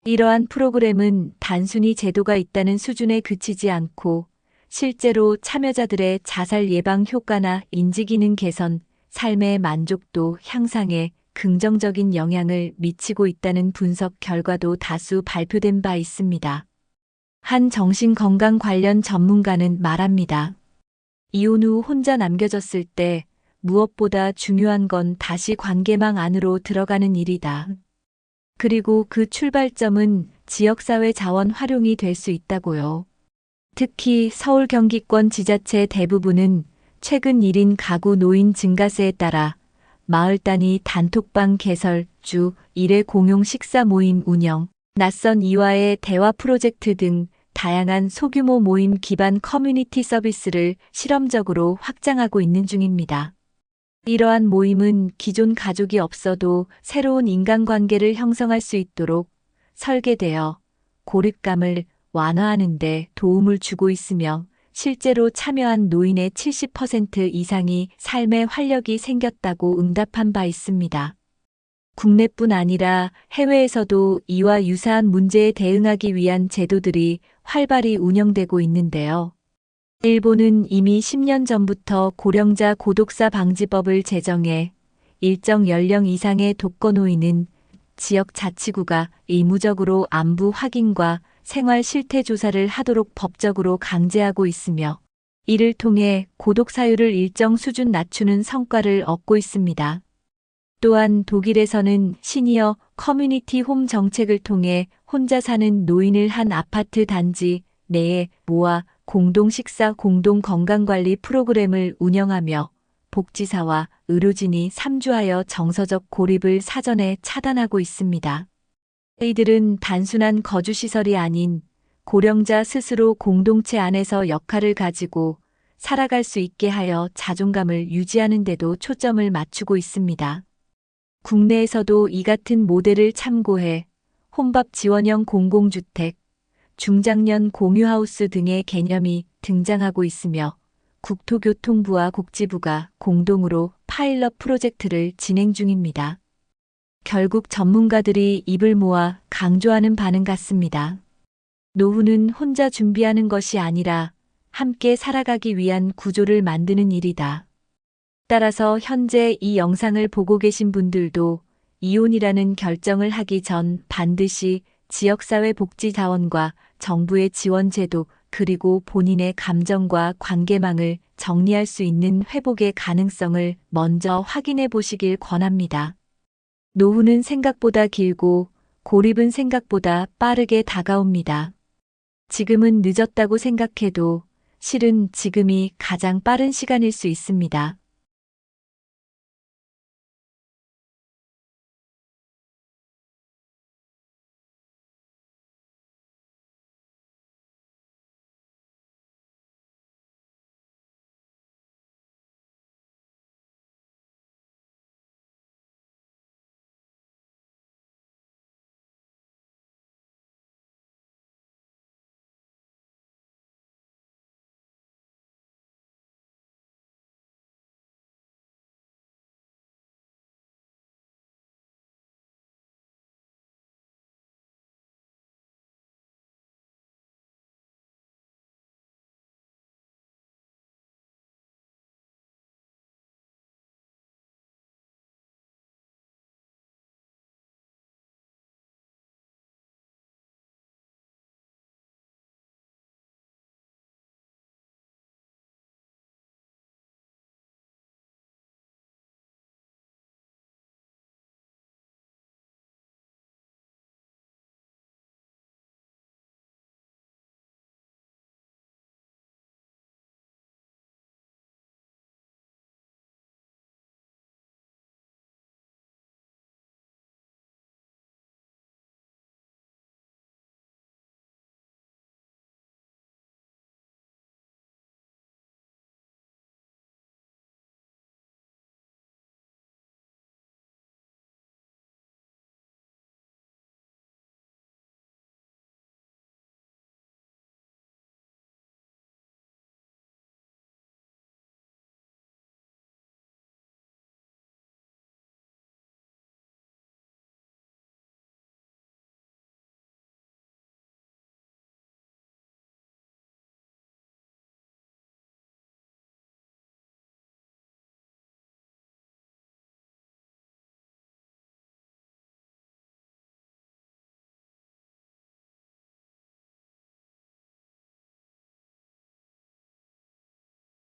이러한 프로그램은 단순히 제도가 있다는 수준에 그치지 않고 실제로 참여자들의 자살 예방 효과나 인지기능 개선, 삶의 만족도 향상에 긍정적인 영향을 미치고 있다는 분석 결과도 다수 발표된 바 있습니다. 한 정신건강 관련 전문가는 말합니다. 이혼 후 혼자 남겨졌을 때 무엇보다 중요한 건 다시 관계망 안으로 들어가는 일이다. 그리고 그 출발점은 지역사회 자원 활용이 될 수 있다고요. 특히 서울 경기권 지자체 대부분은 최근 1인 가구 노인 증가세에 따라 마을 단위 단톡방 개설, 주 1회 공용 식사 모임 운영, 낯선 이와의 대화 프로젝트 등 다양한 소규모 모임 기반 커뮤니티 서비스를 실험적으로 확장하고 있는 중입니다. 이러한 모임은 기존 가족이 없어도 새로운 인간관계를 형성할 수 있도록 설계되어 고립감을 완화하는 데 도움을 주고 있으며 실제로 참여한 노인의 70% 이상이 삶에 활력이 생겼다고 응답한 바 있습니다. 국내뿐 아니라 해외에서도 이와 유사한 문제에 대응하기 위한 제도들이 활발히 운영되고 있는데요. 일본은 이미 10년 전부터 고령자 고독사 방지법을 제정해 일정 연령 이상의 독거노인은 지역 자치구가 의무적으로 안부 확인과 생활 실태 조사를 하도록 법적으로 강제하고 있으며 이를 통해 고독 사유를 일정 수준 낮추는 성과를 얻고 있습니다. 또한 독일에서는 시니어 커뮤니티 홈 정책을 통해 혼자 사는 노인을 한 아파트 단지 내에 모아 공동 식사, 공동 건강관리 프로그램을 운영하며 복지사와 의료진이 삼주하여 정서적 고립을 사전에 차단하고 있습니다. 이들은 단순한 거주시설이 아닌 고령자 스스로 공동체 안에서 역할을 가지고 살아갈 수 있게 하여 자존감을 유지하는 데도 초점을 맞추고 있습니다. 국내에서도 이 같은 모델을 참고해 혼밥 지원형 공공주택, 중장년 공유하우스 등의 개념이 등장하고 있으며 국토교통부와 복지부가 공동으로 파일럿 프로젝트를 진행 중입니다. 결국 전문가들이 입을 모아 강조하는 바는 같습니다. 노후는 혼자 준비하는 것이 아니라 함께 살아가기 위한 구조를 만드는 일이다. 따라서 현재 이 영상을 보고 계신 분들도 이혼이라는 결정을 하기 전 반드시 지역사회 복지자원과 정부의 지원제도 그리고 본인의 감정과 관계망을 정리할 수 있는 회복의 가능성을 먼저 확인해 보시길 권합니다. 노후는 생각보다 길고 고립은 생각보다 빠르게 다가옵니다. 지금은 늦었다고 생각해도 실은 지금이 가장 빠른 시간일 수 있습니다.